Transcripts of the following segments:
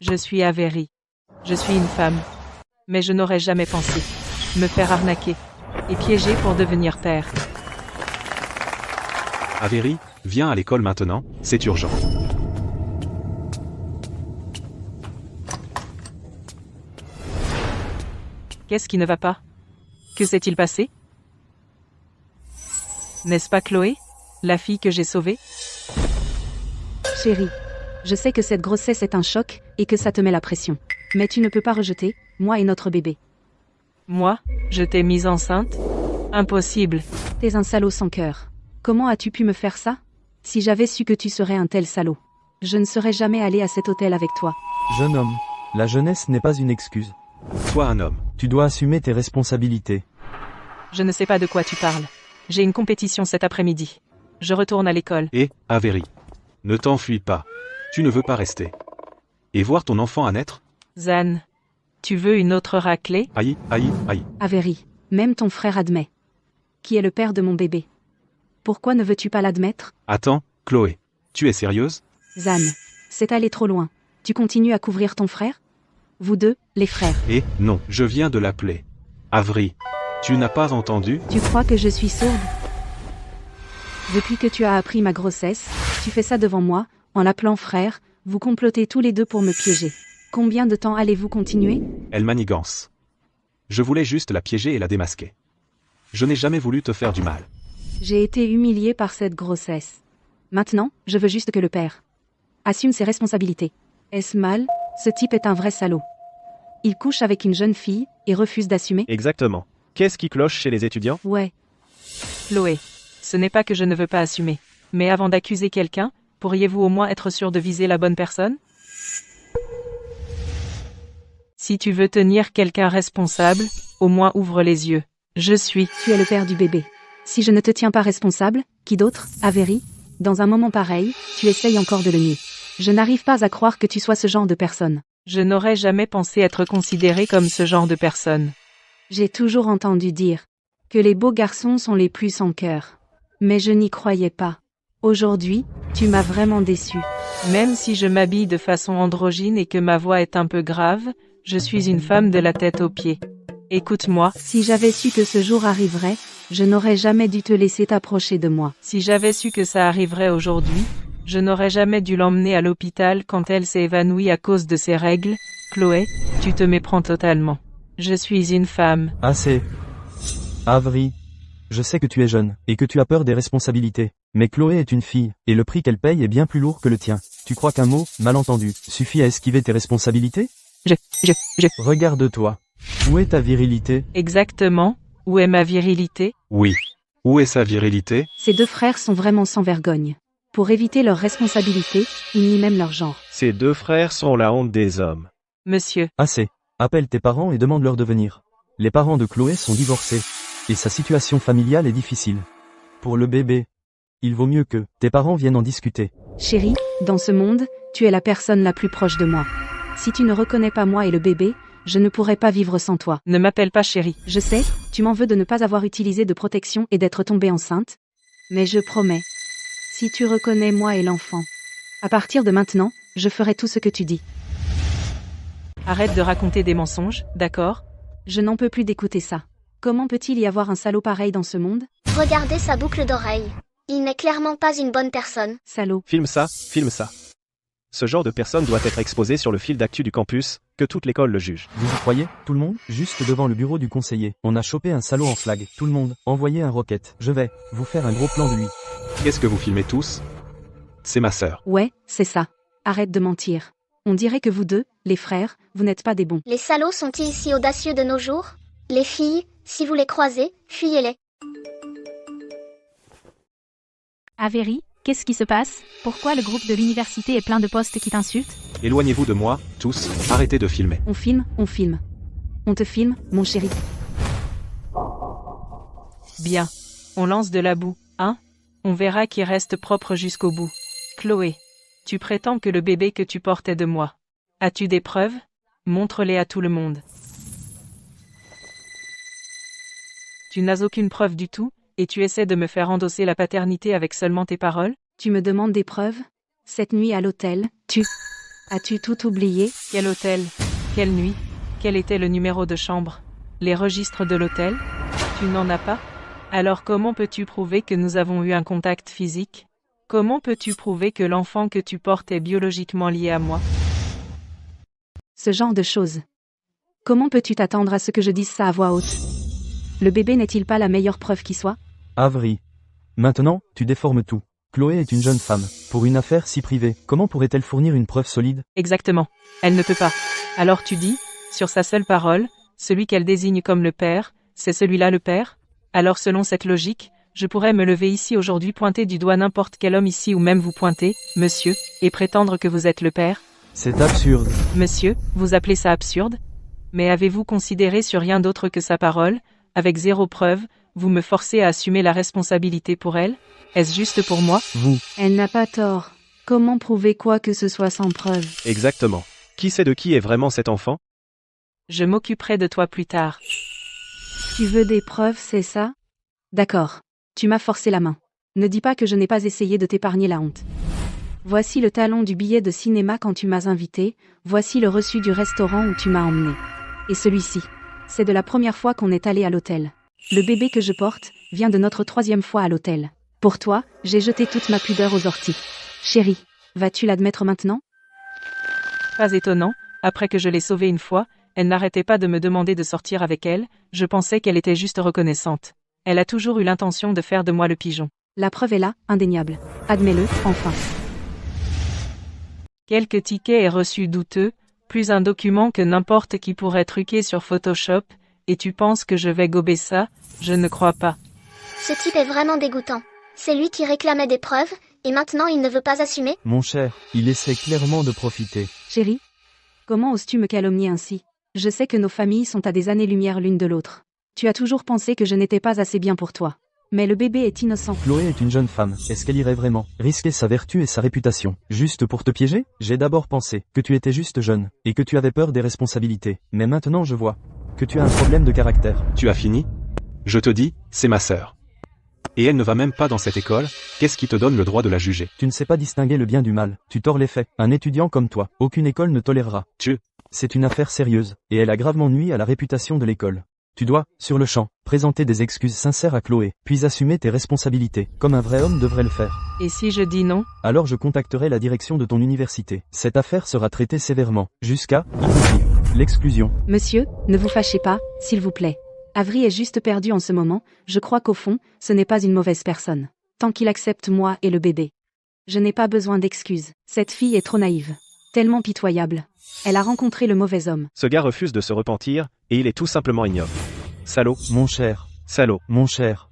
Je suis Avery. Je suis une femme. Mais je n'aurais jamais pensé me faire arnaquer et piéger pour devenir père. Avery, viens à l'école maintenant, c'est urgent. Qu'est-ce qui ne va pas? Que s'est-il passé? N'est-ce pas Chloé, la fille que j'ai sauvée? Chérie, je sais que cette grossesse est un choc et que ça te met la pression. Mais tu ne peux pas rejeter, moi et notre bébé. Moi, je t'ai mise enceinte? Impossible. T'es un salaud sans cœur. Comment as-tu pu me faire ça? Si j'avais su que tu serais un tel salaud, je ne serais jamais allé à cet hôtel avec toi. Jeune homme, la jeunesse n'est pas une excuse. Sois un homme. Tu dois assumer tes responsabilités. Je ne sais pas de quoi tu parles. J'ai une compétition cet après-midi. Je retourne à l'école. Et, Avery, ne t'enfuis pas. Tu ne veux pas rester. Et voir ton enfant à naître? Zan, tu veux une autre raclée? Aïe, aïe, aïe. Avery, même ton frère admet. Qui est le père de mon bébé? Pourquoi ne veux-tu pas l'admettre? Attends, Chloé, tu es sérieuse? Zan, c'est allé trop loin. Tu continues à couvrir ton frère? Vous deux, les frères. Et, non, je viens de l'appeler. Avery, tu n'as pas entendu? Tu crois que je suis sourde? Depuis que tu as appris ma grossesse, tu fais ça devant moi, en l'appelant frère, vous complotez tous les deux pour me piéger. Combien de temps allez-vous continuer? Elle manigance. Je voulais juste la piéger et la démasquer. Je n'ai jamais voulu te faire du mal. J'ai été humiliée par cette grossesse. Maintenant, je veux juste que le père assume ses responsabilités. Est-ce mal? Ce type est un vrai salaud. Il couche avec une jeune fille et refuse d'assumer? Exactement. Qu'est-ce qui cloche chez les étudiants? Ouais. Chloé, ce n'est pas que je ne veux pas assumer. Mais avant d'accuser quelqu'un, pourriez-vous au moins être sûr de viser la bonne personne? Si tu veux tenir quelqu'un responsable, au moins ouvre les yeux. Je suis. Tu es le père du bébé. Si je ne te tiens pas responsable, qui d'autre? Avery? Dans un moment pareil, tu essayes encore de le nier. Je n'arrive pas à croire que tu sois ce genre de personne. Je n'aurais jamais pensé être considérée comme ce genre de personne. J'ai toujours entendu dire que les beaux garçons sont les plus sans cœur. Mais je n'y croyais pas. Aujourd'hui, tu m'as vraiment déçu. Même si je m'habille de façon androgyne et que ma voix est un peu grave, je suis une femme de la tête aux pieds. Écoute-moi. Si j'avais su que ce jour arriverait, je n'aurais jamais dû te laisser t'approcher de moi. Si j'avais su que ça arriverait aujourd'hui, je n'aurais jamais dû l'emmener à l'hôpital quand elle s'est évanouie à cause de ses règles. Chloé, tu te méprends totalement. Je suis une femme. Assez. Avery, je sais que tu es jeune, et que tu as peur des responsabilités. Mais Chloé est une fille, et le prix qu'elle paye est bien plus lourd que le tien. Tu crois qu'un mot, malentendu, suffit à esquiver tes responsabilités? Je. Regarde-toi. Où est ta virilité? Exactement. Où est ma virilité? Oui. Où est sa virilité? Ces deux frères sont vraiment sans vergogne. Pour éviter leurs responsabilités, ils nient même leur genre. Ces deux frères sont la honte des hommes. Monsieur. Assez. Appelle tes parents et demande-leur de venir. Les parents de Chloé sont divorcés. Et sa situation familiale est difficile. Pour le bébé, il vaut mieux que tes parents viennent en discuter. Chérie, dans ce monde, tu es la personne la plus proche de moi. Si tu ne reconnais pas moi et le bébé, je ne pourrais pas vivre sans toi. Ne m'appelle pas chérie. Je sais, tu m'en veux de ne pas avoir utilisé de protection et d'être tombée enceinte. Mais je promets. Si tu reconnais moi et l'enfant, à partir de maintenant, je ferai tout ce que tu dis. Arrête de raconter des mensonges, d'accord? Je n'en peux plus d'écouter ça. Comment peut-il y avoir un salaud pareil dans ce monde? Regardez sa boucle d'oreille. Il n'est clairement pas une bonne personne. Salaud. Filme ça, filme ça. Ce genre de personne doit être exposé sur le fil d'actu du campus, que toute l'école le juge. Vous y croyez, tout le monde? Juste devant le bureau du conseiller. On a chopé un salaud en flag. Tout le monde, envoyez un rocket. Je vais vous faire un gros plan de lui. Qu'est-ce que vous filmez tous? C'est ma sœur. Ouais, c'est ça. Arrête de mentir. On dirait que vous deux, les frères, vous n'êtes pas des bons. Les salauds sont-ils si audacieux de nos jours? Les filles, si vous les croisez, fuyez-les. Avery, qu'est-ce qui se passe? Pourquoi le groupe de l'université est plein de postes qui t'insultent? Éloignez-vous de moi, tous, arrêtez de filmer. On filme, on filme. On te filme, mon chéri. Bien. On lance de la boue, hein? On verra qui reste propre jusqu'au bout. Chloé, tu prétends que le bébé que tu portes est de moi. As-tu des preuves? Montre-les à tout le monde. Tu n'as aucune preuve du tout, et tu essaies de me faire endosser la paternité avec seulement tes paroles? Tu me demandes des preuves? Cette nuit à l'hôtel, tu As-tu tout oublié? Quel hôtel? Quelle nuit? Quel était le numéro de chambre? Les registres de l'hôtel? Tu n'en as pas? Alors comment peux-tu prouver que nous avons eu un contact physique? Comment peux-tu prouver que l'enfant que tu portes est biologiquement lié à moi? Ce genre de choses. Comment peux-tu t'attendre à ce que je dise ça à voix haute? Le bébé n'est-il pas la meilleure preuve qui soit? Avery. Maintenant, tu déformes tout. Chloé est une jeune femme. Pour une affaire si privée, comment pourrait-elle fournir une preuve solide? Exactement. Elle ne peut pas. Alors tu dis, sur sa seule parole, celui qu'elle désigne comme le père, c'est celui-là le père? Alors selon cette logique, je pourrais me lever ici aujourd'hui, pointer du doigt n'importe quel homme ici ou même vous pointer, monsieur, et prétendre que vous êtes le père? C'est absurde. Monsieur, vous appelez ça absurde? Mais avez-vous considéré sur rien d'autre que sa parole? Avec zéro preuve, vous me forcez à assumer la responsabilité pour elle? Est-ce juste pour moi? Vous. Elle n'a pas tort. Comment prouver quoi que ce soit sans preuve? Exactement. Qui sait de qui est vraiment cet enfant? Je m'occuperai de toi plus tard. Tu veux des preuves, c'est ça? D'accord. Tu m'as forcé la main. Ne dis pas que je n'ai pas essayé de t'épargner la honte. Voici le talon du billet de cinéma quand tu m'as invité, voici le reçu du restaurant où tu m'as emmené. Et celui-ci. C'est de la première fois qu'on est allé à l'hôtel. Le bébé que je porte vient de notre 3e fois à l'hôtel. Pour toi, j'ai jeté toute ma pudeur aux orties. Chérie, vas-tu l'admettre maintenant? Pas étonnant, après que je l'ai sauvée une fois, elle n'arrêtait pas de me demander de sortir avec elle, je pensais qu'elle était juste reconnaissante. Elle a toujours eu l'intention de faire de moi le pigeon. La preuve est là, indéniable. Admets-le, enfin. Quelques tickets et reçus douteux, plus un document que n'importe qui pourrait truquer sur Photoshop, et tu penses que je vais gober ça? Je ne crois pas. Ce type est vraiment dégoûtant. C'est lui qui réclamait des preuves, et maintenant il ne veut pas assumer? Mon cher, il essaie clairement de profiter. Chérie, comment oses-tu me calomnier ainsi? Je sais que nos familles sont à des années-lumière l'une de l'autre. Tu as toujours pensé que je n'étais pas assez bien pour toi. Mais le bébé est innocent. Chloé est une jeune femme. Est-ce qu'elle irait vraiment risquer sa vertu et sa réputation juste pour te piéger? J'ai d'abord pensé que tu étais juste jeune, et que tu avais peur des responsabilités. Mais maintenant je vois que tu as un problème de caractère. Tu as fini? Je te dis, c'est ma sœur. Et elle ne va même pas dans cette école, qu'est-ce qui te donne le droit de la juger? Tu ne sais pas distinguer le bien du mal. Tu tords les faits. Un étudiant comme toi, aucune école ne tolérera. C'est une affaire sérieuse, et elle a gravement nui à la réputation de l'école. Tu dois, sur le champ, présenter des excuses sincères à Chloé, puis assumer tes responsabilités, comme un vrai homme devrait le faire. Et si je dis non? Alors je contacterai la direction de ton université. Cette affaire sera traitée sévèrement, jusqu'à, y compris, l'exclusion. Monsieur, ne vous fâchez pas, s'il vous plaît. Avery est juste perdu en ce moment, je crois qu'au fond, ce n'est pas une mauvaise personne. Tant qu'il accepte moi et le bébé. Je n'ai pas besoin d'excuses. Cette fille est trop naïve. Tellement pitoyable. Elle a rencontré le mauvais homme. Ce gars refuse de se repentir, et il est tout simplement ignoble. Salaud. Mon cher. Salaud. Mon cher.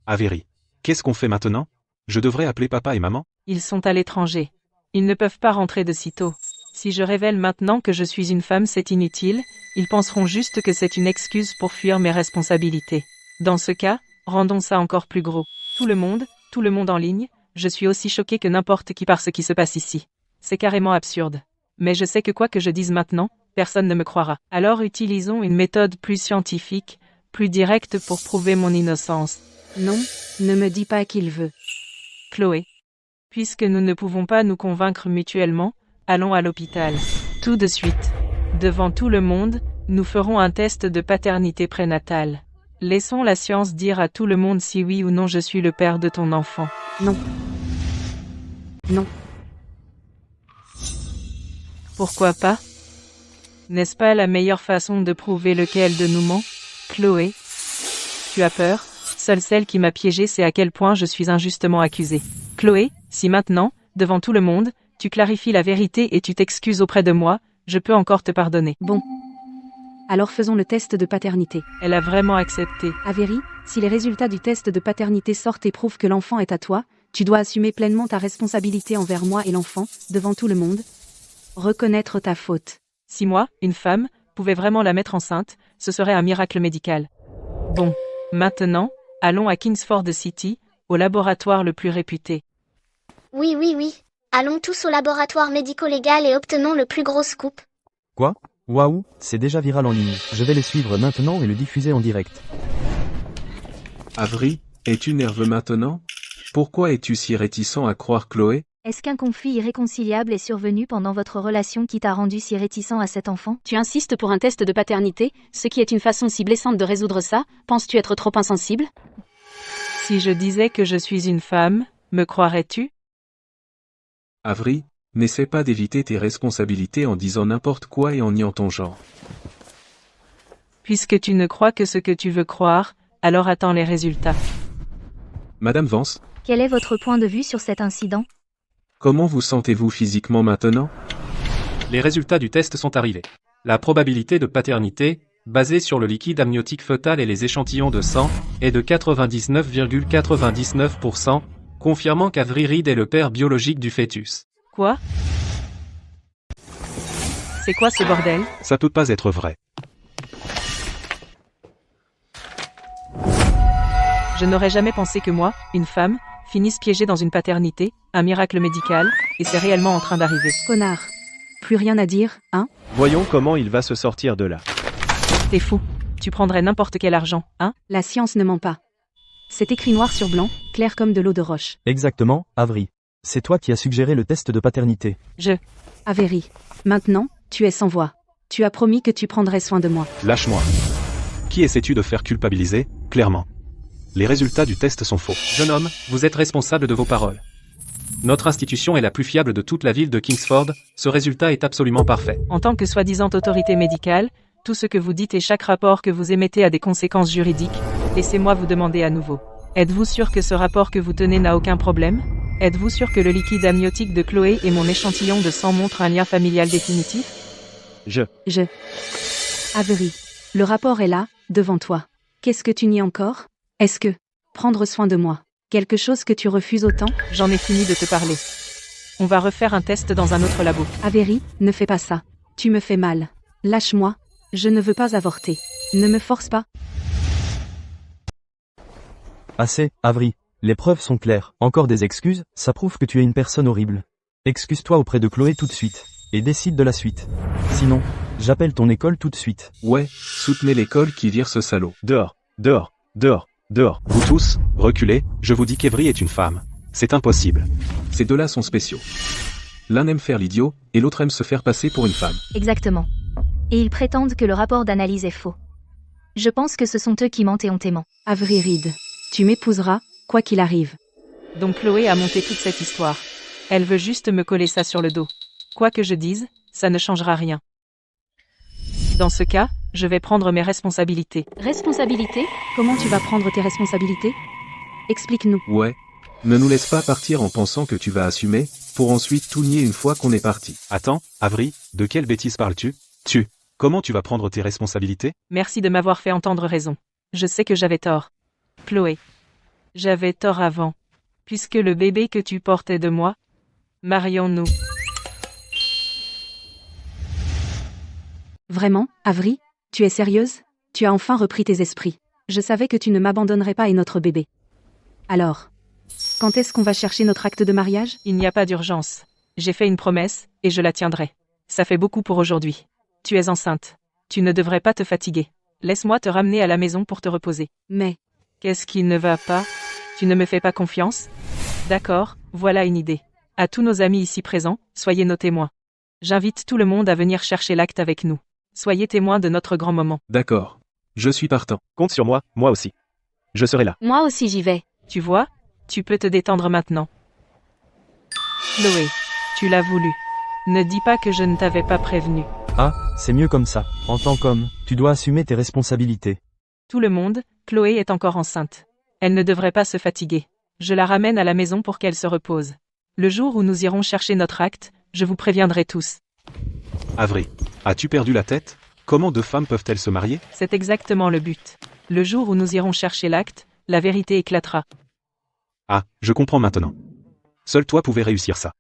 Avery. Qu'est-ce qu'on fait maintenant? Je devrais appeler papa et maman? Ils sont à l'étranger. Ils ne peuvent pas rentrer de sitôt. Si je révèle maintenant que je suis une femme, c'est inutile, ils penseront juste que c'est une excuse pour fuir mes responsabilités. Dans ce cas, rendons ça encore plus gros. Tout le monde en ligne, je suis aussi choqué que n'importe qui par ce qui se passe ici. C'est carrément absurde. Mais je sais que quoi que je dise maintenant, personne ne me croira. Alors utilisons une méthode plus scientifique, plus directe pour prouver mon innocence. Non, ne me dis pas qu'il veut. Chloé. Puisque nous ne pouvons pas nous convaincre mutuellement, allons à l'hôpital. Tout de suite. Devant tout le monde, nous ferons un test de paternité prénatale. Laissons la science dire à tout le monde si oui ou non je suis le père de ton enfant. Non. Non. Pourquoi pas? N'est-ce pas la meilleure façon de prouver lequel de nous ment? Chloé. Tu as peur? Seule celle qui m'a piégée sait à quel point je suis injustement accusée. Chloé, si maintenant, devant tout le monde, tu clarifies la vérité et tu t'excuses auprès de moi, je peux encore te pardonner. Bon. Alors faisons le test de paternité. Elle a vraiment accepté. Avery, si les résultats du test de paternité sortent et prouvent que l'enfant est à toi, tu dois assumer pleinement ta responsabilité envers moi et l'enfant, devant tout le monde. Reconnaître ta faute. Si moi, une femme, pouvais vraiment la mettre enceinte, ce serait un miracle médical. Bon, maintenant, allons à Kingsford City, au laboratoire le plus réputé. Oui. Allons tous au laboratoire médico-légal et obtenons le plus gros scoop. Quoi? Waouh, c'est déjà viral en ligne. Je vais les suivre maintenant et le diffuser en direct. Avery, es-tu nerveux maintenant? Pourquoi es-tu si réticent à croire Chloé? Est-ce qu'un conflit irréconciliable est survenu pendant votre relation qui t'a rendu si réticent à cet enfant? Tu insistes pour un test de paternité, ce qui est une façon si blessante de résoudre ça, penses-tu être trop insensible? Si je disais que je suis une femme, me croirais-tu? Avery, n'essaie pas d'éviter tes responsabilités en disant n'importe quoi et en niant ton genre. Puisque tu ne crois que ce que tu veux croire, alors attends les résultats. Madame Vance, Quel est votre point de vue sur cet incident? comment vous sentez-vous physiquement maintenant? Les résultats du test sont arrivés. La probabilité de paternité, basée sur le liquide amniotique fœtal et les échantillons de sang, est de 99,99%, confirmant qu'Avery Reed est le père biologique du fœtus. Quoi? C'est quoi ce bordel? Ça peut pas être vrai. Je n'aurais jamais pensé que moi, une femme, finisse piégée dans une paternité, un miracle médical, et c'est réellement en train d'arriver. Connard. Plus rien à dire, hein? Voyons comment il va se sortir de là. T'es fou. Tu prendrais n'importe quel argent, hein? La science ne ment pas. C'est écrit noir sur blanc, clair comme de l'eau de roche. Exactement, Avery. C'est toi qui as suggéré le test de paternité. Avery. Maintenant, tu es sans voix. Tu as promis que tu prendrais soin de moi. Lâche-moi. Qui essaies-tu de faire culpabiliser, clairement? Les résultats du test sont faux. Jeune homme, vous êtes responsable de vos paroles. Notre institution est la plus fiable de toute la ville de Kingsford, ce résultat est absolument parfait. En tant que soi-disant autorité médicale, tout ce que vous dites et chaque rapport que vous émettez a des conséquences juridiques. Laissez-moi vous demander à nouveau. Êtes-vous sûr que ce rapport que vous tenez n'a aucun problème? Êtes-vous sûr que le liquide amniotique de Chloé et mon échantillon de sang montrent un lien familial définitif? Avery. Le rapport est là, devant toi. Qu'est-ce que tu nies encore? Est-ce que prendre soin de moi, quelque chose que tu refuses autant? J'en ai fini de te parler. On va refaire un test dans un autre labo. Avery, ne fais pas ça. Tu me fais mal. Lâche-moi. Je ne veux pas avorter. Ne me force pas. Assez, Avery. Les preuves sont claires. Encore des excuses, ça prouve que tu es une personne horrible. Excuse-toi auprès de Chloé tout de suite. Et décide de la suite. Sinon, j'appelle ton école tout de suite. Ouais, soutenez l'école qui vire ce salaud. Dehors, dehors, dehors, dehors. Vous tous, reculez, je vous dis qu'Avery est une femme. C'est impossible. Ces deux-là sont spéciaux. L'un aime faire l'idiot, et l'autre aime se faire passer pour une femme. Exactement. Et ils prétendent que le rapport d'analyse est faux. Je pense que ce sont eux qui mentent éhontément. Avery Reed. Tu m'épouseras, quoi qu'il arrive. Donc Chloé a monté toute cette histoire. Elle veut juste me coller ça sur le dos. Quoi que je dise, ça ne changera rien. Dans ce cas, je vais prendre mes responsabilités. Responsabilité? Comment tu vas prendre tes responsabilités? Explique-nous. Ouais. Ne nous laisse pas partir en pensant que tu vas assumer, pour ensuite tout nier une fois qu'on est parti. Attends, Avery, de quelle bêtise parles-tu? Comment tu vas prendre tes responsabilités? Merci de m'avoir fait entendre raison. Je sais que j'avais tort. Chloé. J'avais tort avant. Puisque le bébé que tu portais de moi, marions-nous. Vraiment, Avery? Tu es sérieuse? Tu as enfin repris tes esprits. Je savais que tu ne m'abandonnerais pas et notre bébé. Alors, quand est-ce qu'on va chercher notre acte de mariage? Il n'y a pas d'urgence. J'ai fait une promesse, et je la tiendrai. Ça fait beaucoup pour aujourd'hui. Tu es enceinte. Tu ne devrais pas te fatiguer. Laisse-moi te ramener à la maison pour te reposer. Mais, Qu'est-ce qui ne va pas? Tu ne me fais pas confiance? D'accord, voilà une idée. À tous nos amis ici présents, soyez nos témoins. J'invite tout le monde à venir chercher l'acte avec nous. Soyez témoins de notre grand moment. D'accord. Je suis partant. Compte sur moi aussi. Je serai là. moi aussi j'y vais. Tu vois? Tu peux te détendre maintenant. Chloé, tu l'as voulu. Ne dis pas que je ne t'avais pas prévenu. Ah, c'est mieux comme ça. En tant qu'homme, tu dois assumer tes responsabilités. Tout le monde, Chloé est encore enceinte. Elle ne devrait pas se fatiguer. Je la ramène à la maison pour qu'elle se repose. Le jour où nous irons chercher notre acte, je vous préviendrai tous. Avery, as-tu perdu la tête? Comment deux femmes peuvent-elles se marier? C'est exactement le but. Le jour où nous irons chercher l'acte, la vérité éclatera. Ah, je comprends maintenant. Seul toi pouvais réussir ça.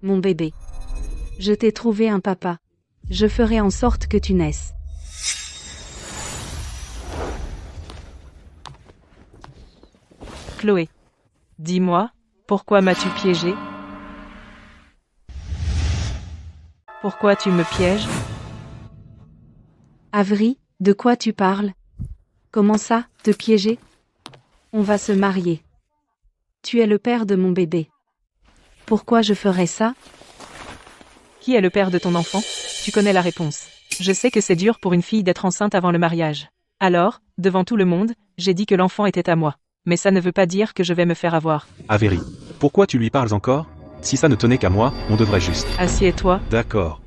Mon bébé. Je t'ai trouvé un papa. Je ferai en sorte que tu naisses. Chloé. Dis-moi, pourquoi m'as-tu piégé? Pourquoi tu me pièges? Avery, de quoi tu parles? Comment ça, te piéger? On va se marier. Tu es le père de mon bébé. Pourquoi je ferais ça? Qui est le père de ton enfant? Tu connais la réponse. Je sais que c'est dur pour une fille d'être enceinte avant le mariage. Alors, devant tout le monde, j'ai dit que l'enfant était à moi. Mais ça ne veut pas dire que je vais me faire avoir. Avery, pourquoi tu lui parles encore? Si ça ne tenait qu'à moi, on devrait juste. Assieds-toi. D'accord.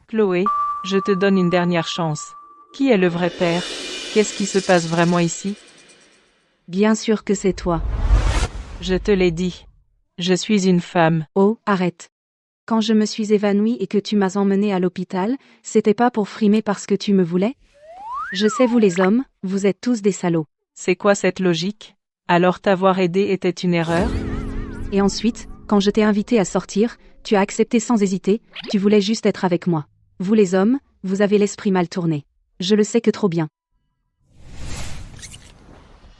Chloé, je te donne une dernière chance. Qui est le vrai père? Qu'est-ce qui se passe vraiment ici? Bien sûr que c'est toi. Je te l'ai dit. Je suis une femme. Oh, arrête. Quand je me suis évanouie et que tu m'as emmenée à l'hôpital, c'était pas pour frimer parce que tu me voulais? Je sais vous les hommes, vous êtes tous des salauds. C'est quoi cette logique? Alors t'avoir aidé était une erreur? Et ensuite, quand je t'ai invité à sortir, tu as accepté sans hésiter, tu voulais juste être avec moi. Vous les hommes, vous avez l'esprit mal tourné. Je le sais que trop bien.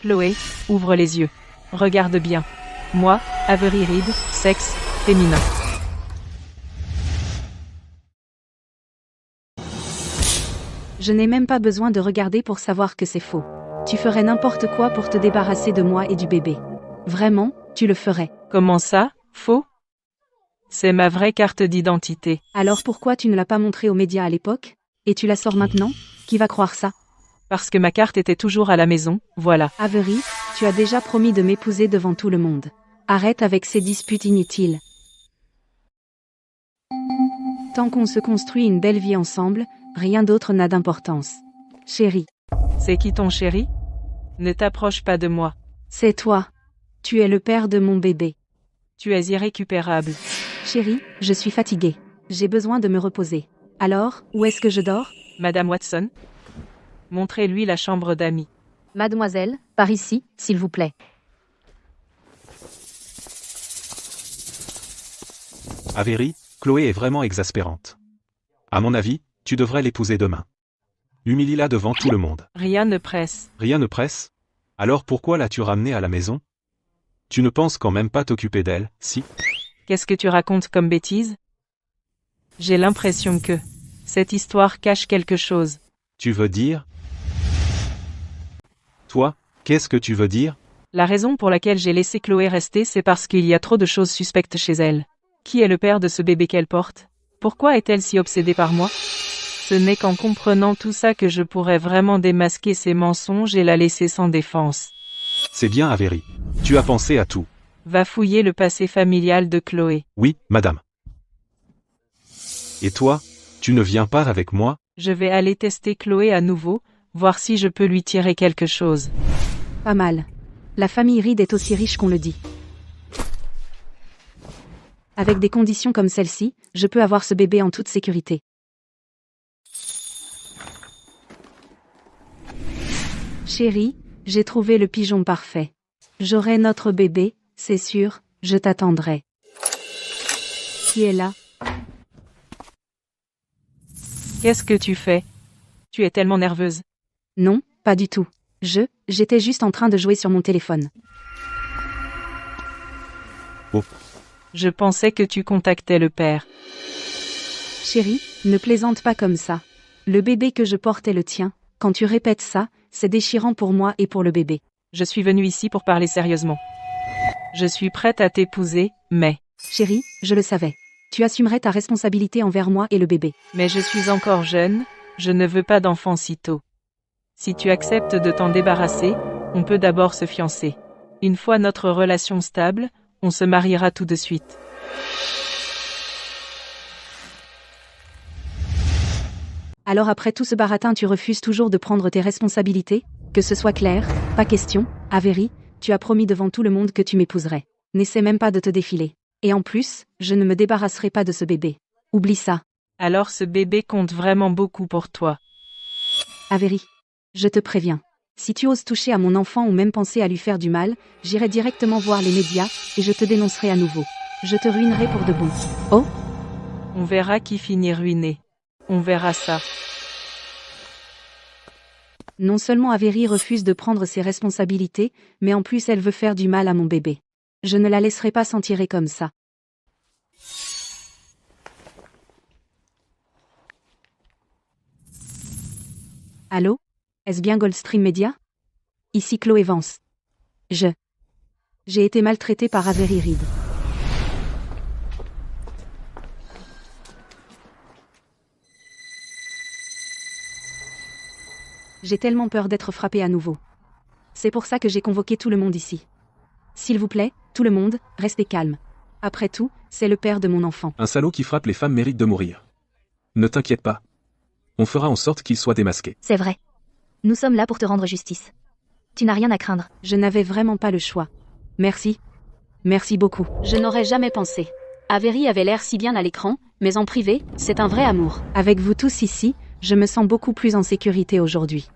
Chloé, ouvre les yeux. Regarde bien. Moi, Avery Reed, sexe, féminin. Je n'ai même pas besoin de regarder pour savoir que c'est faux. Tu ferais n'importe quoi pour te débarrasser de moi et du bébé. Vraiment, tu le ferais. Comment ça, faux? C'est ma vraie carte d'identité. Alors pourquoi tu ne l'as pas montrée aux médias à l'époque? Et tu la sors maintenant? Qui va croire ça? Parce que ma carte était toujours à la maison, voilà. Avery, tu as déjà promis de m'épouser devant tout le monde. Arrête avec ces disputes inutiles. Tant qu'on se construit une belle vie ensemble, rien d'autre n'a d'importance. Chérie, C'est qui ton chéri? Ne t'approche pas de moi. c'est toi. Tu es le père de mon bébé. Tu es irrécupérable. Chérie, je suis fatiguée. J'ai besoin de me reposer. Alors, où est-ce que je dors? Madame Watson? Montrez-lui la chambre d'amis. Mademoiselle, par ici, s'il vous plaît. Avery, Chloé est vraiment exaspérante. À mon avis, tu devrais l'épouser demain. Humilie-la devant tout le monde. Rien ne presse. Rien ne presse? Alors pourquoi l'as-tu ramenée à la maison? Tu ne penses quand même pas t'occuper d'elle, si? Qu'est-ce que tu racontes comme bêtise? J'ai l'impression que cette histoire cache quelque chose. Tu veux dire? Toi, qu'est-ce que tu veux dire? La raison pour laquelle j'ai laissé Chloé rester, c'est parce qu'il y a trop de choses suspectes chez elle. Qui est le père de ce bébé qu'elle porte? Pourquoi est-elle si obsédée par moi? Ce n'est qu'en comprenant tout ça que je pourrais vraiment démasquer ses mensonges et la laisser sans défense. C'est bien Avery. Tu as pensé à tout. Va fouiller le passé familial de Chloé. Oui, madame. Et toi, tu ne viens pas avec moi? Je vais aller tester Chloé à nouveau, voir si je peux lui tirer quelque chose. Pas mal. La famille Reed est aussi riche qu'on le dit. Avec des conditions comme celle-ci, je peux avoir ce bébé en toute sécurité. Chérie, j'ai trouvé le pigeon parfait. J'aurai notre bébé, c'est sûr, je t'attendrai. Qui est là? Qu'est-ce que tu fais? Tu es tellement nerveuse. Non, pas du tout. J'étais juste en train de jouer sur mon téléphone. Je pensais que tu contactais le père. Chérie, ne plaisante pas comme ça. Le bébé que je porte est le tien. Quand tu répètes ça, c'est déchirant pour moi et pour le bébé. Je suis venue ici pour parler sérieusement. Je suis prête à t'épouser, mais Chérie, je le savais. Tu assumerais ta responsabilité envers moi et le bébé. je suis encore jeune, je ne veux pas d'enfant si tôt. Si tu acceptes de t'en débarrasser, on peut d'abord se fiancer. Une fois notre relation stable, on se mariera tout de suite. Alors après tout ce baratin, tu refuses toujours de prendre tes responsabilités? Que ce soit clair, pas question, Avery, tu as promis devant tout le monde que tu m'épouserais. N'essaie même pas de te défiler. Et en plus, je ne me débarrasserai pas de ce bébé. Oublie ça. Alors ce bébé compte vraiment beaucoup pour toi. Avery, je te préviens. Si tu oses toucher à mon enfant ou même penser à lui faire du mal, j'irai directement voir les médias, et je te dénoncerai à nouveau. Je te ruinerai pour de bon. Oh? On verra qui finit ruiné. On verra ça. Non seulement Avery refuse de prendre ses responsabilités, mais en plus elle veut faire du mal à mon bébé. Je ne la laisserai pas s'en tirer comme ça. Allô? Est-ce bien Goldstream Media? Ici Chloé Vance. J'ai été maltraitée par Avery Reed. J'ai tellement peur d'être frappée à nouveau. C'est pour ça que j'ai convoqué tout le monde ici. S'il vous plaît, tout le monde, restez calme. Après tout, c'est le père de mon enfant. Un salaud qui frappe les femmes mérite de mourir. Ne t'inquiète pas. On fera en sorte qu'il soit démasqué. C'est vrai. Nous sommes là pour te rendre justice. Tu n'as rien à craindre. Je n'avais vraiment pas le choix. Merci. Merci beaucoup. Je n'aurais jamais pensé. Avery avait l'air si bien à l'écran, mais en privé, c'est un vrai amour. Avec vous tous ici, je me sens beaucoup plus en sécurité aujourd'hui.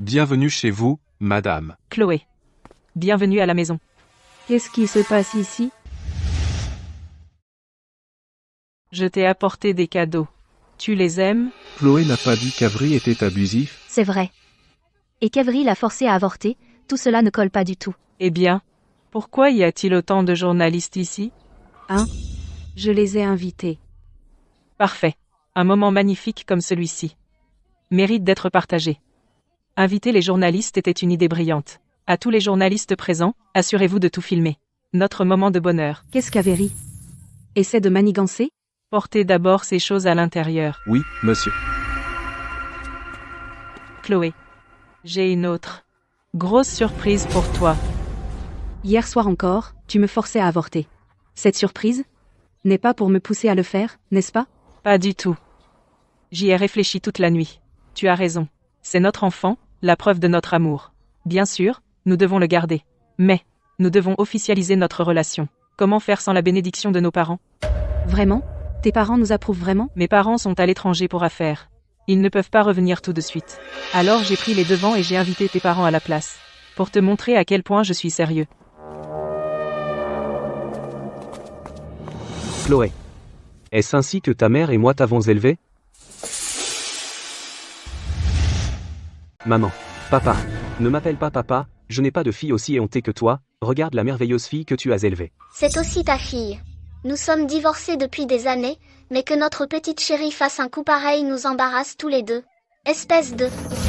Bienvenue chez vous, madame. Chloé. Bienvenue à la maison. Qu'est-ce qui se passe ici? Je t'ai apporté des cadeaux. Tu les aimes? Chloé n'a pas dit qu'Avery était abusif. C'est vrai. Et qu'Avery l'a forcé à avorter, tout cela ne colle pas du tout. Eh bien, pourquoi y a-t-il autant de journalistes ici? Je les ai invités. Parfait. Un moment magnifique comme celui-ci mérite d'être partagé. Inviter les journalistes était une idée brillante. À tous les journalistes présents, assurez-vous de tout filmer. Notre moment de bonheur. Qu'est-ce qu'Avery essaie de manigancer? Portez d'abord ces choses à l'intérieur. Oui, monsieur. Chloé. J'ai une autre grosse surprise pour toi. Hier soir encore, tu me forçais à avorter. Cette surprise n'est pas pour me pousser à le faire, n'est-ce pas? Pas du tout. J'y ai réfléchi toute la nuit. Tu as raison. C'est notre enfant, la preuve de notre amour. Bien sûr, nous devons le garder. Mais, nous devons officialiser notre relation. Comment faire sans la bénédiction de nos parents? Vraiment? Tes parents nous approuvent vraiment? Mes parents sont à l'étranger pour affaires. Ils ne peuvent pas revenir tout de suite. Alors j'ai pris les devants et j'ai invité tes parents à la place. Pour te montrer à quel point je suis sérieux. Chloé. Est-ce ainsi que ta mère et moi t'avons élevé? Maman. Papa. Ne m'appelle pas papa, je n'ai pas de fille aussi éhontée que toi, regarde la merveilleuse fille que tu as élevée. C'est aussi ta fille. Nous sommes divorcés depuis des années, mais que notre petite chérie fasse un coup pareil nous embarrasse tous les deux. Espèce de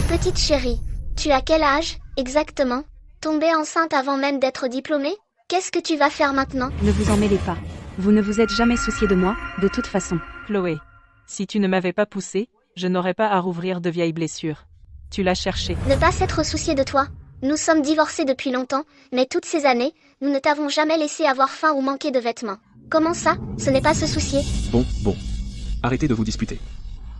petite chérie. Tu as quel âge, exactement? Tombée enceinte avant même d'être diplômée? Qu'est-ce que tu vas faire maintenant? Ne vous en mêlez pas. Vous ne vous êtes jamais soucié de moi, de toute façon. Chloé. Si tu ne m'avais pas poussé, je n'aurais pas à rouvrir de vieilles blessures. Tu l'as cherché. Ne pas s'être soucié de toi. Nous sommes divorcés depuis longtemps, mais toutes ces années, nous ne t'avons jamais laissé avoir faim ou manquer de vêtements. Comment ça? Ce n'est pas se soucier. Bon. Arrêtez de vous disputer.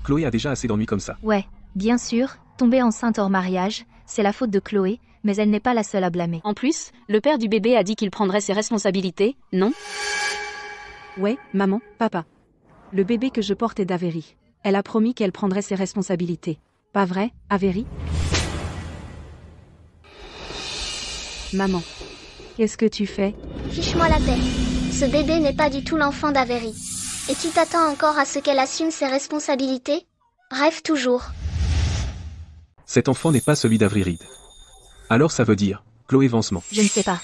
Chloé a déjà assez d'ennuis comme ça. Ouais, bien sûr, tomber enceinte hors mariage, c'est la faute de Chloé, mais elle n'est pas la seule à blâmer. En plus, le père du bébé a dit qu'il prendrait ses responsabilités, non? Ouais, maman, papa. Le bébé que je porte est d'Avery. Elle a promis qu'elle prendrait ses responsabilités. Pas vrai, Avery? Maman. Qu'est-ce que tu fais? Fiche-moi la paix. Ce bébé n'est pas du tout l'enfant d'Avery. Et tu t'attends encore à ce qu'elle assume ses responsabilités? Rêve toujours. Cet enfant n'est pas celui d'Avery Reed. Alors ça veut dire, Chloé Vancement. Je ne sais pas.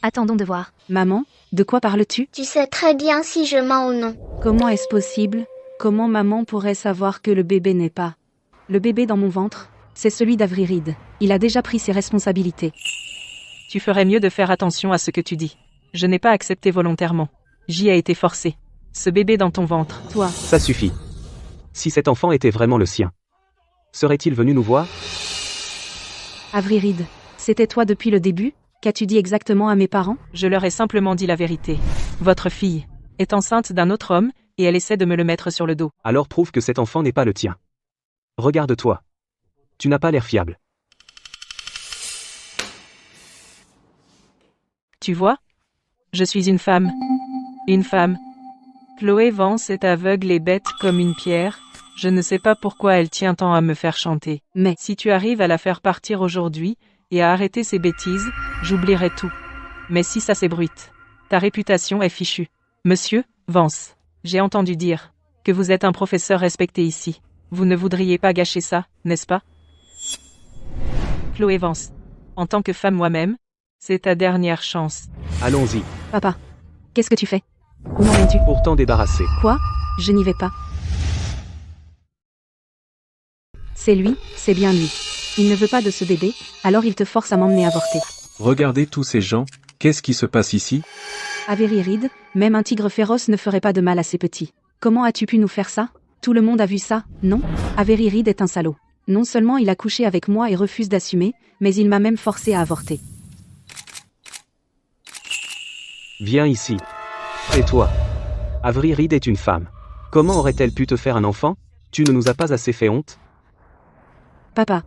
Attendons de voir. Maman, de quoi parles-tu? Tu sais très bien si je mens ou non. Comment est-ce possible? Comment maman pourrait savoir que le bébé n'est pas? Le bébé dans mon ventre, c'est celui d'Avery Reed. Il a déjà pris ses responsabilités. Tu ferais mieux de faire attention à ce que tu dis. Je n'ai pas accepté volontairement. J'y ai été forcé. Ce bébé dans ton ventre. Toi. Ça suffit. Si cet enfant était vraiment le sien, serait-il venu nous voir? Avery Reed, c'était toi depuis le début? Qu'as-tu dit exactement à mes parents? Je leur ai simplement dit la vérité. Votre fille est enceinte d'un autre homme, et elle essaie de me le mettre sur le dos. Alors prouve que cet enfant n'est pas le tien. Regarde-toi. Tu n'as pas l'air fiable. Tu vois? Je suis une femme. Une femme. Chloé Vance est aveugle et bête comme une pierre. Je ne sais pas pourquoi elle tient tant à me faire chanter. Mais si tu arrives à la faire partir aujourd'hui, et à arrêter ses bêtises, j'oublierai tout. Mais si ça s'ébruite, ta réputation est fichue. Monsieur Vance, j'ai entendu dire que vous êtes un professeur respecté ici. Vous ne voudriez pas gâcher ça, n'est-ce pas? Chloé Vance. En tant que femme moi-même, C'est ta dernière chance. Allons-y. Papa. Qu'est-ce que tu fais? Où m'emmènes-tu? Pour t'en débarrasser. Quoi? Je n'y vais pas. C'est lui, c'est bien lui. Il ne veut pas de ce bébé, alors il te force à m'emmener avorter. Regardez tous ces gens, qu'est-ce qui se passe ici? Avery Reed, même un tigre féroce ne ferait pas de mal à ses petits. Comment as-tu pu nous faire ça? Tout le monde a vu ça, non? Avery Reed est un salaud. Non seulement il a couché avec moi et refuse d'assumer, mais il m'a même forcé à avorter. Viens ici. Et toi? Avery Reed est une femme. Comment aurait-elle pu te faire un enfant? Tu ne nous as pas assez fait honte? Papa.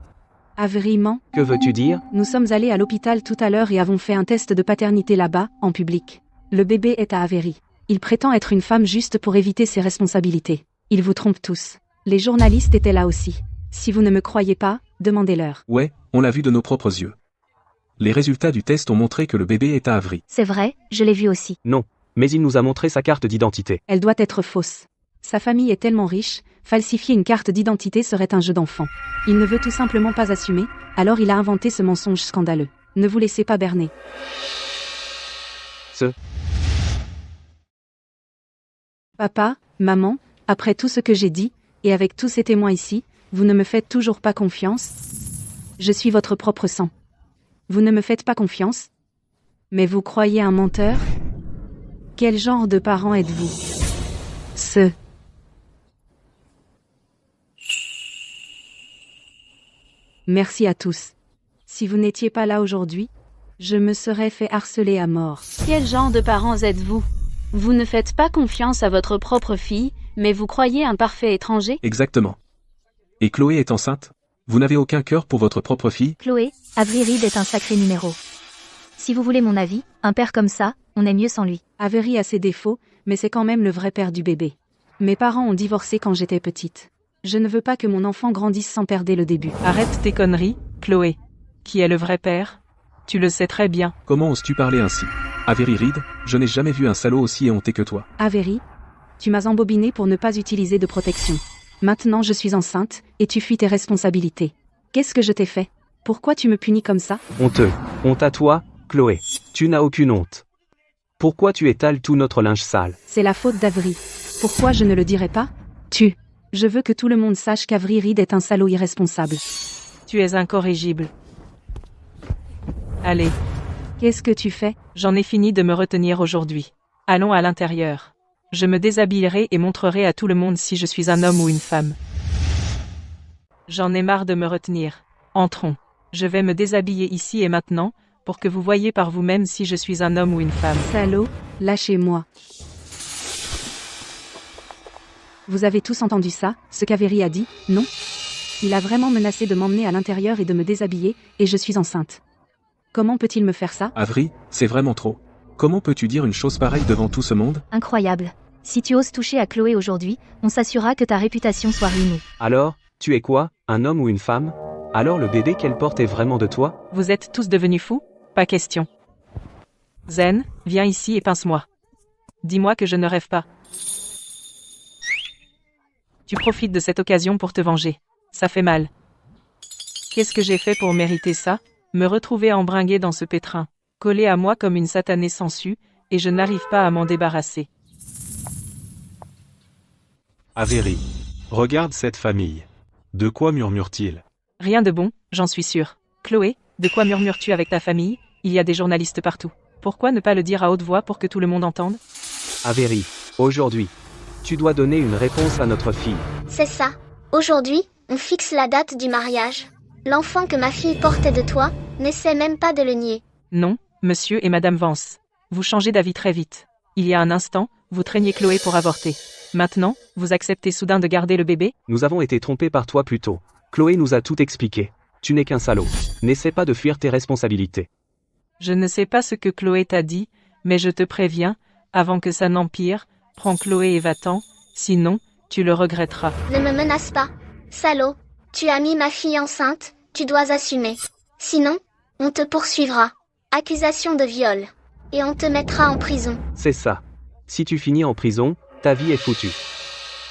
Avery ment. Que veux-tu dire? Nous sommes allés à l'hôpital tout à l'heure et avons fait un test de paternité là-bas, en public. Le bébé est à Avery. Il prétend être une femme juste pour éviter ses responsabilités. Il vous trompe tous. Les journalistes étaient là aussi. Si vous ne me croyez pas, demandez-leur. Ouais, on l'a vu de nos propres yeux. Les résultats du test ont montré que le bébé est à Avery. C'est vrai, je l'ai vu aussi. Non. Mais il nous a montré sa carte d'identité. Elle doit être fausse. Sa famille est tellement riche, falsifier une carte d'identité serait un jeu d'enfant. Il ne veut tout simplement pas assumer, alors il a inventé ce mensonge scandaleux. Ne vous laissez pas berner. Papa, maman, après tout ce que j'ai dit, et avec tous ces témoins ici, vous ne me faites toujours pas confiance? Je suis votre propre sang. Vous ne me faites pas confiance? Mais vous croyez un menteur? Quel genre de parent êtes-vous? Merci à tous. Si vous n'étiez pas là aujourd'hui, je me serais fait harceler à mort. Quel genre de parents êtes-vous? Vous ne faites pas confiance à votre propre fille, mais vous croyez un parfait étranger? Exactement. Et Chloé est enceinte? Vous n'avez aucun cœur pour votre propre fille? Chloé, Avery Reed est un sacré numéro. Si vous voulez mon avis, un père comme ça, on est mieux sans lui. Avery a ses défauts, mais c'est quand même le vrai père du bébé. Mes parents ont divorcé quand j'étais petite. Je ne veux pas que mon enfant grandisse sans perdre le début. Arrête tes conneries, Chloé. Qui est le vrai père? Tu le sais très bien. Comment oses-tu parler ainsi? Avery Reed, je n'ai jamais vu un salaud aussi éhonté que toi. Avery, tu m'as embobiné pour ne pas utiliser de protection. Maintenant je suis enceinte, et tu fuis tes responsabilités. Qu'est-ce que je t'ai fait? Pourquoi tu me punis comme ça? Honteux. Honte à toi, Chloé. Tu n'as aucune honte. Pourquoi tu étales tout notre linge sale? C'est la faute d'Avery. Pourquoi je ne le dirais pas? Je veux que tout le monde sache qu'Avery Reed est un salaud irresponsable. Tu es incorrigible. Allez, Qu'est-ce que tu fais? j'en ai fini de me retenir aujourd'hui. Allons à l'intérieur. Je me déshabillerai et montrerai à tout le monde si je suis un homme ou une femme. J'en ai marre de me retenir. Entrons. Je vais me déshabiller ici et maintenant, pour que vous voyiez par vous-même si je suis un homme ou une femme. Salaud, lâchez-moi. Vous avez tous entendu ça, ce qu'Avery a dit, non? Il a vraiment menacé de m'emmener à l'intérieur et de me déshabiller, et je suis enceinte. Comment peut-il me faire ça? Avery, c'est vraiment trop. Comment peux-tu dire une chose pareille devant tout ce monde? Incroyable. Si tu oses toucher à Chloé aujourd'hui, on s'assurera que ta réputation soit ruinée. Alors, tu es quoi? Un homme ou une femme? Alors le bébé qu'elle porte est vraiment de toi? Vous êtes tous devenus fous? Pas question. Zen, viens ici et pince-moi. Dis-moi que je ne rêve pas. Tu profites de cette occasion pour te venger. Ça fait mal. Qu'est-ce que j'ai fait pour mériter ça? Me retrouver embringué dans ce pétrin, collé à moi comme une satanée sangsue, et je n'arrive pas à m'en débarrasser. Avery. Regarde cette famille. De quoi murmure-t-il? Rien de bon, j'en suis sûre. Chloé, de quoi murmures-tu avec ta famille? Il y a des journalistes partout. Pourquoi ne pas le dire à haute voix pour que tout le monde entende? Avery, aujourd'hui, tu dois donner une réponse à notre fille. C'est ça. Aujourd'hui, on fixe la date du mariage. L'enfant que ma fille portait de toi, n'essaie même pas de le nier. Non, monsieur et madame Vance. Vous changez d'avis très vite. Il y a un instant, vous traîniez Chloé pour avorter. Maintenant, vous acceptez soudain de garder le bébé? Nous avons été trompés par toi plus tôt. Chloé nous a tout expliqué. Tu n'es qu'un salaud. N'essaie pas de fuir tes responsabilités. Je ne sais pas ce que Chloé t'a dit, mais je te préviens, avant que ça n'empire, prends Chloé et va-t'en, sinon, tu le regretteras. Ne me menace pas. Salaud. Tu as mis ma fille enceinte, tu dois assumer. Sinon, on te poursuivra. Accusation de viol. Et on te mettra en prison. C'est ça. Si tu finis en prison, ta vie est foutue.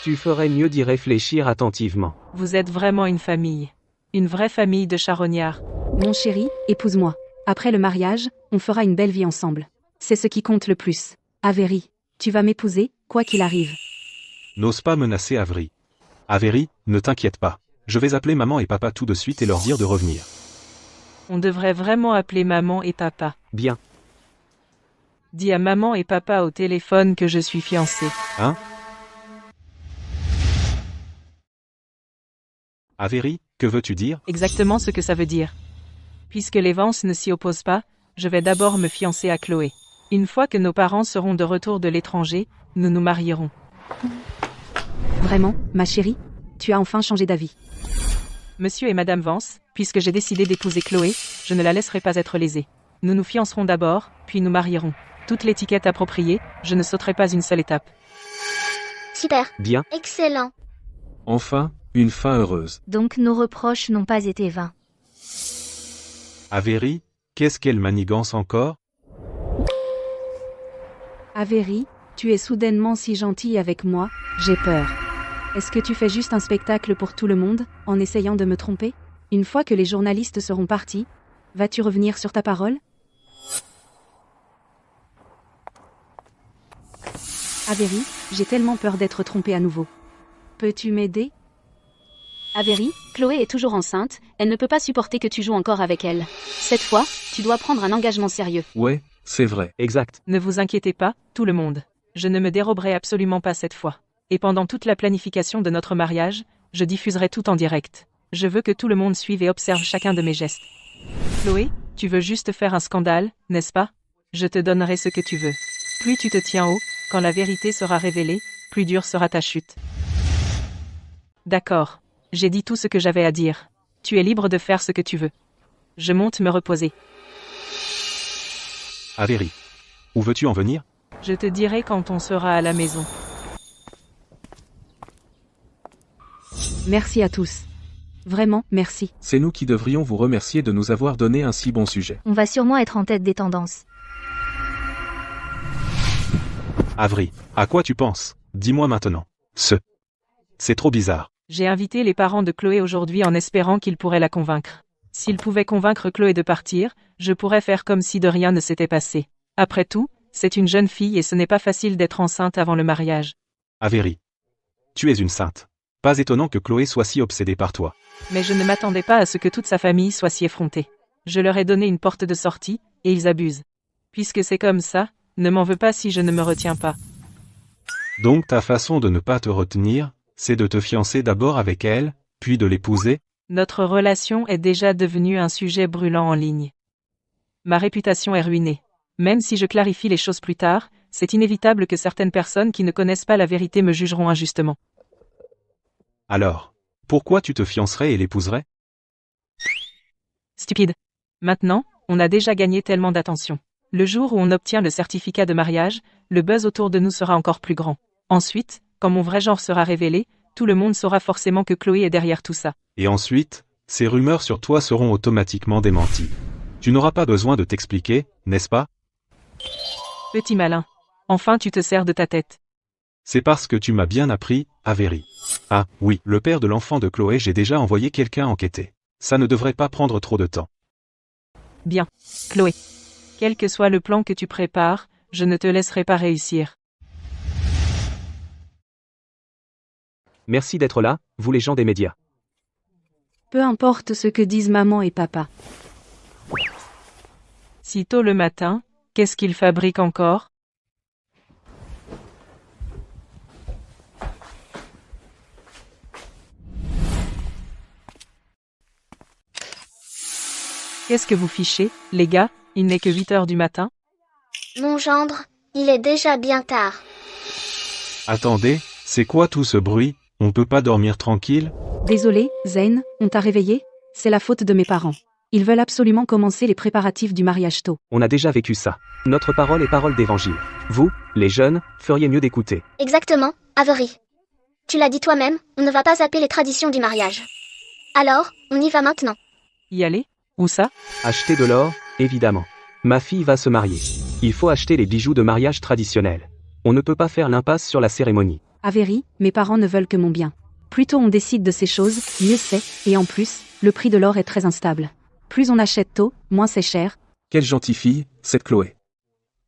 Tu ferais mieux d'y réfléchir attentivement. Vous êtes vraiment une famille. Une vraie famille de charognards. Mon chéri, épouse-moi. Après le mariage, on fera une belle vie ensemble. C'est ce qui compte le plus. Avery, tu vas m'épouser, quoi qu'il arrive. N'ose pas menacer Avery. Avery, ne t'inquiète pas. Je vais appeler maman et papa tout de suite et leur dire de revenir. On devrait vraiment appeler maman et papa. Bien. Dis à maman et papa au téléphone que je suis fiancée. Hein? Avery, que veux-tu dire? Exactement ce que ça veut dire. Puisque les Vance ne s'y opposent pas, je vais d'abord me fiancer à Chloé. Une fois que nos parents seront de retour de l'étranger, nous nous marierons. Vraiment, ma chérie? Tu as enfin changé d'avis. Monsieur et Madame Vance, puisque j'ai décidé d'épouser Chloé, je ne la laisserai pas être lésée. Nous nous fiancerons d'abord, puis nous marierons. Toute l'étiquette appropriée, je ne sauterai pas une seule étape. Super. Bien. Excellent. Enfin, une fin heureuse. Donc nos reproches n'ont pas été vains. Avery, qu'est-ce qu'elle manigance encore? Avery, tu es soudainement si gentille avec moi, j'ai peur. Est-ce que tu fais juste un spectacle pour tout le monde, en essayant de me tromper? Une fois que les journalistes seront partis, vas-tu revenir sur ta parole? Avery, j'ai tellement peur d'être trompée à nouveau. Peux-tu m'aider? Avery, Chloé est toujours enceinte, elle ne peut pas supporter que tu joues encore avec elle. Cette fois, tu dois prendre un engagement sérieux. Ouais, c'est vrai. Exact. Ne vous inquiétez pas, tout le monde. Je ne me déroberai absolument pas cette fois. Et pendant toute la planification de notre mariage, je diffuserai tout en direct. Je veux que tout le monde suive et observe chacun de mes gestes. Chloé, tu veux juste faire un scandale, n'est-ce pas? Je te donnerai ce que tu veux. Plus tu te tiens haut, quand la vérité sera révélée, plus dure sera ta chute. D'accord. J'ai dit tout ce que j'avais à dire. Tu es libre de faire ce que tu veux. Je monte me reposer. Avery. Où veux-tu en venir? Je te dirai quand on sera à la maison. Merci à tous. Vraiment, merci. C'est nous qui devrions vous remercier de nous avoir donné un si bon sujet. On va sûrement être en tête des tendances. Avery, à quoi tu penses? Dis-moi maintenant. C'est trop bizarre. J'ai invité les parents de Chloé aujourd'hui en espérant qu'ils pourraient la convaincre. S'ils pouvaient convaincre Chloé de partir, je pourrais faire comme si de rien ne s'était passé. Après tout, c'est une jeune fille et ce n'est pas facile d'être enceinte avant le mariage. Avery. Tu es une sainte. Pas étonnant que Chloé soit si obsédée par toi. Mais je ne m'attendais pas à ce que toute sa famille soit si effrontée. Je leur ai donné une porte de sortie, et ils abusent. Puisque c'est comme ça, ne m'en veux pas si je ne me retiens pas. Donc ta façon de ne pas te retenir, c'est de te fiancer d'abord avec elle, puis de l'épouser? Notre relation est déjà devenue un sujet brûlant en ligne. Ma réputation est ruinée. Même si je clarifie les choses plus tard, c'est inévitable que certaines personnes qui ne connaissent pas la vérité me jugeront injustement. Alors, pourquoi tu te fiancerais et l'épouserais? Stupide. Maintenant, on a déjà gagné tellement d'attention. Le jour où on obtient le certificat de mariage, le buzz autour de nous sera encore plus grand. Ensuite, quand mon vrai genre sera révélé, tout le monde saura forcément que Chloé est derrière tout ça. Et ensuite, ces rumeurs sur toi seront automatiquement démenties. Tu n'auras pas besoin de t'expliquer, n'est-ce pas? Petit malin. Enfin tu te sers de ta tête. C'est parce que tu m'as bien appris, Avery. Ah, oui, le père de l'enfant de Chloé, j'ai déjà envoyé quelqu'un enquêter. Ça ne devrait pas prendre trop de temps. Bien. Chloé. Quel que soit le plan que tu prépares, je ne te laisserai pas réussir. Merci d'être là, vous les gens des médias. Peu importe ce que disent maman et papa. Si tôt le matin, qu'est-ce qu'ils fabriquent encore? Qu'est-ce que vous fichez, les gars? Il n'est que 8 heures du matin? Mon gendre, il est déjà bien tard. Attendez, c'est quoi tout ce bruit? On peut pas dormir tranquille? Désolé, Zane, on t'a réveillé? C'est la faute de mes parents. Ils veulent absolument commencer les préparatifs du mariage tôt. On a déjà vécu ça. Notre parole est parole d'évangile. Vous, les jeunes, feriez mieux d'écouter. Exactement, Avery. Tu l'as dit toi-même, on ne va pas zapper les traditions du mariage. Alors, on y va maintenant. Y aller? Où ça? Acheter de l'or, évidemment. Ma fille va se marier. Il faut acheter les bijoux de mariage traditionnels. On ne peut pas faire l'impasse sur la cérémonie. Avery, mes parents ne veulent que mon bien. Plus tôt on décide de ces choses, mieux c'est, et en plus, le prix de l'or est très instable. Plus on achète tôt, moins c'est cher, Quelle gentille fille, cette Chloé.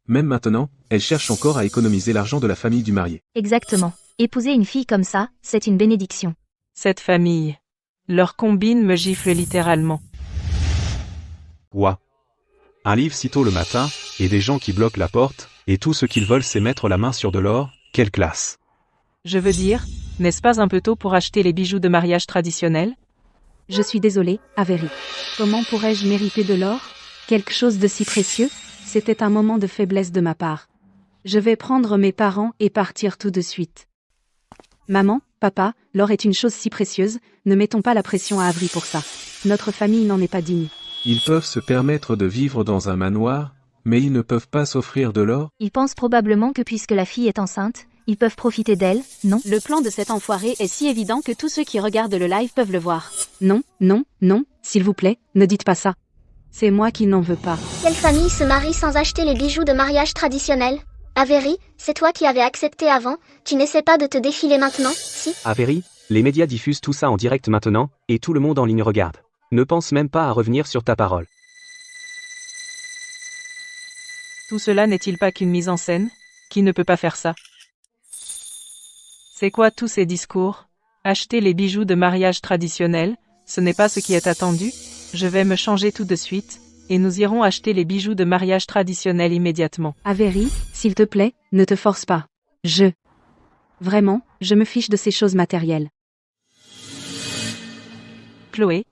Même maintenant, elle cherche encore à économiser l'argent de la famille du marié. Exactement. Épouser une fille comme ça, c'est une bénédiction. Cette famille. Leur combine me gifle littéralement. Ouah. Un livre sitôt le matin, et des gens qui bloquent la porte, et tout ce qu'ils veulent c'est mettre la main sur de l'or, quelle classe. Je veux dire, n'est-ce pas un peu tôt pour acheter les bijoux de mariage traditionnels? Je suis désolée, Avery. Comment pourrais-je mériter de l'or? Quelque chose de si précieux? C'était un moment de faiblesse de ma part. Je vais prendre mes parents et partir tout de suite. Maman, papa, l'or est une chose si précieuse, ne mettons pas la pression à Avery pour ça. Notre famille n'en est pas digne. Ils peuvent se permettre de vivre dans un manoir, mais ils ne peuvent pas s'offrir de l'or. Ils pensent probablement que puisque la fille est enceinte, ils peuvent profiter d'elle, non? Le plan de cet enfoiré est si évident que tous ceux qui regardent le live peuvent le voir. Non, non, non, s'il vous plaît, ne dites pas ça. C'est moi qui n'en veux pas. Quelle famille se marie sans acheter les bijoux de mariage traditionnels? Avery, c'est toi qui avais accepté avant, tu n'essaies pas de te défiler maintenant, si? Avery, les médias diffusent tout ça en direct maintenant, et tout le monde en ligne regarde. Ne pense même pas à revenir sur ta parole. Tout cela n'est-il pas qu'une mise en scène? Qui ne peut pas faire ça? C'est quoi tous ces discours? Acheter les bijoux de mariage traditionnels, ce n'est pas ce qui est attendu? Je vais me changer tout de suite, et nous irons acheter les bijoux de mariage traditionnels immédiatement. Avery, s'il te plaît, ne te force pas. Vraiment, je me fiche de ces choses matérielles. Chloé,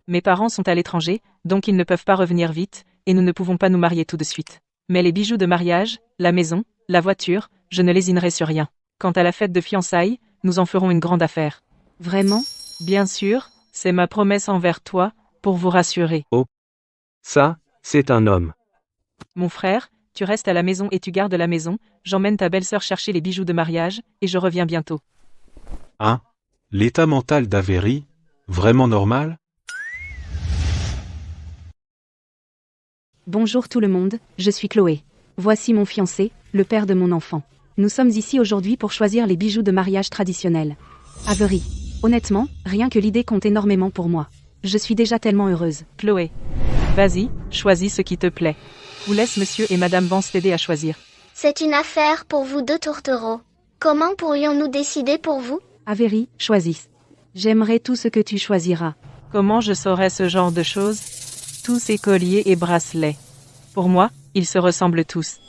mes parents sont à l'étranger, donc ils ne peuvent pas revenir vite, et nous ne pouvons pas nous marier tout de suite. Mais les bijoux de mariage, la maison, la voiture, je ne lésinerai sur rien. Quant à la fête de fiançailles, nous en ferons une grande affaire. Vraiment? Bien sûr, c'est ma promesse envers toi, pour vous rassurer. Oh. Ça, c'est un homme. Mon frère, tu restes à la maison et tu gardes la maison, j'emmène ta belle-sœur chercher les bijoux de mariage, et je reviens bientôt. Hein? L'état mental d'Avery? Vraiment normal? Bonjour tout le monde, je suis Chloé. Voici mon fiancé, le père de mon enfant. Nous sommes ici aujourd'hui pour choisir les bijoux de mariage traditionnels. Avery, honnêtement, rien que l'idée compte énormément pour moi. Je suis déjà tellement heureuse. Chloé, vas-y, choisis ce qui te plaît. Vous laisse monsieur et madame Vance t'aider à choisir. C'est une affaire pour vous deux tourtereaux. Comment pourrions-nous décider pour vous? Avery, choisis. J'aimerais tout ce que tu choisiras. Comment je saurais ce genre de choses? Tous ces colliers et bracelets. Pour moi, ils se ressemblent tous.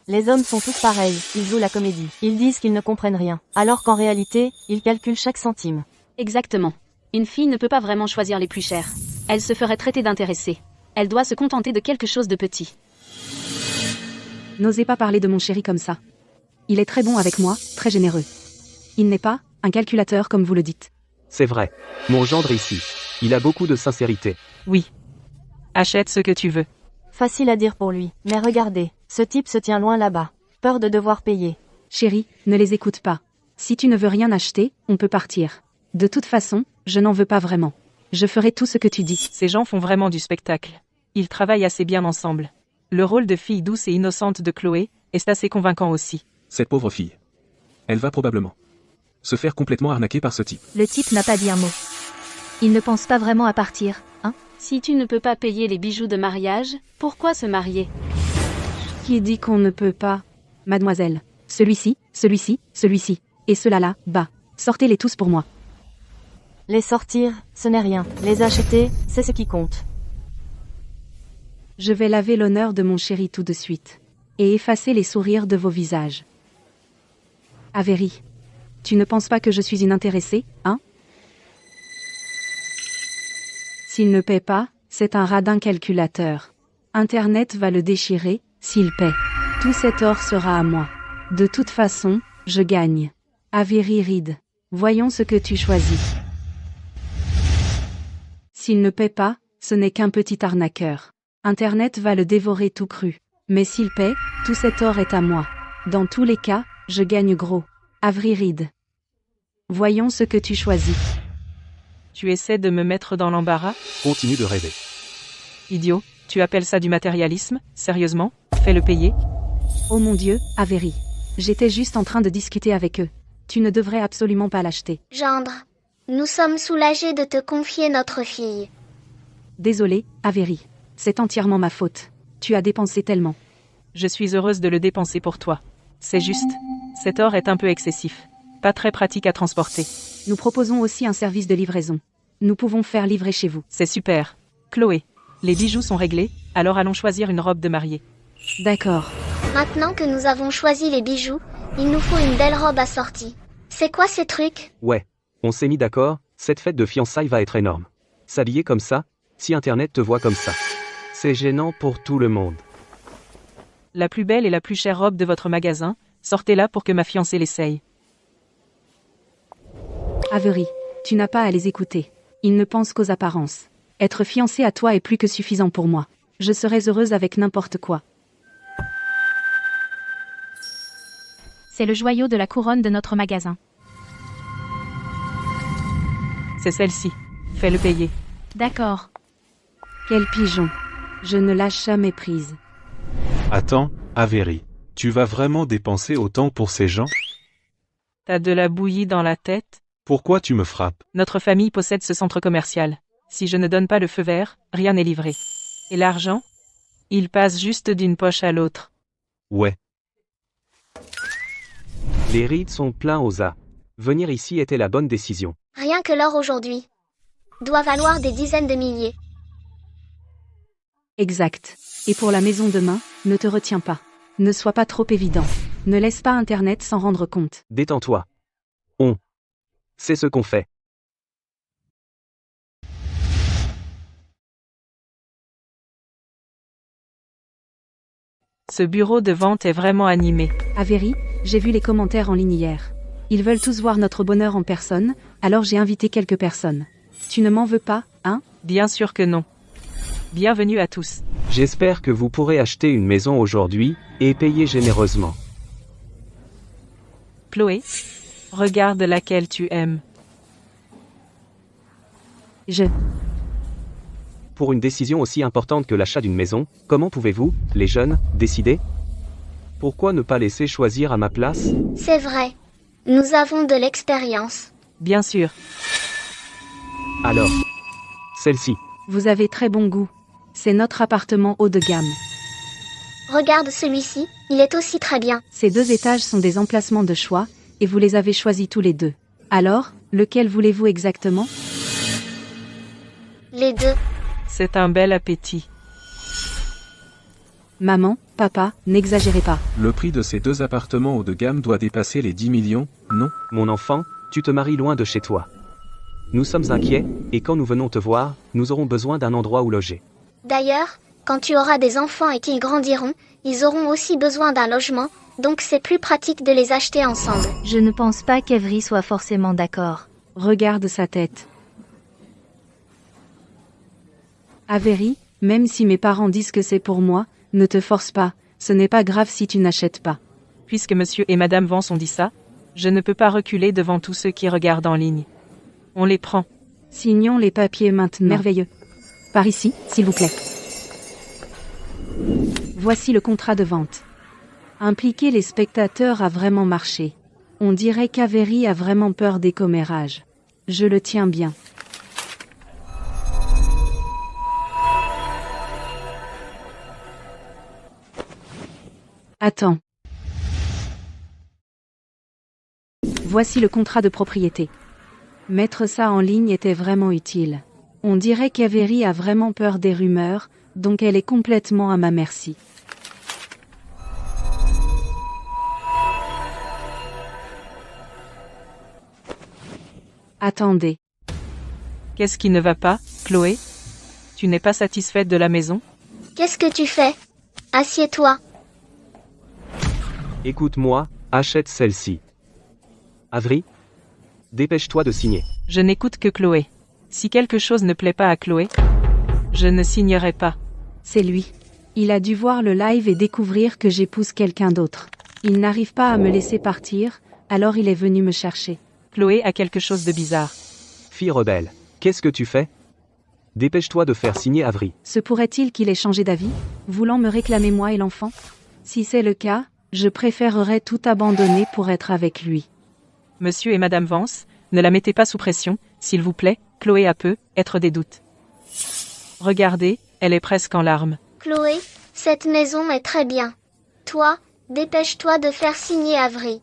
Les hommes sont tous pareils, ils jouent la comédie. Ils disent qu'ils ne comprennent rien, alors qu'en réalité, ils calculent chaque centime. Exactement. Une fille ne peut pas vraiment choisir les plus chers. Elle se ferait traiter d'intéressée. Elle doit se contenter de quelque chose de petit. N'osez pas parler de mon chéri comme ça. Il est très bon avec moi, très généreux. Il n'est pas un calculateur comme vous le dites. C'est vrai. Mon gendre ici. Il a beaucoup de sincérité. Oui. Achète ce que tu veux. Facile à dire pour lui, mais regardez, ce type se tient loin là-bas. Peur de devoir payer. Chérie, ne les écoute pas. Si tu ne veux rien acheter, on peut partir. De toute façon, je n'en veux pas vraiment. Je ferai tout ce que tu dis. Ces gens font vraiment du spectacle. Ils travaillent assez bien ensemble. Le rôle de fille douce et innocente de Chloé est assez convaincant aussi. Cette pauvre fille. Elle va probablement se faire complètement arnaquer par ce type. Le type n'a pas dit un mot. Il ne pense pas vraiment à partir, hein? Si tu ne peux pas payer les bijoux de mariage, pourquoi se marier? Qui dit qu'on ne peut pas? Mademoiselle. Celui-ci, celui-ci, celui-ci. Et ceux-là, bas. Sortez-les tous pour moi. Les sortir, ce n'est rien. Les acheter, c'est ce qui compte. Je vais laver l'honneur de mon chéri tout de suite. Et effacer les sourires de vos visages. Avery. Tu ne penses pas que je suis une intéressée, hein? S'il ne paie pas, c'est un radin calculateur. Internet va le déchirer, s'il paie. Tout cet or sera à moi. De toute façon, je gagne. Avery Reed. Voyons ce que tu choisis. S'il ne paie pas, ce n'est qu'un petit arnaqueur. Internet va le dévorer tout cru. Mais s'il paie, tout cet or est à moi. Dans tous les cas, je gagne gros. Avery Reed. Voyons ce que tu choisis. Tu essaies de me mettre dans l'embarras? Continue de rêver. Idiot, tu appelles ça du matérialisme? Sérieusement? Fais-le payer? Oh mon Dieu, Avery. J'étais juste en train de discuter avec eux. Tu ne devrais absolument pas l'acheter. Gendre, nous sommes soulagés de te confier notre fille. Désolée, Avery. C'est entièrement ma faute. Tu as dépensé tellement. Je suis heureuse de le dépenser pour toi. C'est juste. Cet or est un peu excessif. Pas très pratique à transporter. Nous proposons aussi un service de livraison. Nous pouvons faire livrer chez vous. C'est super. Chloé, les bijoux sont réglés, alors allons choisir une robe de mariée. D'accord. Maintenant que nous avons choisi les bijoux, il nous faut une belle robe assortie. C'est quoi ces trucs? Ouais. On s'est mis d'accord, cette fête de fiançailles va être énorme. S'habiller comme ça, si Internet te voit comme ça. C'est gênant pour tout le monde. La plus belle et la plus chère robe de votre magasin, sortez-la pour que ma fiancée l'essaye. Avery, tu n'as pas à les écouter. Ils ne pensent qu'aux apparences. Être fiancée à toi est plus que suffisant pour moi. Je serais heureuse avec n'importe quoi. C'est le joyau de la couronne de notre magasin. C'est celle-ci. Fais-le payer. D'accord. Quel pigeon. Je ne lâche jamais prise. Attends, Avery. Tu vas vraiment dépenser autant pour ces gens? T'as de la bouillie dans la tête? Pourquoi tu me frappes? Notre famille possède ce centre commercial. Si je ne donne pas le feu vert, rien n'est livré. Et l'argent? Il passe juste d'une poche à l'autre. Ouais. Les rides sont pleins aux as. Venir ici était la bonne décision. Rien que l'or aujourd'hui doit valoir des dizaines de milliers. Exact. Et pour la maison demain, ne te retiens pas. Ne sois pas trop évident. Ne laisse pas Internet s'en rendre compte. Détends-toi. C'est ce qu'on fait. Ce bureau de vente est vraiment animé. Avery, j'ai vu les commentaires en ligne hier. Ils veulent tous voir notre bonheur en personne, alors j'ai invité quelques personnes. Tu ne m'en veux pas, hein? Bien sûr que non. Bienvenue à tous. J'espère que vous pourrez acheter une maison aujourd'hui, et payer généreusement. Chloé, regarde laquelle tu aimes. Pour une décision aussi importante que l'achat d'une maison, comment pouvez-vous, les jeunes, décider? Pourquoi ne pas laisser choisir à ma place? C'est vrai. Nous avons de l'expérience. Bien sûr. Alors, celle-ci. Vous avez très bon goût. C'est notre appartement haut de gamme. Regarde celui-ci, il est aussi très bien. Ces 2 étages sont des emplacements de choix, et vous les avez choisis tous les 2. Alors, lequel voulez-vous exactement? Les deux. C'est un bel appétit. Maman, papa, n'exagérez pas. Le prix de ces 2 appartements haut de gamme doit dépasser les 10 millions, non? Mon enfant, tu te maries loin de chez toi. Nous sommes inquiets, et quand nous venons te voir, nous aurons besoin d'un endroit où loger. D'ailleurs, quand tu auras des enfants et qu'ils grandiront, ils auront aussi besoin d'un logement, donc c'est plus pratique de les acheter ensemble. Je ne pense pas qu'Avery soit forcément d'accord. Regarde sa tête. Avery, même si mes parents disent que c'est pour moi, ne te force pas, ce n'est pas grave si tu n'achètes pas. Puisque monsieur et madame Vance ont dit ça, je ne peux pas reculer devant tous ceux qui regardent en ligne. On les prend. Signons les papiers maintenant. Merveilleux. Par ici, s'il vous plaît. Voici le contrat de vente. Impliquer les spectateurs a vraiment marché. On dirait qu'Avery a vraiment peur des commérages. Je le tiens bien. Attends. Voici le contrat de propriété. Mettre ça en ligne était vraiment utile. On dirait qu'Avery a vraiment peur des rumeurs, donc elle est complètement à ma merci. Attendez. Qu'est-ce qui ne va pas, Chloé? Tu n'es pas satisfaite de la maison? Qu'est-ce que tu fais? Assieds-toi. Écoute-moi, achète celle-ci. Avery, dépêche-toi de signer. Je n'écoute que Chloé. Si quelque chose ne plaît pas à Chloé, je ne signerai pas. C'est lui. Il a dû voir le live et découvrir que j'épouse quelqu'un d'autre. Il n'arrive pas à me laisser partir, alors il est venu me chercher. Chloé a quelque chose de bizarre. Fille rebelle, qu'est-ce que tu fais? Dépêche-toi de faire signer Avery. Se pourrait-il qu'il ait changé d'avis, voulant me réclamer moi et l'enfant? Si c'est le cas, je préférerais tout abandonner pour être avec lui. Monsieur et madame Vance, ne la mettez pas sous pression, s'il vous plaît, Chloé a peut-être des doutes. Regardez, elle est presque en larmes. Chloé, cette maison est très bien. Toi, dépêche-toi de faire signer Avery.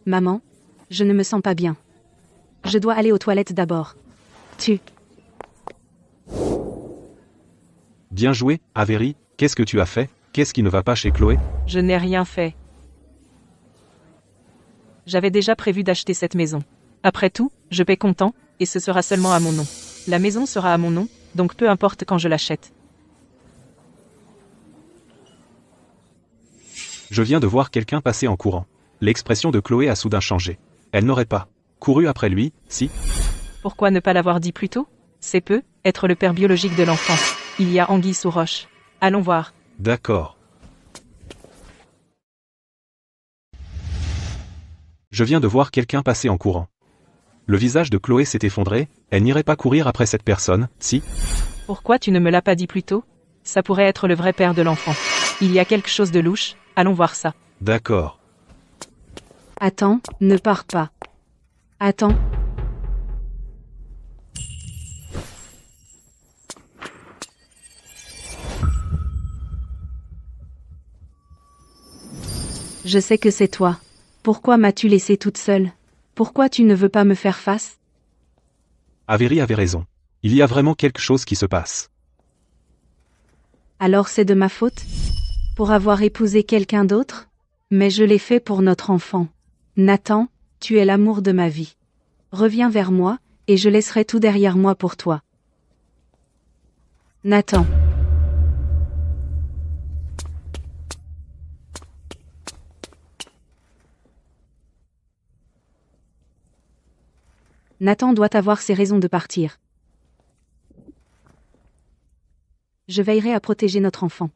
Maman, je ne me sens pas bien. Je dois aller aux toilettes d'abord. Bien joué, Avery, qu'est-ce que tu as fait? Qu'est-ce qui ne va pas chez Chloé? Je n'ai rien fait. J'avais déjà prévu d'acheter cette maison. Après tout, je paie comptant, et ce sera seulement à mon nom. La maison sera à mon nom, donc peu importe quand je l'achète. Je viens de voir quelqu'un passer en courant. L'expression de Chloé a soudain changé. Elle n'aurait pas couru après lui, si? Pourquoi ne pas l'avoir dit plus tôt? C'est peu, être le père biologique de l'enfant. Il y a anguille sous roche. Allons voir. D'accord. Je viens de voir quelqu'un passer en courant. Le visage de Chloé s'est effondré, elle n'irait pas courir après cette personne, si? Pourquoi tu ne me l'as pas dit plus tôt? Ça pourrait être le vrai père de l'enfant. Il y a quelque chose de louche, allons voir ça. D'accord. Attends, ne pars pas. Attends. Je sais que c'est toi. Pourquoi m'as-tu laissée toute seule? Pourquoi tu ne veux pas me faire face? Avery avait raison. Il y a vraiment quelque chose qui se passe. Alors c'est de ma faute? Pour avoir épousé quelqu'un d'autre? Mais je l'ai fait pour notre enfant. Nathan, tu es l'amour de ma vie. Reviens vers moi, et je laisserai tout derrière moi pour toi. Nathan. Nathan doit avoir ses raisons de partir. Je veillerai à protéger notre enfant.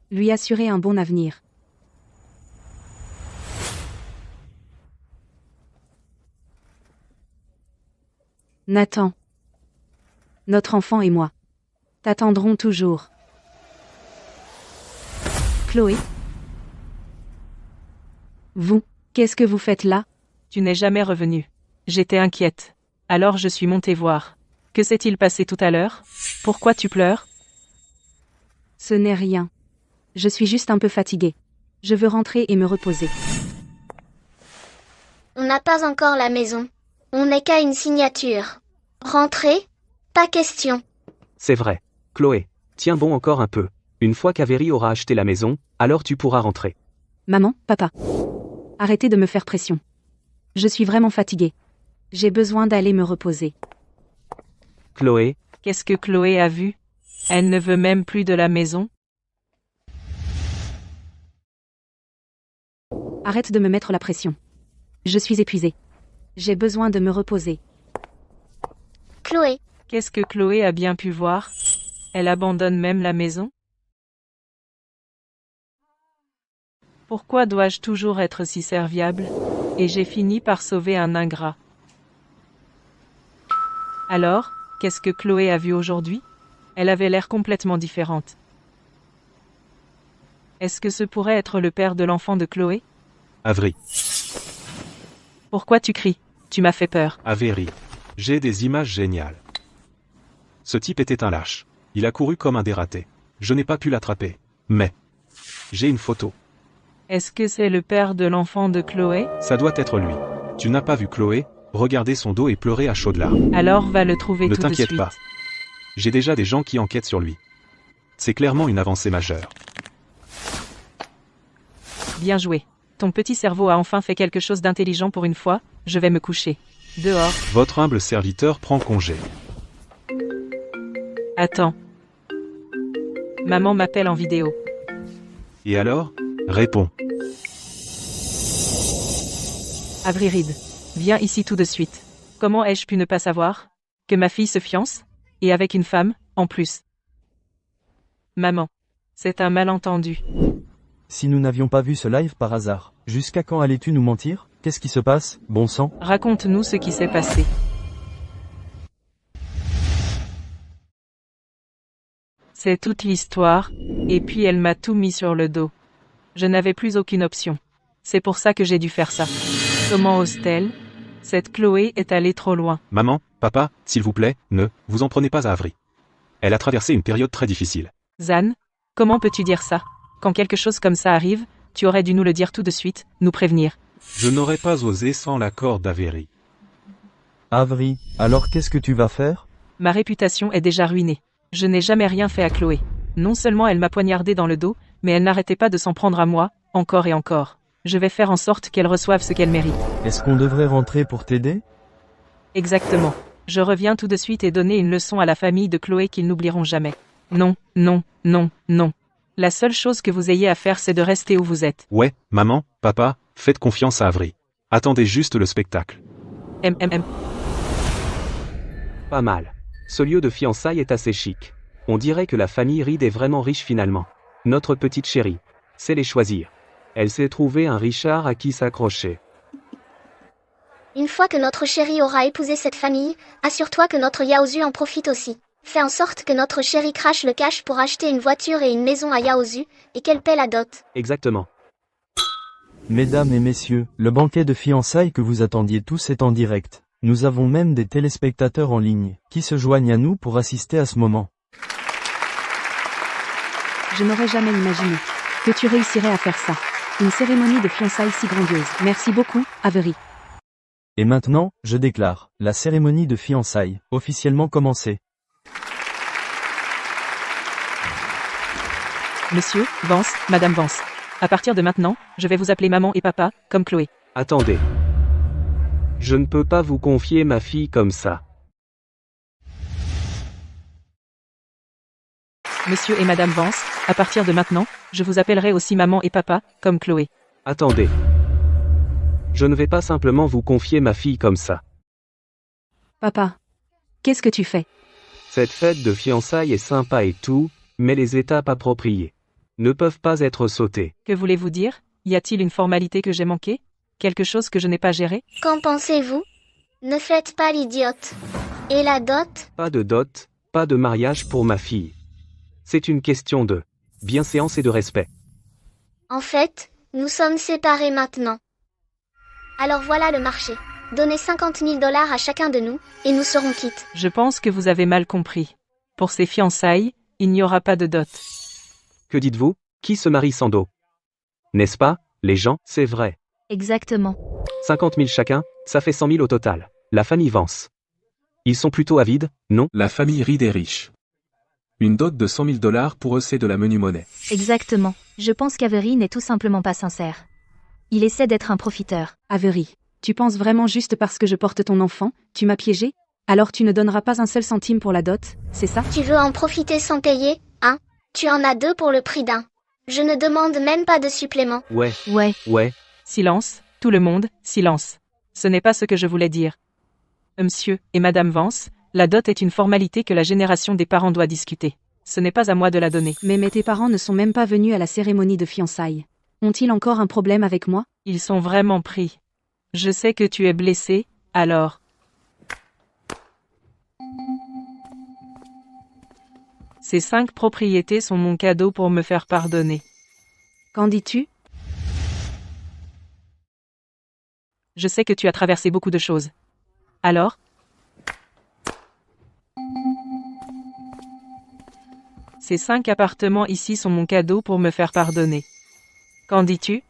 Lui assurer un bon avenir. Nathan. Notre enfant et moi. T'attendrons toujours. Chloé. Vous, qu'est-ce que vous faites là? Tu n'es jamais revenu. J'étais inquiète. Alors je suis montée voir. Que s'est-il passé tout à l'heure? Pourquoi tu pleures? Ce n'est rien. Je suis juste un peu fatiguée. Je veux rentrer et me reposer. On n'a pas encore la maison. On n'est qu'à une signature. Rentrer? Pas question. C'est vrai. Chloé, tiens bon encore un peu. Une fois qu'Avery aura acheté la maison, alors tu pourras rentrer. Maman, papa. Arrêtez de me faire pression. Je suis vraiment fatiguée. J'ai besoin d'aller me reposer. Chloé, Qu'est-ce que Chloé a vu? Elle ne veut même plus de la maison? Arrête de me mettre la pression. Je suis épuisée. J'ai besoin de me reposer. Chloé, Qu'est-ce que Chloé a bien pu voir? Elle abandonne même la maison? Pourquoi dois-je toujours être si serviable? Et j'ai fini par sauver un ingrat. Alors, qu'est-ce que Chloé a vu aujourd'hui? Elle avait l'air complètement différente. Est-ce que ce pourrait être le père de l'enfant de Chloé? Avery. Pourquoi tu cries? Tu m'as fait peur. Avery. J'ai des images géniales. Ce type était un lâche. Il a couru comme un dératé. Je n'ai pas pu l'attraper. Mais j'ai une photo. Est-ce que c'est le père de l'enfant de Chloé? Ça doit être lui. Tu n'as pas vu Chloé? Regardez son dos et pleurer à chaudes larmes. Alors va le trouver Ne tout de t'inquiète suite. pas. J'ai déjà des gens qui enquêtent sur lui. C'est clairement une avancée majeure. Bien joué. Ton petit cerveau a enfin fait quelque chose d'intelligent pour une fois, je vais me coucher. Dehors. Votre humble serviteur prend congé. Attends. Maman m'appelle en vidéo. Et alors? Réponds. Avery Reed. Viens ici tout de suite. Comment ai-je pu ne pas savoir? Que ma fille se fiance? Et avec une femme, en plus. Maman. C'est un malentendu. Si nous n'avions pas vu ce live par hasard, jusqu'à quand allais-tu nous mentir? Qu'est-ce qui se passe, bon sang? Raconte-nous ce qui s'est passé. C'est toute l'histoire, et puis elle m'a tout mis sur le dos. Je n'avais plus aucune option. C'est pour ça que j'ai dû faire ça. Comment ose-t-elle? Cette Chloé est allée trop loin. Maman, papa, s'il vous plaît, ne vous en prenez pas à Avery. Elle a traversé une période très difficile. Zan, comment peux-tu dire ça? Quand quelque chose comme ça arrive, tu aurais dû nous le dire tout de suite, nous prévenir. Je n'aurais pas osé sans l'accord d'Avery. Avery, alors qu'est-ce que tu vas faire? Ma réputation est déjà ruinée. Je n'ai jamais rien fait à Chloé. Non seulement elle m'a poignardé dans le dos, mais elle n'arrêtait pas de s'en prendre à moi, encore et encore. Je vais faire en sorte qu'elle reçoive ce qu'elle mérite. Est-ce qu'on devrait rentrer pour t'aider? Exactement. Je reviens tout de suite et donner une leçon à la famille de Chloé qu'ils n'oublieront jamais. Non, non, non, non. La seule chose que vous ayez à faire c'est de rester où vous êtes. Ouais, maman, papa, faites confiance à Avery. Attendez juste le spectacle. Pas mal. Ce lieu de fiançailles est assez chic. On dirait que la famille Reed est vraiment riche finalement. Notre petite chérie. C'est les choisir. Elle s'est trouvé un Richard à qui s'accrocher. Une fois que notre chérie aura épousé cette famille, assure-toi que notre Yaozu en profite aussi. Fais en sorte que notre chérie crache le cash pour acheter une voiture et une maison à Yaozu, et qu'elle paie la dot. Exactement. Mesdames et messieurs, le banquet de fiançailles que vous attendiez tous est en direct. Nous avons même des téléspectateurs en ligne, qui se joignent à nous pour assister à ce moment. Je n'aurais jamais imaginé que tu réussirais à faire ça. Une cérémonie de fiançailles si grandiose. Merci beaucoup, Avery. Et maintenant, je déclare, la cérémonie de fiançailles, officiellement commencée. Monsieur, Vance, Madame Vance. À partir de maintenant, je vais vous appeler maman et papa, comme Chloé. Attendez. Je ne peux pas vous confier ma fille comme ça. Monsieur et Madame Vance, à partir de maintenant, je vous appellerai aussi maman et papa, comme Chloé. Attendez. Je ne vais pas simplement vous confier ma fille comme ça. Papa, qu'est-ce que tu fais? Cette fête de fiançailles est sympa et tout, mais les étapes appropriées ne peuvent pas être sautées. Que voulez-vous dire? Y a-t-il une formalité que j'ai manquée? Quelque chose que je n'ai pas géré? Qu'en pensez-vous? Ne faites pas l'idiote. Et la dot? Pas de dot, pas de mariage pour ma fille. C'est une question de bienséance et de respect. En fait, nous sommes séparés maintenant. Alors voilà le marché. Donnez 50 000 $ à chacun de nous, et nous serons quittes. Je pense que vous avez mal compris. Pour ces fiançailles, il n'y aura pas de dot. Que dites-vous? Qui se marie sans dot? N'est-ce pas, les gens? C'est vrai. Exactement. 50 000 chacun, ça fait 100 000 au total. La famille Vance. Ils sont plutôt avides, non? La famille Reed est riche. Une dot de 100 000 $ pour eux c'est de la menue monnaie. Exactement. Je pense qu'Avery n'est tout simplement pas sincère. Il essaie d'être un profiteur. Avery, tu penses vraiment juste parce que je porte ton enfant, tu m'as piégé? Alors tu ne donneras pas un seul centime pour la dot, c'est ça? Tu veux en profiter sans payer, hein? Tu en as 2 pour le prix d'un. Je ne demande même pas de supplément. Ouais. Ouais. Silence, tout le monde, silence. Ce n'est pas ce que je voulais dire. Monsieur et Madame Vance, la dot est une formalité que la génération des parents doit discuter. Ce n'est pas à moi de la donner. Mais tes parents ne sont même pas venus à la cérémonie de fiançailles. Ont-ils encore un problème avec moi? Ils sont vraiment pris. Je sais que tu es blessé, alors. Ces 5 propriétés sont mon cadeau pour me faire pardonner. Qu'en dis-tu? Je sais que tu as traversé beaucoup de choses. Alors? Ces 5 appartements ici sont mon cadeau pour me faire pardonner. Qu'en dis-tu?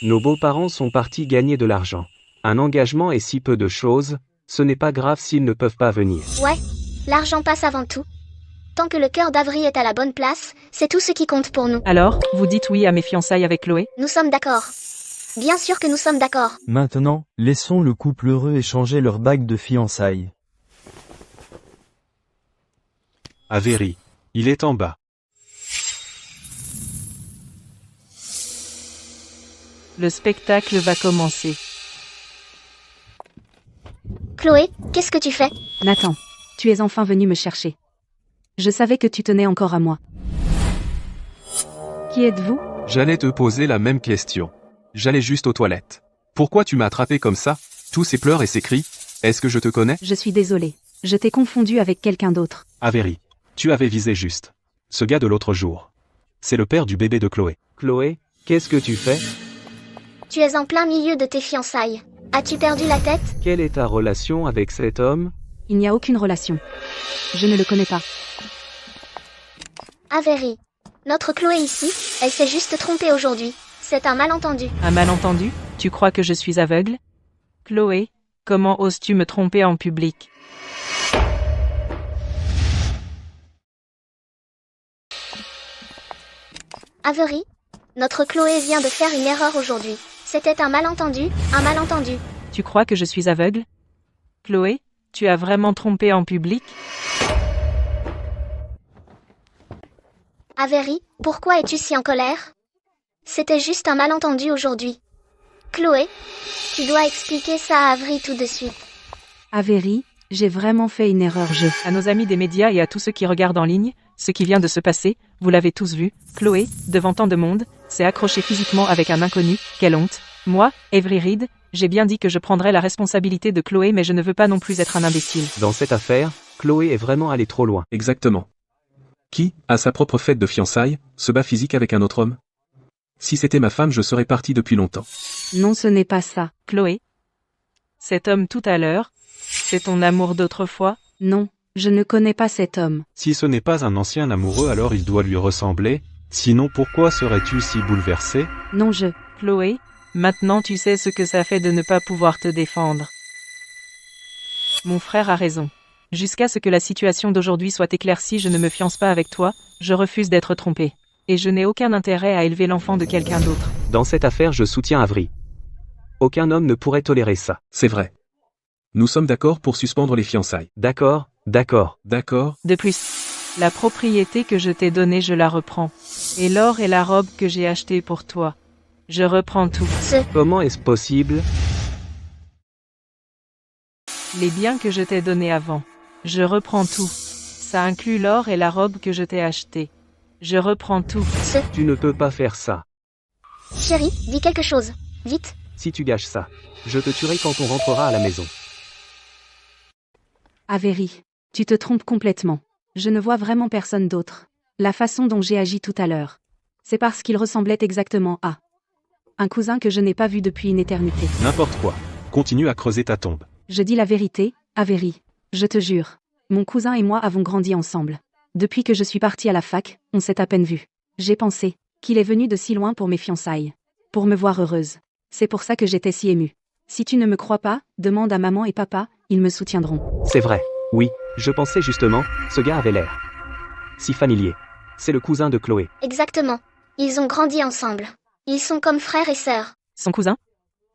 Nos beaux-parents sont partis gagner de l'argent. Un engagement est si peu de choses, ce n'est pas grave s'ils ne peuvent pas venir. Ouais, l'argent passe avant tout. Tant que le cœur d'Avery est à la bonne place, c'est tout ce qui compte pour nous. Alors, vous dites oui à mes fiançailles avec Chloé? Nous sommes d'accord. Bien sûr que nous sommes d'accord. Maintenant, laissons le couple heureux échanger leur bague de fiançailles. Avery. Il est en bas. Le spectacle va commencer. Chloé, qu'est-ce que tu fais? Nathan, tu es enfin venu me chercher. Je savais que tu tenais encore à moi. Qui êtes-vous? J'allais te poser la même question. J'allais juste aux toilettes. Pourquoi tu m'as attrapé comme ça? Tous ces pleurs et ces cris? Est-ce que je te connais? Je suis désolée. Je t'ai confondu avec quelqu'un d'autre. Avery. Tu avais visé juste. ce gars de l'autre jour. C'est le père du bébé de Chloé. Chloé, qu'est-ce que tu fais? Tu es en plein milieu de tes fiançailles. As-tu perdu la tête? Quelle est ta relation avec cet homme? Il n'y a aucune relation. Je ne le connais pas. Avery. Notre Chloé ici, elle s'est juste trompée aujourd'hui. C'est un malentendu. Un malentendu? Tu crois que je suis aveugle? Chloé, comment oses-tu me tromper en public? Avery. Notre Chloé vient de faire une erreur aujourd'hui. C'était un malentendu, un malentendu. Tu crois que je suis aveugle? Chloé, tu as vraiment trompé en public? Avery, pourquoi es-tu si en colère? C'était juste un malentendu aujourd'hui. Chloé, tu dois expliquer ça à Avery tout de suite. Avery, j'ai vraiment fait une erreur. À nos amis des médias et à tous ceux qui regardent en ligne, ce qui vient de se passer, vous l'avez tous vu, Chloé, devant tant de monde, s'est accrochée physiquement avec un inconnu, quelle honte. Moi, Avery Reed, j'ai bien dit que je prendrais la responsabilité de Chloé mais je ne veux pas non plus être un imbécile. Dans cette affaire, Chloé est vraiment allée trop loin. Exactement. Qui, à sa propre fête de fiançailles, se bat physique avec un autre homme? Si c'était ma femme, je serais parti depuis longtemps. Non, ce n'est pas ça. Chloé, cet homme tout à l'heure, c'est ton amour d'autrefois? Non, je ne connais pas cet homme. Si ce n'est pas un ancien amoureux, alors il doit lui ressembler. Sinon, pourquoi serais-tu si bouleversé? Non, Chloé, maintenant tu sais ce que ça fait de ne pas pouvoir te défendre. Mon frère a raison. Jusqu'à ce que la situation d'aujourd'hui soit éclaircie, je ne me fiance pas avec toi, je refuse d'être trompé. Et je n'ai aucun intérêt à élever l'enfant de quelqu'un d'autre. Dans cette affaire, je soutiens Avery. Aucun homme ne pourrait tolérer ça. C'est vrai. Nous sommes d'accord pour suspendre les fiançailles. D'accord, d'accord. D'accord. De plus, la propriété que je t'ai donnée, je la reprends. Et l'or et la robe que j'ai achetée pour toi. Je reprends tout. Comment est-ce possible? Les biens que je t'ai donnés avant. Je reprends tout. Ça inclut l'or et la robe que je t'ai achetée. Je reprends tout. Tu ne peux pas faire ça. Chérie, dis quelque chose. Vite. Si tu gâches ça, je te tuerai quand on rentrera à la maison. Avery, tu te trompes complètement. Je ne vois vraiment personne d'autre. La façon dont j'ai agi tout à l'heure. C'est parce qu'il ressemblait exactement à un cousin que je n'ai pas vu depuis une éternité. N'importe quoi. Continue à creuser ta tombe. Je dis la vérité, Avery. Je te jure. Mon cousin et moi avons grandi ensemble. Depuis que je suis partie à la fac, on s'est à peine vu. J'ai pensé qu'il est venu de si loin pour mes fiançailles. Pour me voir heureuse. C'est pour ça que j'étais si émue. Si tu ne me crois pas, demande à maman et papa, ils me soutiendront. C'est vrai. Oui, je pensais justement, ce gars avait l'air si familier. C'est le cousin de Chloé. Exactement. Ils ont grandi ensemble. Ils sont comme frères et sœurs. Son cousin?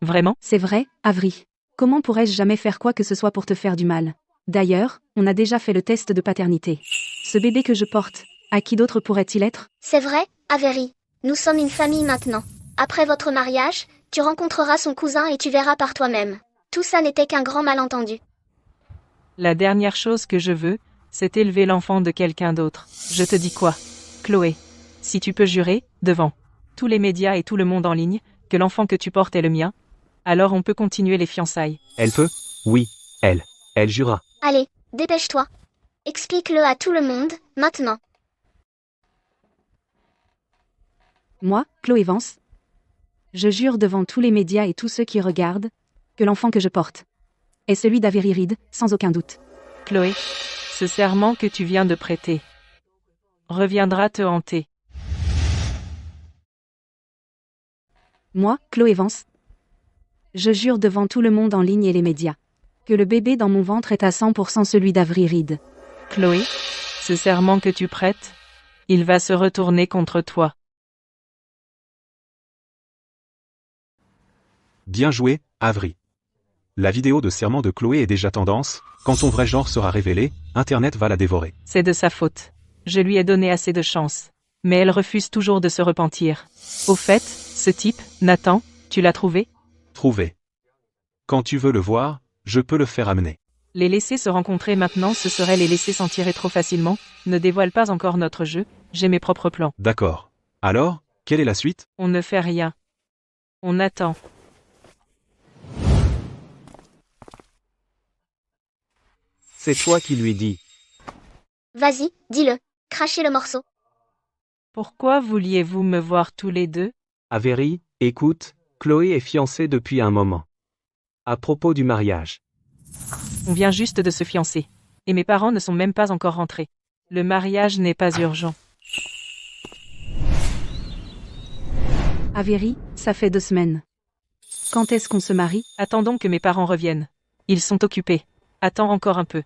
Vraiment? C'est vrai, Avery. Comment pourrais-je jamais faire quoi que ce soit pour te faire du mal? D'ailleurs, on a déjà fait le test de paternité. Ce bébé que je porte, à qui d'autre pourrait-il être? C'est vrai, Avery. Nous sommes une famille maintenant. Après votre mariage, tu rencontreras son cousin et tu verras par toi-même. Tout ça n'était qu'un grand malentendu. La dernière chose que je veux, c'est élever l'enfant de quelqu'un d'autre. Je te dis quoi, Chloé? Si tu peux jurer, devant tous les médias et tout le monde en ligne, que l'enfant que tu portes est le mien, alors on peut continuer les fiançailles. Elle peut? Oui, elle. Elle jura. Allez, dépêche-toi. Explique-le à tout le monde, maintenant. Moi, Chloé Vance, je jure devant tous les médias et tous ceux qui regardent, que l'enfant que je porte est celui d'Avery Reed, sans aucun doute. Chloé, ce serment que tu viens de prêter reviendra te hanter. Moi, Chloé Vance, je jure devant tout le monde en ligne et les médias, que le bébé dans mon ventre est à 100% celui d'Avery Reed. Chloé, ce serment que tu prêtes, il va se retourner contre toi. Bien joué, Avery. La vidéo de serment de Chloé est déjà tendance. Quand ton vrai genre sera révélé, Internet va la dévorer. C'est de sa faute. Je lui ai donné assez de chance. Mais elle refuse toujours de se repentir. Au fait, ce type, Nathan, tu l'as trouvé? Trouvé. Quand tu veux le voir, je peux le faire amener. Les laisser se rencontrer maintenant, ce serait les laisser s'en tirer trop facilement. Ne dévoile pas encore notre jeu, j'ai mes propres plans. D'accord. Alors, quelle est la suite? On ne fait rien. On attend. C'est toi qui lui dis. Vas-y, dis-le. Crachez le morceau. Pourquoi vouliez-vous me voir tous les deux? Avery, écoute, Chloé est fiancée depuis un moment. À propos du mariage. On vient juste de se fiancer. Et mes parents ne sont même pas encore rentrés. Le mariage n'est pas urgent. Avery, ça fait 2 semaines. Quand est-ce qu'on se marie? Attendons que mes parents reviennent. Ils sont occupés. Attends encore un peu.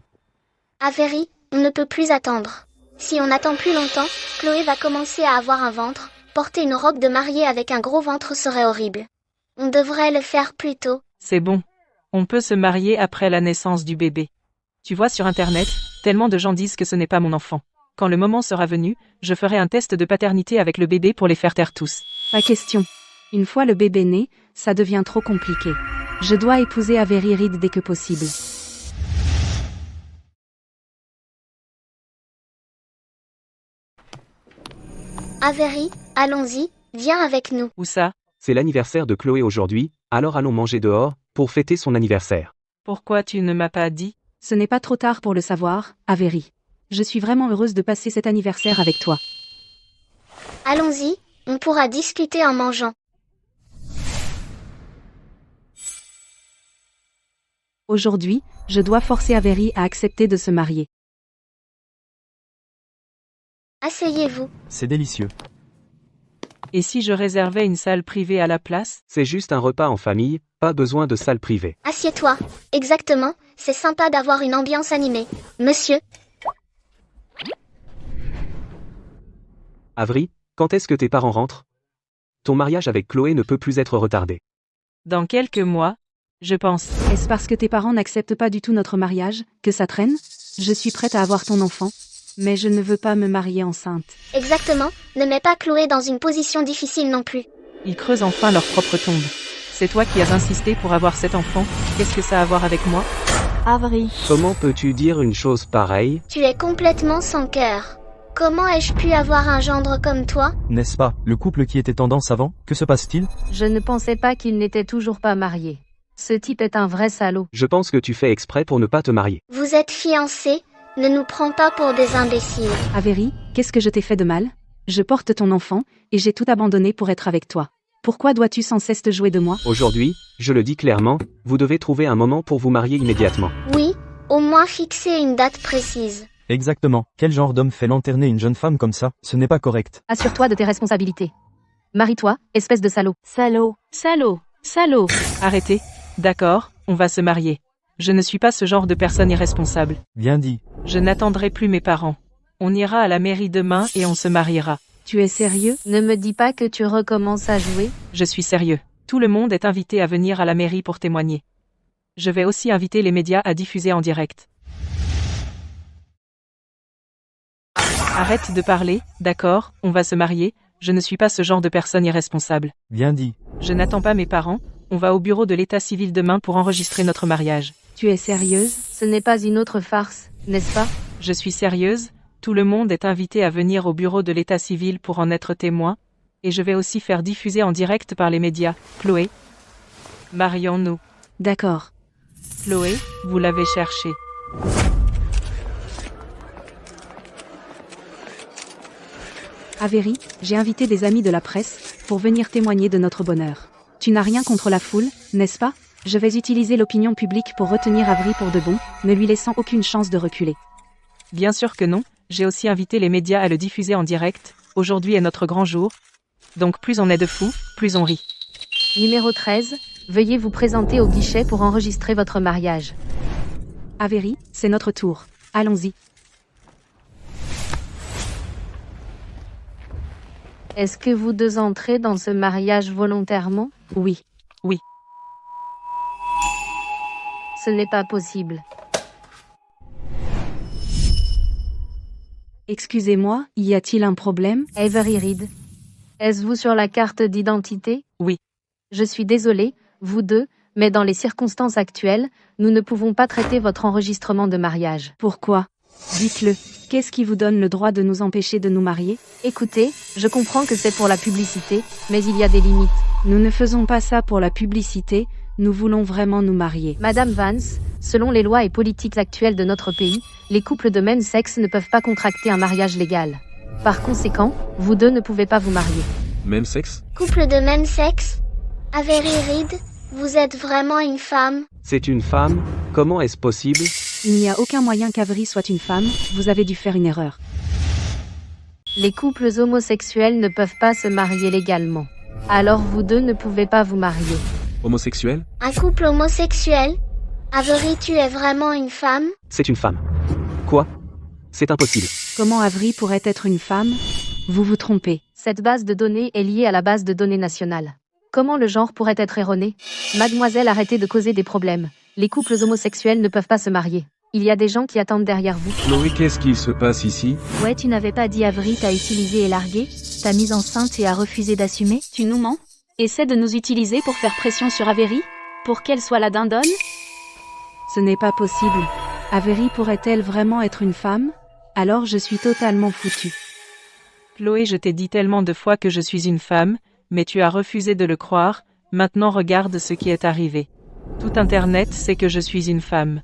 Avery, on ne peut plus attendre. Si on attend plus longtemps, Chloé va commencer à avoir un ventre. Porter une robe de mariée avec un gros ventre serait horrible. On devrait le faire plus tôt. C'est bon. On peut se marier après la naissance du bébé. Tu vois sur Internet, tellement de gens disent que ce n'est pas mon enfant. Quand le moment sera venu, je ferai un test de paternité avec le bébé pour les faire taire tous. Pas question. Une fois le bébé né, ça devient trop compliqué. Je dois épouser Avery Reed dès que possible. Avery, allons-y, viens avec nous. Où ça? C'est l'anniversaire de Chloé aujourd'hui, alors allons manger dehors, pour fêter son anniversaire. Pourquoi tu ne m'as pas dit? Ce n'est pas trop tard pour le savoir, Avery. Je suis vraiment heureuse de passer cet anniversaire avec toi. Allons-y, on pourra discuter en mangeant. Aujourd'hui, je dois forcer Avery à accepter de se marier. Asseyez-vous. C'est délicieux. Et si je réservais une salle privée à la place? C'est juste un repas en famille, pas besoin de salle privée. Assieds-toi. Exactement, c'est sympa d'avoir une ambiance animée. Monsieur. Avery, quand est-ce que tes parents rentrent? Ton mariage avec Chloé ne peut plus être retardé. Dans quelques mois, je pense. Est-ce parce que tes parents n'acceptent pas du tout notre mariage, que ça traîne? Je suis prête à avoir ton enfant, mais je ne veux pas me marier enceinte. Exactement, ne mets pas Chloé dans une position difficile non plus. Ils creusent enfin leur propre tombe. C'est toi qui as insisté pour avoir cet enfant, qu'est-ce que ça a à voir avec moi? Avery, Comment peux-tu dire une chose pareille? Tu es complètement sans cœur. Comment ai-je pu avoir un gendre comme toi? N'est-ce pas, le couple qui était tendance avant? Que se passe-t-il? Je ne pensais pas qu'il n'était toujours pas marié. Ce type est un vrai salaud. Je pense que tu fais exprès pour ne pas te marier. Vous êtes fiancés, ne nous prends pas pour des imbéciles. Avery, qu'est-ce que je t'ai fait de mal? Je porte ton enfant, et j'ai tout abandonné pour être avec toi. Pourquoi dois-tu sans cesse te jouer de moi? Aujourd'hui, je le dis clairement, vous devez trouver un moment pour vous marier immédiatement. Oui, au moins fixer une date précise. Exactement. Quel genre d'homme fait lanterner une jeune femme comme ça? Ce n'est pas correct. Assure-toi de tes responsabilités. Marie-toi, espèce de salaud. salaud. Salaud. Salaud. Arrêtez. D'accord, on va se marier. Je ne suis pas ce genre de personne irresponsable. Bien dit. Je n'attendrai plus mes parents. On ira à la mairie demain et on se mariera. Tu es sérieux? Ne me dis pas que tu recommences à jouer. Je suis sérieux. Tout le monde est invité à venir à la mairie pour témoigner. Je vais aussi inviter les médias à diffuser en direct. Arrête de parler, d'accord, on va se marier, je ne suis pas ce genre de personne irresponsable. Bien dit. Je n'attends pas mes parents, on va au bureau de l'état civil demain pour enregistrer notre mariage. Tu es sérieuse? Ce n'est pas une autre farce, n'est-ce pas? Je suis sérieuse, tout le monde est invité à venir au bureau de l'état civil pour en être témoin, et je vais aussi faire diffuser en direct par les médias. Chloé, marions-nous. D'accord. Chloé, vous l'avez cherché. Avery, j'ai invité des amis de la presse pour venir témoigner de notre bonheur. Tu n'as rien contre la foule, n'est-ce pas? Je vais utiliser l'opinion publique pour retenir Avery pour de bon, ne lui laissant aucune chance de reculer. Bien sûr que non, j'ai aussi invité les médias à le diffuser en direct, aujourd'hui est notre grand jour. Donc plus on est de fous, plus on rit. Numéro 13, veuillez vous présenter au guichet pour enregistrer votre mariage. Avery, c'est notre tour. Allons-y. Est-ce que vous deux entrez dans ce mariage volontairement? Oui. Ce n'est pas possible. Excusez-moi, y a-t-il un problème? Avery Reed. Est-ce vous sur la carte d'identité? Oui. Je suis désolée, vous deux, mais dans les circonstances actuelles, nous ne pouvons pas traiter votre enregistrement de mariage. Pourquoi? Dites-le. Qu'est-ce qui vous donne le droit de nous empêcher de nous marier? Écoutez, je comprends que c'est pour la publicité, mais il y a des limites. Nous ne faisons pas ça pour la publicité, nous voulons vraiment nous marier. Madame Vance, selon les lois et politiques actuelles de notre pays, les couples de même sexe ne peuvent pas contracter un mariage légal. Par conséquent, vous deux ne pouvez pas vous marier. Même sexe? Couple de même sexe? Avery Reed, vous êtes vraiment une femme? C'est une femme? Comment est-ce possible? Il n'y a aucun moyen qu'Avery soit une femme, vous avez dû faire une erreur. Les couples homosexuels ne peuvent pas se marier légalement. Alors vous deux ne pouvez pas vous marier. Homosexuel? Un couple homosexuel? Avery, tu es vraiment une femme? C'est une femme. Quoi? C'est impossible. Comment Avery pourrait être une femme? Vous vous trompez. Cette base de données est liée à la base de données nationale. Comment le genre pourrait être erroné? Mademoiselle, arrêtez de causer des problèmes. Les couples homosexuels ne peuvent pas se marier. Il y a des gens qui attendent derrière vous. Chloé, qu'est-ce qu'il se passe ici? Ouais, tu n'avais pas dit Avery t'a utilisé et largué, t'as mise enceinte et a refusé d'assumer? Tu nous mens? Essaie de nous utiliser pour faire pression sur Avery? Pour qu'elle soit la dindonne? Ce n'est pas possible. Avery pourrait-elle vraiment être une femme? Alors je suis totalement foutue. Chloé, je t'ai dit tellement de fois que je suis une femme, mais tu as refusé de le croire, maintenant regarde ce qui est arrivé. Tout Internet sait que je suis une femme.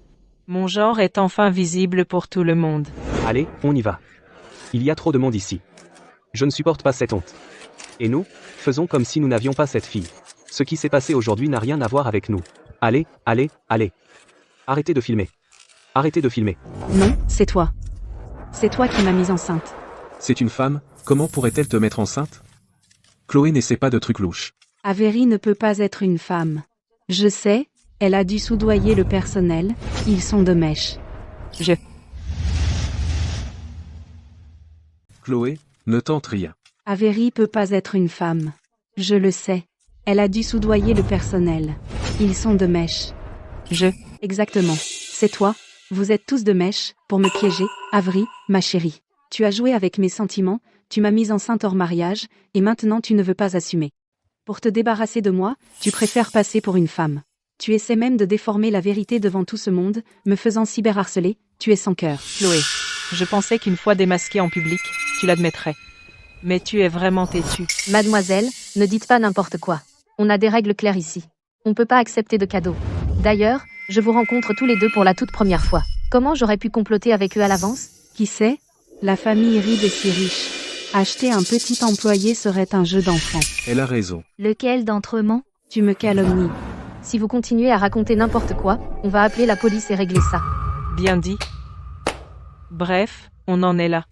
Mon genre est enfin visible pour tout le monde. Allez, on y va. Il y a trop de monde ici. Je ne supporte pas cette honte. Et nous, faisons comme si nous n'avions pas cette fille. Ce qui s'est passé aujourd'hui n'a rien à voir avec nous. Allez, allez, allez. Arrêtez de filmer. Arrêtez de filmer. Non, c'est toi. C'est toi qui m'as mise enceinte. C'est une femme, comment pourrait-elle te mettre enceinte? Chloé n'essaie pas de trucs louches. Avery ne peut pas être une femme. Je sais, elle a dû soudoyer le personnel, ils sont de mèche. Chloé, ne tente rien. Avery peut pas être une femme. Je le sais. Elle a dû soudoyer le personnel. Ils sont de mèche. Exactement. C'est toi. Vous êtes tous de mèche, pour me piéger, Avery, ma chérie. Tu as joué avec mes sentiments, tu m'as mise enceinte hors mariage, et maintenant tu ne veux pas assumer. Pour te débarrasser de moi, tu préfères passer pour une femme. Tu essaies même de déformer la vérité devant tout ce monde, me faisant cyberharceler, tu es sans cœur. Chloé, je pensais qu'une fois démasquée en public, tu l'admettrais. Mais tu es vraiment têtue. Mademoiselle, ne dites pas n'importe quoi. On a des règles claires ici. On peut pas accepter de cadeaux. D'ailleurs, je vous rencontre tous les deux pour la toute première fois. Comment j'aurais pu comploter avec eux à l'avance? Qui sait? La famille Reed est si riche. Acheter un petit employé serait un jeu d'enfant. Elle a raison. Lequel d'entre eux ment? Tu me calomnies. Si vous continuez à raconter n'importe quoi, on va appeler la police et régler ça. Bien dit. Bref, on en est là.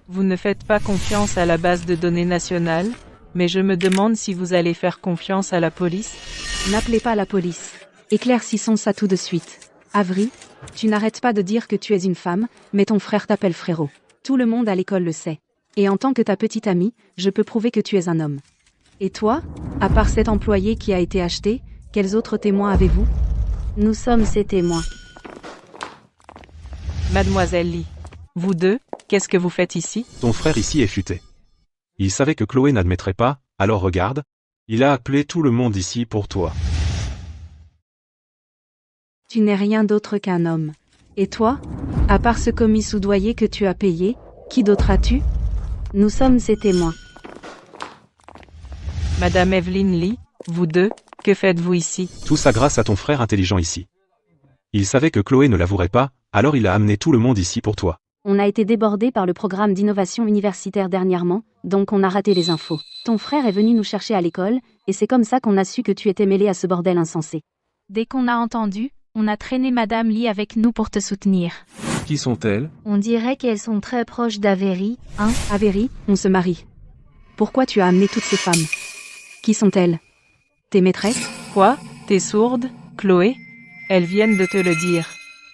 Vous ne faites pas confiance à la base de données nationale, mais je me demande si vous allez faire confiance à la police. N'appelez pas la police. Éclaircissons ça tout de suite. Avery, tu n'arrêtes pas de dire que tu es une femme, mais ton frère t'appelle frérot. Tout le monde à l'école le sait. Et en tant que ta petite amie, je peux prouver que tu es un homme. Et toi, à part cet employé qui a été acheté, quels autres témoins avez-vous? Nous sommes ses témoins. Mademoiselle Lee, vous deux, qu'est-ce que vous faites ici? Ton frère ici est futé. Il savait que Chloé n'admettrait pas, alors regarde. Il a appelé tout le monde ici pour toi. Tu n'es rien d'autre qu'un homme. Et toi? À part ce commis soudoyé que tu as payé, qui d'autre as-tu? Nous sommes ses témoins. Madame Evelyn Lee, vous deux, que faites-vous ici? Tout ça grâce à ton frère intelligent ici. Il savait que Chloé ne l'avouerait pas, alors il a amené tout le monde ici pour toi. On a été débordé par le programme d'innovation universitaire dernièrement, donc on a raté les infos. Ton frère est venu nous chercher à l'école, et c'est comme ça qu'on a su que tu étais mêlé à ce bordel insensé. Dès qu'on a entendu, on a traîné Madame Lee avec nous pour te soutenir. Qui sont-elles? On dirait qu'elles sont très proches d'Avery, hein? Avery, on se marie. Pourquoi tu as amené toutes ces femmes? Qui sont-elles? Tes maîtresses? Quoi? T'es sourde, Chloé? Elles viennent de te le dire.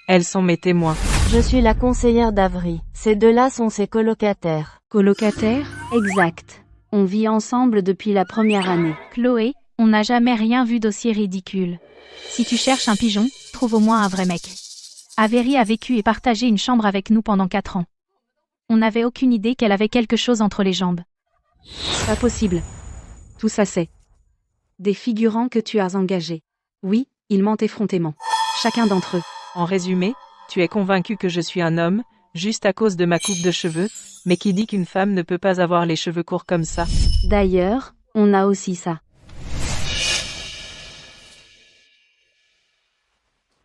Elles sont mes témoins. Je suis la conseillère d'Avery. Ces deux-là sont ses colocataires. Colocataires? Exact. On vit ensemble depuis la première année. Chloé, on n'a jamais rien vu d'aussi ridicule. Si tu cherches un pigeon, trouve au moins un vrai mec. Avery a vécu et partagé une chambre avec nous pendant 4 ans. On n'avait aucune idée qu'elle avait quelque chose entre les jambes. Pas possible. Tout ça c'est des figurants que tu as engagés. Oui, ils mentent effrontément. Chacun d'entre eux. En résumé, tu es convaincu que je suis un homme, juste à cause de ma coupe de cheveux, mais qui dit qu'une femme ne peut pas avoir les cheveux courts comme ça? D'ailleurs, on a aussi ça.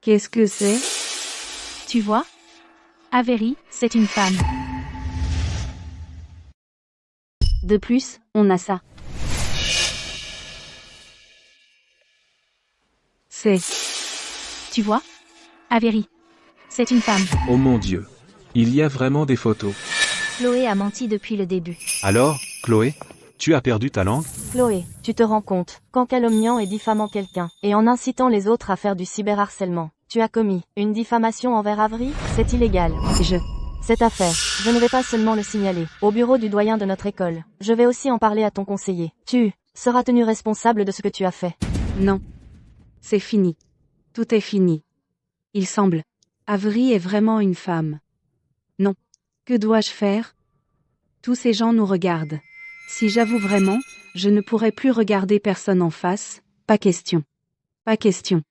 Qu'est-ce que c'est? Tu vois? Avery, c'est une femme. De plus, on a ça. C'est... Tu vois? Avery. C'est une femme. Oh mon Dieu. Il y a vraiment des photos. Chloé a menti depuis le début. Alors, Chloé, tu as perdu ta langue? Chloé, tu te rends compte, qu'en calomniant et diffamant quelqu'un, et en incitant les autres à faire du cyberharcèlement, tu as commis une diffamation envers Avery? C'est illégal. Cette affaire, je ne vais pas seulement le signaler au bureau du doyen de notre école. Je vais aussi en parler à ton conseiller. Tu seras tenu responsable de ce que tu as fait. Non. C'est fini. Tout est fini. Il semble. Avery est vraiment une femme. Non. Que dois-je faire? Tous ces gens nous regardent. Si j'avoue vraiment, je ne pourrai plus regarder personne en face, pas question. Pas question.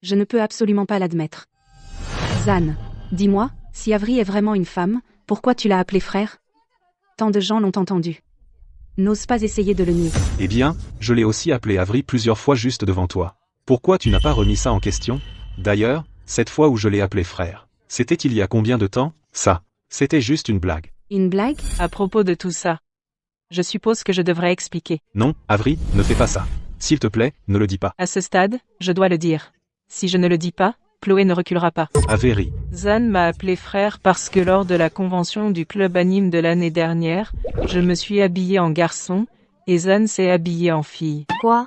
Je ne peux absolument pas l'admettre. Zan, dis-moi, si Avery est vraiment une femme, pourquoi tu l'as appelé frère? Tant de gens l'ont entendu. N'ose pas essayer de le nier. Eh bien, je l'ai aussi appelé Avery plusieurs fois juste devant toi. Pourquoi tu n'as pas remis ça en question? D'ailleurs, cette fois où je l'ai appelé frère, c'était il y a combien de temps? Ça, c'était juste une blague. Une blague? À propos de tout ça, je suppose que je devrais expliquer. Non, Avery, ne fais pas ça. S'il te plaît, ne le dis pas. À ce stade, je dois le dire. Si je ne le dis pas, Chloé ne reculera pas. Avery. Zan m'a appelé frère parce que lors de la convention du club anime de l'année dernière, je me suis habillé en garçon, et Zan s'est habillé en fille. Quoi?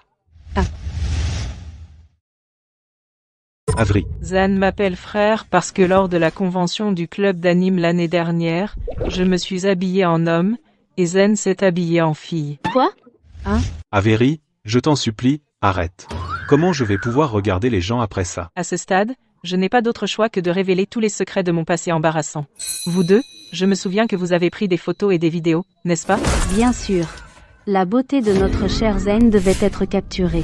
Avery. Zan m'appelle frère parce que lors de la convention du club d'anime l'année dernière, je me suis habillé en homme, et Zan s'est habillé en fille. Quoi? Avery, je t'en supplie, arrête. Comment je vais pouvoir regarder les gens après ça? À ce stade, je n'ai pas d'autre choix que de révéler tous les secrets de mon passé embarrassant. Vous deux, je me souviens que vous avez pris des photos et des vidéos, n'est-ce pas? Bien sûr. La beauté de notre cher Zen devait être capturée.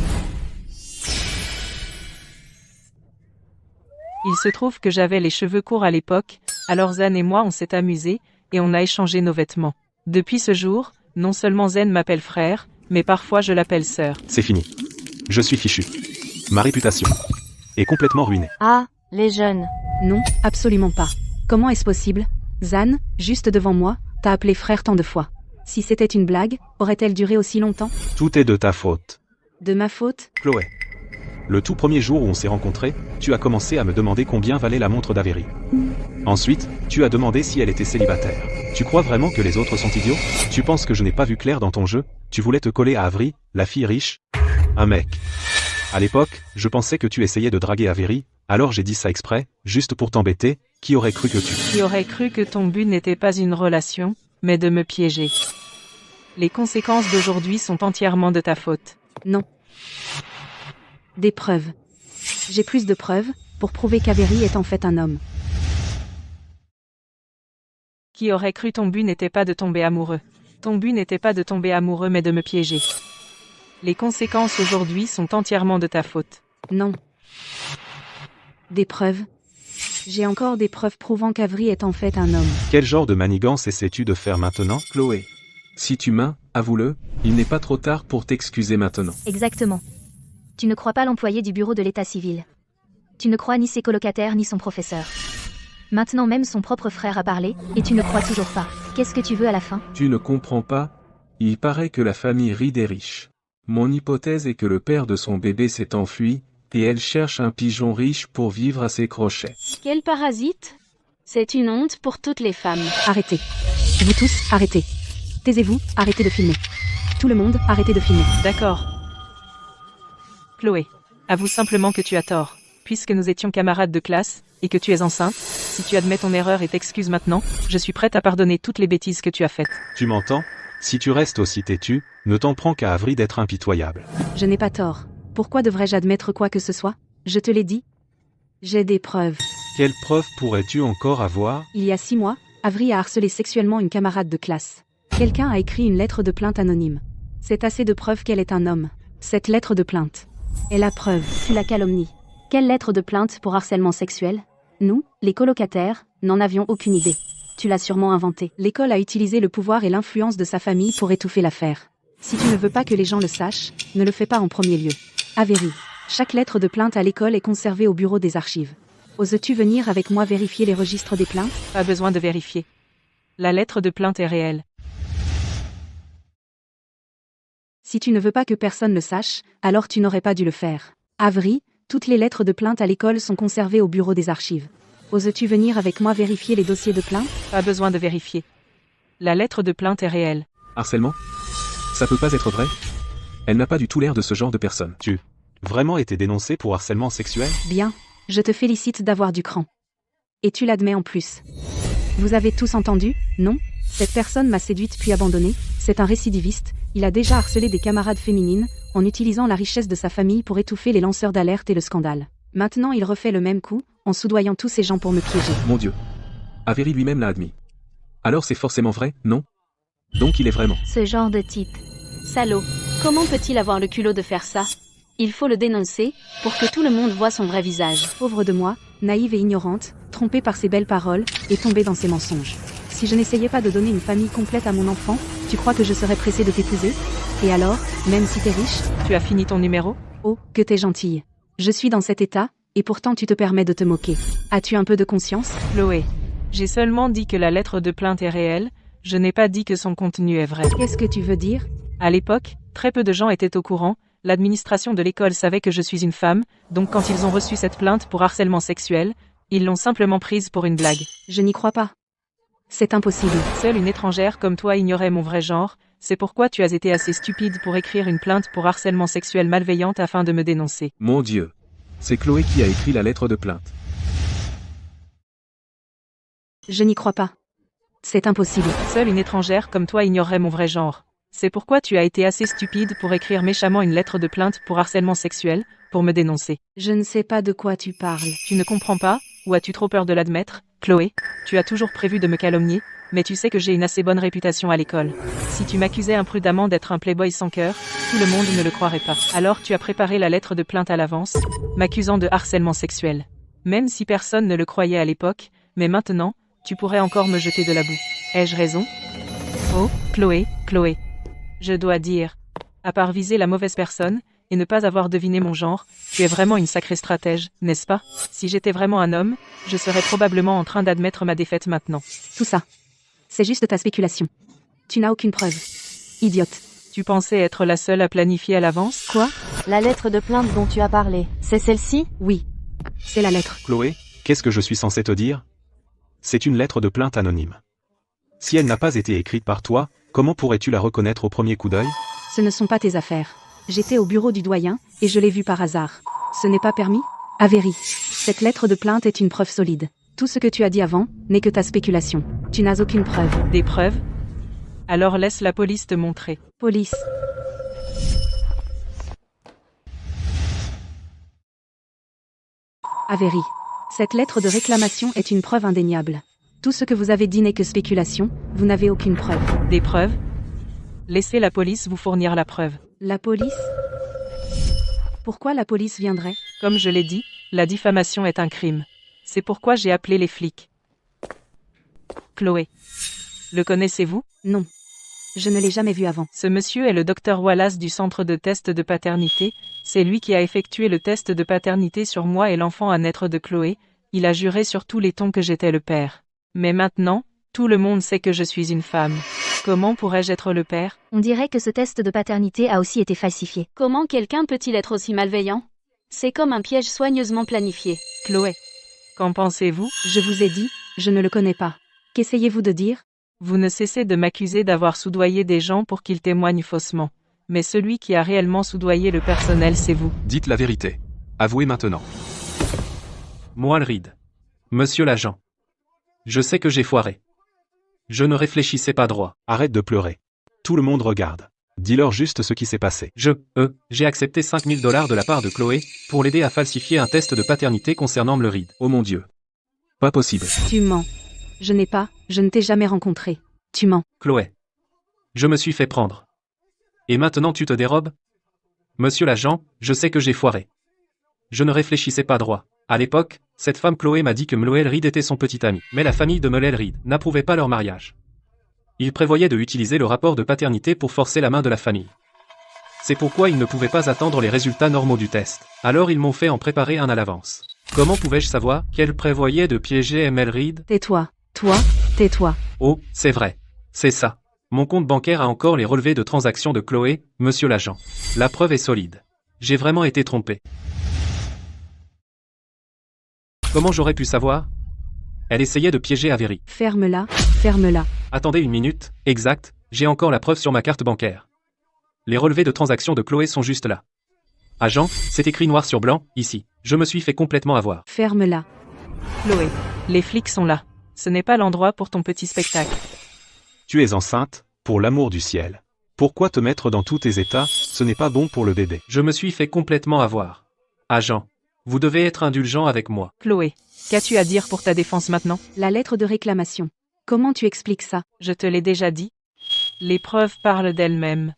Il se trouve que j'avais les cheveux courts à l'époque, alors Zan et moi on s'est amusés, et on a échangé nos vêtements. Depuis ce jour, non seulement Zen m'appelle frère, mais parfois je l'appelle sœur. C'est fini. Je suis fichu. Ma réputation est complètement ruinée. Ah, les jeunes. Non, absolument pas. Comment est-ce possible? Zan, juste devant moi, t'a appelé frère tant de fois. Si c'était une blague, aurait-elle duré aussi longtemps? Tout est de ta faute. De ma faute? Chloé. Le tout premier jour où on s'est rencontrés, tu as commencé à me demander combien valait la montre d'Avery. Ensuite, tu as demandé si elle était célibataire. Tu crois vraiment que les autres sont idiots? Tu penses que je n'ai pas vu clair dans ton jeu? Tu voulais te coller à Avery, la fille riche? Un mec. À l'époque, je pensais que tu essayais de draguer Avery, alors j'ai dit ça exprès, juste pour t'embêter. Qui aurait cru que tu... Qui aurait cru que ton but n'était pas une relation, mais de me piéger. Les conséquences d'aujourd'hui sont entièrement de ta faute. Non. Des preuves. J'ai plus de preuves, pour prouver qu'Avery est en fait un homme. Qui aurait cru ton but n'était pas de tomber amoureux. Ton but n'était pas de tomber amoureux mais de me piéger. Les conséquences aujourd'hui sont entièrement de ta faute. Non. Des preuves. J'ai encore des preuves prouvant qu'Avery est en fait un homme. Quel genre de manigance essaies-tu de faire maintenant? Chloé. Si tu m'as, avoue-le, il n'est pas trop tard pour t'excuser maintenant. Exactement. Tu ne crois pas l'employé du bureau de l'état civil. Tu ne crois ni ses colocataires ni son professeur. Maintenant même son propre frère a parlé, et tu ne crois toujours pas. Qu'est-ce que tu veux à la fin? Tu ne comprends pas? Il paraît que la famille Reed est riche. Mon hypothèse est que le père de son bébé s'est enfui, et elle cherche un pigeon riche pour vivre à ses crochets. Quel parasite? C'est une honte pour toutes les femmes. Arrêtez. Vous tous, arrêtez. Taisez-vous, arrêtez de filmer. Tout le monde, arrêtez de filmer. D'accord. Chloé, avoue simplement que tu as tort. Puisque nous étions camarades de classe, et que tu es enceinte, si tu admets ton erreur et t'excuses maintenant, je suis prête à pardonner toutes les bêtises que tu as faites. Tu m'entends? Si tu restes aussi têtu, ne t'en prends qu'à Avery d'être impitoyable. Je n'ai pas tort. Pourquoi devrais-je admettre quoi que ce soit? Je te l'ai dit. J'ai des preuves. Quelles preuves pourrais-tu encore avoir? Il y a 6 mois, Avery a harcelé sexuellement une camarade de classe. Quelqu'un a écrit une lettre de plainte anonyme. C'est assez de preuves qu'elle est un homme. Cette lettre de plainte est la preuve. Tu la calomnies. Quelle lettre de plainte pour harcèlement sexuel? Nous, les colocataires, n'en avions aucune idée. Tu l'as sûrement inventée. L'école a utilisé le pouvoir et l'influence de sa famille pour étouffer l'affaire. Si tu ne veux pas que les gens le sachent, ne le fais pas en premier lieu. Avery. Chaque lettre de plainte à l'école est conservée au bureau des archives. Oses-tu venir avec moi vérifier les registres des plaintes? Pas besoin de vérifier. La lettre de plainte est réelle. Si tu ne veux pas que personne le sache, alors tu n'aurais pas dû le faire. Avery, toutes les lettres de plainte à l'école sont conservées au bureau des archives. Oses-tu venir avec moi vérifier les dossiers de plainte? Pas besoin de vérifier. La lettre de plainte est réelle. Harcèlement? Ça peut pas être vrai? Elle n'a pas du tout l'air de ce genre de personne. Tu vraiment été dénoncé pour harcèlement sexuel? Bien, je te félicite d'avoir du cran. Et tu l'admets en plus. Vous avez tous entendu, non? Cette personne m'a séduite puis abandonnée, c'est un récidiviste, il a déjà harcelé des camarades féminines, en utilisant la richesse de sa famille pour étouffer les lanceurs d'alerte et le scandale. Maintenant il refait le même coup, en soudoyant tous ces gens pour me piéger. Mon Dieu. Avery lui-même l'a admis. Alors c'est forcément vrai, non? Donc il est vraiment. Ce genre de type. Salaud. Comment peut-il avoir le culot de faire ça? Il faut le dénoncer, pour que tout le monde voie son vrai visage. Pauvre de moi, naïve et ignorante, trompée par ses belles paroles, et tombée dans ses mensonges. Si je n'essayais pas de donner une famille complète à mon enfant, tu crois que je serais pressée de t'épouser? Et alors, même si t'es riche? Tu as fini ton numéro? Oh, que t'es gentille. Je suis dans cet état, et pourtant tu te permets de te moquer. As-tu un peu de conscience? Chloé. J'ai seulement dit que la lettre de plainte est réelle, je n'ai pas dit que son contenu est vrai. Qu'est-ce que tu veux dire? À l'époque, très peu de gens étaient au courant, l'administration de l'école savait que je suis une femme, donc quand ils ont reçu cette plainte pour harcèlement sexuel, ils l'ont simplement prise pour une blague. Je n'y crois pas. C'est impossible. Seule une étrangère comme toi ignorait mon vrai genre, c'est pourquoi tu as été assez stupide pour écrire une plainte pour harcèlement sexuel malveillante afin de me dénoncer. Mon Dieu. C'est Chloé qui a écrit la lettre de plainte. Je n'y crois pas. C'est impossible. Seule une étrangère comme toi ignorait mon vrai genre. C'est pourquoi tu as été assez stupide pour écrire méchamment une lettre de plainte pour harcèlement sexuel, pour me dénoncer. Je ne sais pas de quoi tu parles. Tu ne comprends pas, ou as-tu trop peur de l'admettre, Chloé? Tu as toujours prévu de me calomnier, mais tu sais que j'ai une assez bonne réputation à l'école. Si tu m'accusais imprudemment d'être un playboy sans cœur, tout le monde ne le croirait pas. Alors tu as préparé la lettre de plainte à l'avance, m'accusant de harcèlement sexuel. Même si personne ne le croyait à l'époque, mais maintenant, tu pourrais encore me jeter de la boue. Ai-je raison? Oh, Chloé. Je dois dire, à part viser la mauvaise personne, et ne pas avoir deviné mon genre, tu es vraiment une sacrée stratège, n'est-ce pas? Si j'étais vraiment un homme, je serais probablement en train d'admettre ma défaite maintenant. Tout ça. C'est juste ta spéculation. Tu n'as aucune preuve. Idiote. Tu pensais être la seule à planifier à l'avance? Quoi? La lettre de plainte dont tu as parlé, c'est celle-ci? Oui. C'est la lettre. Chloé, qu'est-ce que je suis censé te dire? C'est une lettre de plainte anonyme. Si elle n'a pas été écrite par toi, comment pourrais-tu la reconnaître au premier coup d'œil? Ce ne sont pas tes affaires. J'étais au bureau du doyen, et je l'ai vue par hasard. Ce n'est pas permis? Avery. Cette lettre de plainte est une preuve solide. Tout ce que tu as dit avant, n'est que ta spéculation. Tu n'as aucune preuve. Des preuves? Alors laisse la police te montrer. Police. Avery. Cette lettre de réclamation est une preuve indéniable. Tout ce que vous avez dit n'est que spéculation, vous n'avez aucune preuve. Des preuves? Laissez la police vous fournir la preuve. La police? Pourquoi la police viendrait? Comme je l'ai dit, la diffamation est un crime. C'est pourquoi j'ai appelé les flics. Chloé. Le connaissez-vous? Non. Je ne l'ai jamais vu avant. Ce monsieur est le docteur Wallace du centre de test de paternité. C'est lui qui a effectué le test de paternité sur moi et l'enfant à naître de Chloé. Il a juré sur tous les tons que j'étais le père. Mais maintenant, tout le monde sait que je suis une femme. Comment pourrais-je être le père? On dirait que ce test de paternité a aussi été falsifié. Comment quelqu'un peut-il être aussi malveillant? C'est comme un piège soigneusement planifié. Chloé. Qu'en pensez-vous? Je vous ai dit, je ne le connais pas. Qu'essayez-vous de dire? Vous ne cessez de m'accuser d'avoir soudoyé des gens pour qu'ils témoignent faussement. Mais celui qui a réellement soudoyé le personnel, c'est vous. Dites la vérité. Avouez maintenant. Moi le Reed. Monsieur l'agent. Je sais que j'ai foiré. Je ne réfléchissais pas droit. Arrête de pleurer. Tout le monde regarde. Dis-leur juste ce qui s'est passé. J'ai accepté 5 000 $ de la part de Chloé, pour l'aider à falsifier un test de paternité concernant le Reed. Oh mon Dieu. Pas possible. Tu mens. Je ne t'ai jamais rencontré. Tu mens. Chloé. Je me suis fait prendre. Et maintenant tu te dérobes? Monsieur l'agent, je sais que j'ai foiré. Je ne réfléchissais pas droit. À l'époque, cette femme Chloé m'a dit que Mloel Reed était son petit ami. Mais la famille de Mloel Reed n'approuvait pas leur mariage. Ils prévoyaient de utiliser le rapport de paternité pour forcer la main de la famille. C'est pourquoi ils ne pouvaient pas attendre les résultats normaux du test. Alors ils m'ont fait en préparer un à l'avance. Comment pouvais-je savoir qu'elle prévoyait de piéger ML Reed? Tais-toi. Tais-toi. Oh, c'est vrai. C'est ça. Mon compte bancaire a encore les relevés de transactions de Chloé, monsieur l'agent. La preuve est solide. J'ai vraiment été trompé. Comment j'aurais pu savoir? Elle essayait de piéger Avery. Ferme-la, ferme-la. Attendez une minute, exact, j'ai encore la preuve sur ma carte bancaire. Les relevés de transactions de Chloé sont juste là. Agent, c'est écrit noir sur blanc, ici. Je me suis fait complètement avoir. Ferme-la. Chloé, les flics sont là. Ce n'est pas l'endroit pour ton petit spectacle. Tu es enceinte, pour l'amour du ciel. Pourquoi te mettre dans tous tes états? Ce n'est pas bon pour le bébé. Je me suis fait complètement avoir. Agent, vous devez être indulgent avec moi. Chloé, qu'as-tu à dire pour ta défense maintenant? La lettre de réclamation. Comment tu expliques ça? Je te l'ai déjà dit. Les preuves parlent d'elles-mêmes.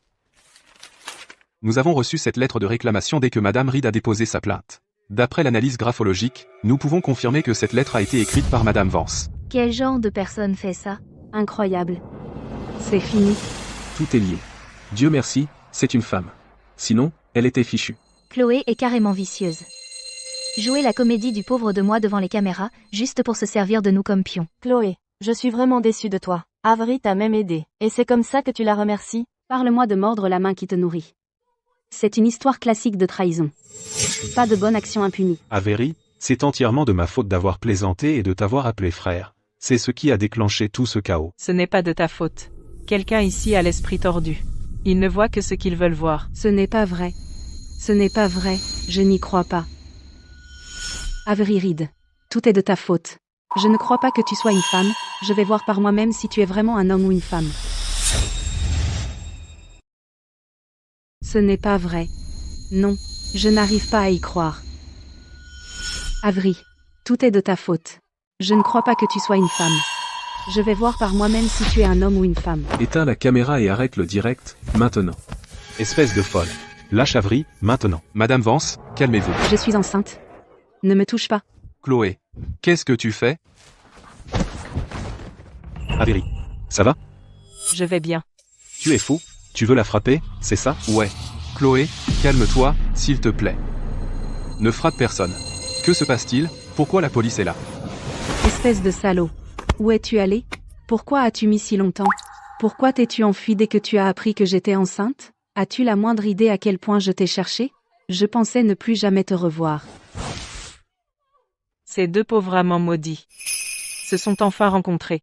Nous avons reçu cette lettre de réclamation dès que Madame Reed a déposé sa plainte. D'après l'analyse graphologique, nous pouvons confirmer que cette lettre a été écrite par Madame Vance. Quel genre de personne fait ça? Incroyable. C'est fini. Tout est lié. Dieu merci, c'est une femme. Sinon, elle était fichue. Chloé est carrément vicieuse. Jouer la comédie du pauvre de moi devant les caméras, juste pour se servir de nous comme pions. Chloé, je suis vraiment déçue de toi. Avery t'a même aidé. Et c'est comme ça que tu la remercies? Parle-moi de mordre la main qui te nourrit. C'est une histoire classique de trahison. Pas de bonne action impunie. Avery, c'est entièrement de ma faute d'avoir plaisanté et de t'avoir appelé frère. C'est ce qui a déclenché tout ce chaos. Ce n'est pas de ta faute. Quelqu'un ici a l'esprit tordu. Ils ne voient que ce qu'ils veulent voir. Ce n'est pas vrai. Ce n'est pas vrai, je n'y crois pas. Avery Reed, tout est de ta faute. Je ne crois pas que tu sois une femme, je vais voir par moi-même si tu es vraiment un homme ou une femme. Ce n'est pas vrai. Non, je n'arrive pas à y croire. Avery, tout est de ta faute. Je ne crois pas que tu sois une femme. Je vais voir par moi-même si tu es un homme ou une femme. Éteins la caméra et arrête le direct, maintenant. Espèce de folle. Lâche Avery, maintenant. Madame Vance, calmez-vous. Je suis enceinte. Ne me touche pas. Chloé, qu'est-ce que tu fais? Avery, ça va? Je vais bien. Tu es fou? Tu veux la frapper, c'est ça? Ouais. Chloé, calme-toi, s'il te plaît. Ne frappe personne. Que se passe-t-il? Pourquoi la police est là? Espèce de salaud. Où es-tu allé? Pourquoi as-tu mis si longtemps? Pourquoi t'es-tu enfui dès que tu as appris que j'étais enceinte? As-tu la moindre idée à quel point je t'ai cherché? Je pensais ne plus jamais te revoir. Ces deux pauvres amants maudits se sont enfin rencontrés.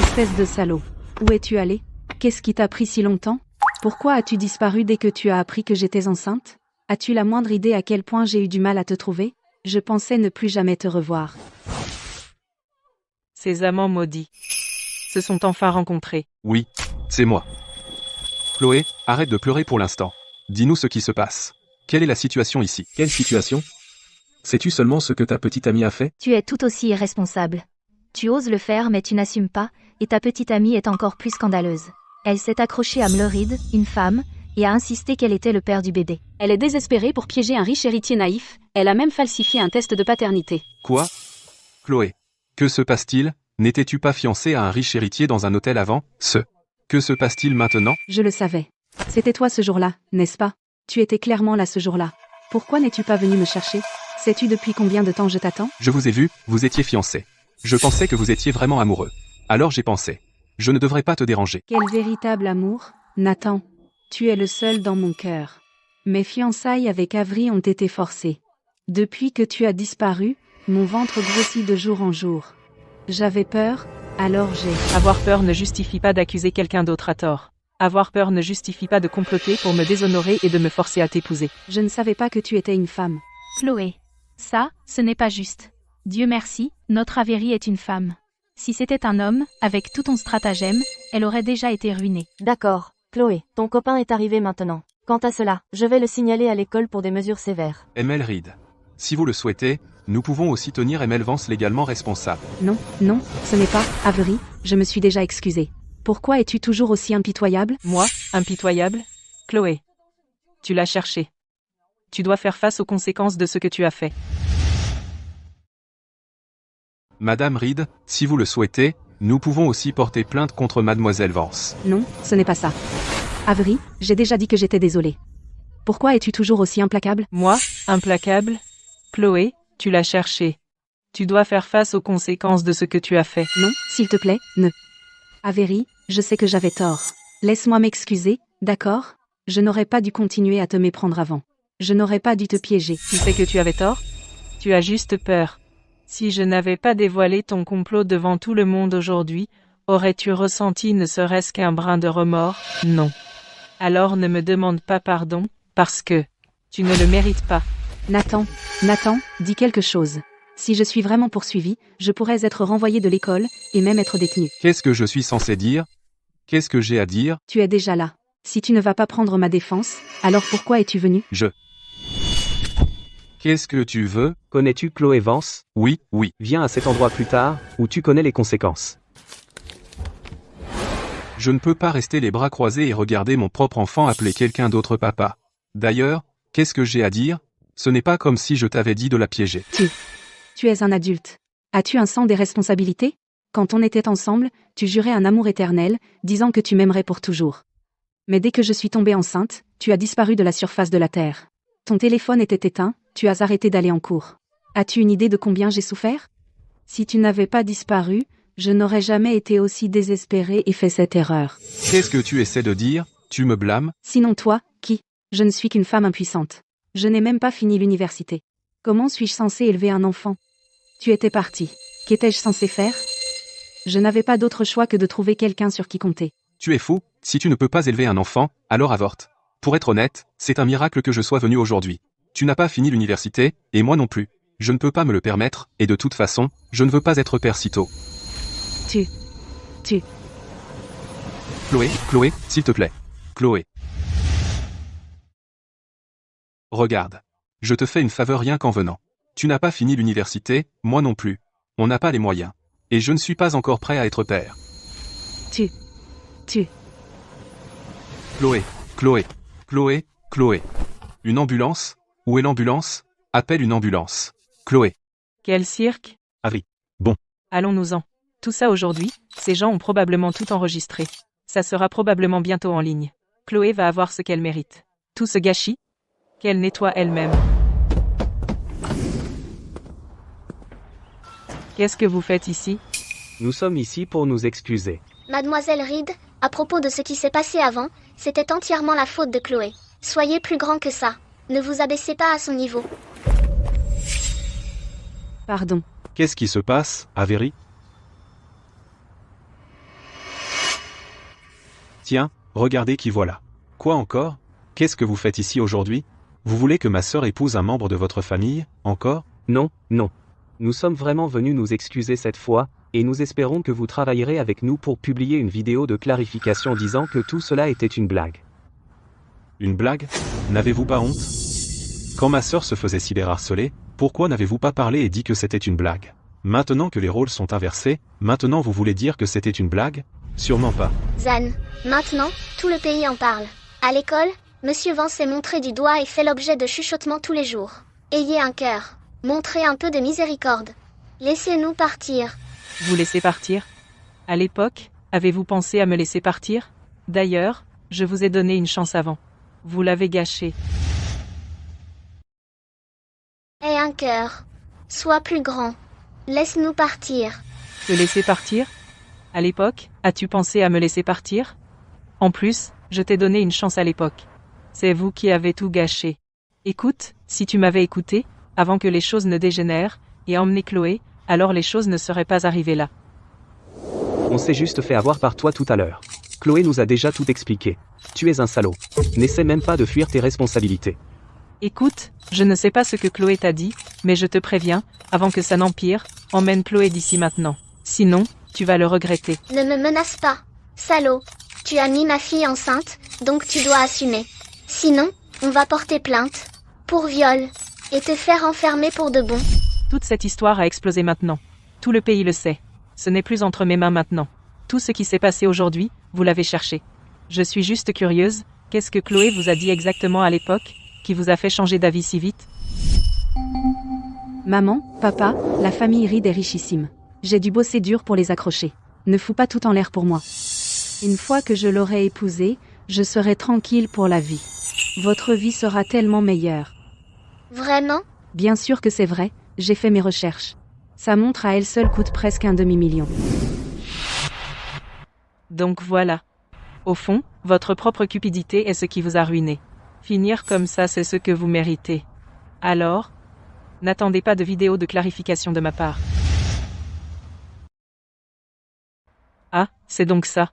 Espèce de salaud. Où es-tu allé? Qu'est-ce qui t'a pris si longtemps? Pourquoi as-tu disparu dès que tu as appris que j'étais enceinte? As-tu la moindre idée à quel point j'ai eu du mal à te trouver? Je pensais ne plus jamais te revoir. Ces amants maudits se sont enfin rencontrés. Oui, c'est moi. Chloé, arrête de pleurer pour l'instant. Dis-nous ce qui se passe. Quelle est la situation ici? Quelle situation? Sais-tu seulement ce que ta petite amie a fait? Tu es tout aussi irresponsable. Tu oses le faire mais tu n'assumes pas, et ta petite amie est encore plus scandaleuse. Elle s'est accrochée à Mlerid, une femme, et a insisté qu'elle était le père du bébé. Elle est désespérée pour piéger un riche héritier naïf, elle a même falsifié un test de paternité. Quoi? Chloé, que se passe-t-il? N'étais-tu pas fiancée à un riche héritier dans un hôtel avant? Que se passe-t-il maintenant? Je le savais. C'était toi ce jour-là, n'est-ce pas? Tu étais clairement là ce jour-là. Pourquoi n'es-tu pas venu me chercher? Sais-tu depuis combien de temps je t'attends? Je vous ai vu, vous étiez fiancés. Je pensais que vous étiez vraiment amoureux. Alors j'ai pensé. Je ne devrais pas te déranger. Quel véritable amour, Nathan. Tu es le seul dans mon cœur. Mes fiançailles avec Avery ont été forcées. Depuis que tu as disparu, mon ventre grossit de jour en jour. J'avais peur, alors j'ai... Avoir peur ne justifie pas d'accuser quelqu'un d'autre à tort. Avoir peur ne justifie pas de comploter pour me déshonorer et de me forcer à t'épouser. Je ne savais pas que tu étais une femme. Chloé. Ça, ce n'est pas juste. Dieu merci, notre Avery est une femme. Si c'était un homme, avec tout ton stratagème, elle aurait déjà été ruinée. D'accord, Chloé, ton copain est arrivé maintenant. Quant à cela, je vais le signaler à l'école pour des mesures sévères. ML Reed. Si vous le souhaitez, nous pouvons aussi tenir ML Vance légalement responsable. Non, non, ce n'est pas, Avery, je me suis déjà excusée. Pourquoi es-tu toujours aussi impitoyable? Moi, impitoyable? Chloé. Tu l'as cherché. Tu dois faire face aux conséquences de ce que tu as fait. Madame Reed, si vous le souhaitez, nous pouvons aussi porter plainte contre Mademoiselle Vance. Non, ce n'est pas ça. Avery, j'ai déjà dit que j'étais désolée. Pourquoi es-tu toujours aussi implacable? Moi, implacable? Chloé, tu l'as cherché. Tu dois faire face aux conséquences de ce que tu as fait. Non, s'il te plaît, ne. Avery, je sais que j'avais tort. Laisse-moi m'excuser, d'accord? Je n'aurais pas dû continuer à te méprendre avant. Je n'aurais pas dû te piéger. Tu sais que tu avais tort? Tu as juste peur. Si je n'avais pas dévoilé ton complot devant tout le monde aujourd'hui, aurais-tu ressenti ne serait-ce qu'un brin de remords? Non. Alors ne me demande pas pardon, parce que tu ne le mérites pas. Nathan, dis quelque chose. Si je suis vraiment poursuivi, je pourrais être renvoyé de l'école, et même être détenu. Qu'est-ce que je suis censé dire? Qu'est-ce que j'ai à dire? Tu es déjà là. Si tu ne vas pas prendre ma défense, alors pourquoi es-tu venu? Qu'est-ce que tu veux? Connais-tu Chloé Vance? Oui. Viens à cet endroit plus tard, où tu connais les conséquences. Je ne peux pas rester les bras croisés et regarder mon propre enfant appeler quelqu'un d'autre papa. D'ailleurs, qu'est-ce que j'ai à dire? Ce n'est pas comme si je t'avais dit de la piéger. Tu es un adulte. As-tu un sens des responsabilités? Quand on était ensemble, tu jurais un amour éternel, disant que tu m'aimerais pour toujours. Mais dès que je suis tombée enceinte, tu as disparu de la surface de la Terre. Ton téléphone était éteint, tu as arrêté d'aller en cours. As-tu une idée de combien j'ai souffert? Si tu n'avais pas disparu, je n'aurais jamais été aussi désespérée et fait cette erreur. Qu'est-ce que tu essaies de dire? Tu me blâmes? Sinon toi, qui? Je ne suis qu'une femme impuissante. Je n'ai même pas fini l'université. Comment suis-je censée élever un enfant? Tu étais parti. Qu'étais-je censée faire? Je n'avais pas d'autre choix que de trouver quelqu'un sur qui compter. Tu es fou, si tu ne peux pas élever un enfant, alors avorte. Pour être honnête, c'est un miracle que je sois venu aujourd'hui. Tu n'as pas fini l'université, et moi non plus. Je ne peux pas me le permettre, et de toute façon, je ne veux pas être père si tôt. Chloé, s'il te plaît. Chloé. Regarde. Je te fais une faveur rien qu'en venant. Tu n'as pas fini l'université, moi non plus. On n'a pas les moyens. Et je ne suis pas encore prêt à être père. Chloé. Une ambulance? Où est l'ambulance? Appelle une ambulance. Chloé. Quel cirque? Avery. Bon. Allons-nous-en. Tout ça aujourd'hui, ces gens ont probablement tout enregistré. Ça sera probablement bientôt en ligne. Chloé va avoir ce qu'elle mérite. Tout ce gâchis? Qu'elle nettoie elle-même. Qu'est-ce que vous faites ici? Nous sommes ici pour nous excuser. Mademoiselle Reed, à propos de ce qui s'est passé avant, c'était entièrement la faute de Chloé. Soyez plus grand que ça. Ne vous abaissez pas à son niveau. Pardon. Qu'est-ce qui se passe, Avery? Tiens, regardez qui voilà. Quoi encore? Qu'est-ce que vous faites ici aujourd'hui? Vous voulez que ma sœur épouse un membre de votre famille, encore? Non. Nous sommes vraiment venus nous excuser cette fois, et nous espérons que vous travaillerez avec nous pour publier une vidéo de clarification disant que tout cela était une blague. Une blague? N'avez-vous pas honte? Quand ma sœur se faisait cyberharceler, pourquoi n'avez-vous pas parlé et dit que c'était une blague? Maintenant que les rôles sont inversés, maintenant vous voulez dire que c'était une blague? Sûrement pas. Zan, maintenant, tout le pays en parle. À l'école, Monsieur Vance est montré du doigt et fait l'objet de chuchotements tous les jours. Ayez un cœur. Montrez un peu de miséricorde. Laissez-nous partir. Vous laissez partir? À l'époque, avez-vous pensé à me laisser partir? D'ailleurs, je vous ai donné une chance avant. Vous l'avez gâchée. Aie un cœur. Sois plus grand. Laisse-nous partir. Te laisser partir? À l'époque, as-tu pensé à me laisser partir? En plus, je t'ai donné une chance à l'époque. C'est vous qui avez tout gâché. Écoute, si tu m'avais écouté, avant que les choses ne dégénèrent, et emmené Chloé, alors les choses ne seraient pas arrivées là. On s'est juste fait avoir par toi tout à l'heure. Chloé nous a déjà tout expliqué. Tu es un salaud. N'essaie même pas de fuir tes responsabilités. Écoute, je ne sais pas ce que Chloé t'a dit, mais je te préviens, avant que ça n'empire, emmène Chloé d'ici maintenant. Sinon, tu vas le regretter. Ne me menace pas. Salaud. Tu as mis ma fille enceinte, donc tu dois assumer. Sinon, on va porter plainte. Pour viol. Et te faire enfermer pour de bon. Toute cette histoire a explosé maintenant. Tout le pays le sait. Ce n'est plus entre mes mains maintenant. Tout ce qui s'est passé aujourd'hui, vous l'avez cherché. Je suis juste curieuse, qu'est-ce que Chloé vous a dit exactement à l'époque, qui vous a fait changer d'avis si vite? Maman, papa, la famille Reed est richissime. J'ai dû bosser dur pour les accrocher. Ne fous pas tout en l'air pour moi. Une fois que je l'aurai épousée, je serai tranquille pour la vie. Votre vie sera tellement meilleure. Vraiment? Bien sûr que c'est vrai, j'ai fait mes recherches. Sa montre à elle seule coûte presque un demi-million. Donc voilà. Au fond, votre propre cupidité est ce qui vous a ruiné. Finir comme ça, c'est ce que vous méritez. Alors, n'attendez pas de vidéo de clarification de ma part. Ah, c'est donc ça.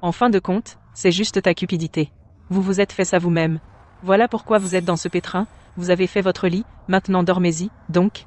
En fin de compte, c'est juste ta cupidité. Vous vous êtes fait ça vous-même. Voilà pourquoi vous êtes dans ce pétrin, vous avez fait votre lit, maintenant dormez-y, donc.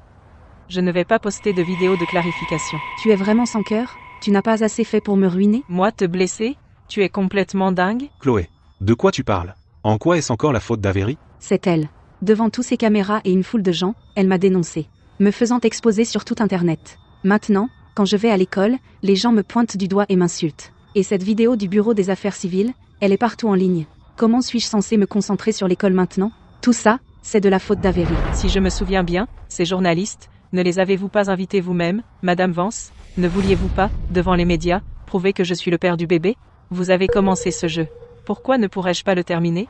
Je ne vais pas poster de vidéo de clarification. Tu es vraiment sans cœur? Tu n'as pas assez fait pour me ruiner? Moi te blesser? Tu es complètement dingue? Chloé, de quoi tu parles? En quoi est-ce encore la faute d'Avery? C'est elle. Devant tous ces caméras et une foule de gens, elle m'a dénoncé, me faisant exposer sur tout Internet. Maintenant, quand je vais à l'école, les gens me pointent du doigt et m'insultent. Et cette vidéo du bureau des affaires civiles, elle est partout en ligne. Comment suis-je censé me concentrer sur l'école maintenant? Tout ça, c'est de la faute d'Avery. Si je me souviens bien, ces journalistes, ne les avez-vous pas invités vous-même, Madame Vance? Ne vouliez-vous pas, devant les médias, prouver que je suis le père du bébé? Vous avez commencé ce jeu. Pourquoi ne pourrais-je pas le terminer?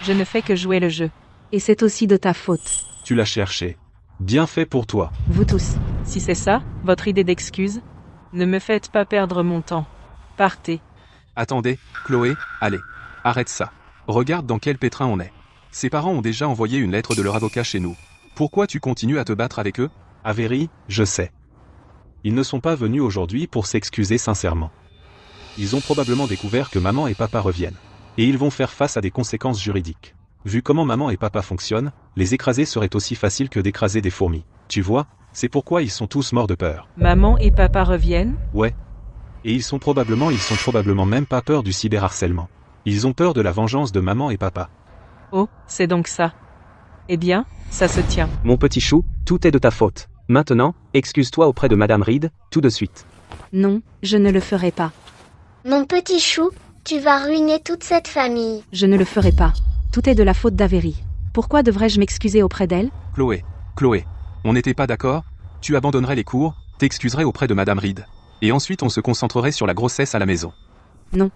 Je ne fais que jouer le jeu. Et c'est aussi de ta faute. Tu l'as cherché. Bien fait pour toi. Vous tous. Si c'est ça, votre idée d'excuse, ne me faites pas perdre mon temps. Partez. Attendez, Chloé, allez. Arrête ça. Regarde dans quel pétrin on est. Ses parents ont déjà envoyé une lettre de leur avocat chez nous. Pourquoi tu continues à te battre avec eux? Avery, je sais. Ils ne sont pas venus aujourd'hui pour s'excuser sincèrement. Ils ont probablement découvert que maman et papa reviennent. Et ils vont faire face à des conséquences juridiques. Vu comment maman et papa fonctionnent, les écraser serait aussi facile que d'écraser des fourmis. Tu vois, c'est pourquoi ils sont tous morts de peur. Maman et papa reviennent? Ouais. Et ils sont probablement même pas peur du cyberharcèlement. Ils ont peur de la vengeance de maman et papa. Oh, c'est donc ça. Eh bien, ça se tient. Mon petit chou, tout est de ta faute. Maintenant, excuse-toi auprès de Madame Reed, tout de suite. Non, je ne le ferai pas. Mon petit chou, tu vas ruiner toute cette famille. Je ne le ferai pas. Tout est de la faute d'Avery. Pourquoi devrais-je m'excuser auprès d'elle? Chloé, on n'était pas d'accord? Tu abandonnerais les cours, t'excuserais auprès de Madame Reed. Et ensuite on se concentrerait sur la grossesse à la maison. Non.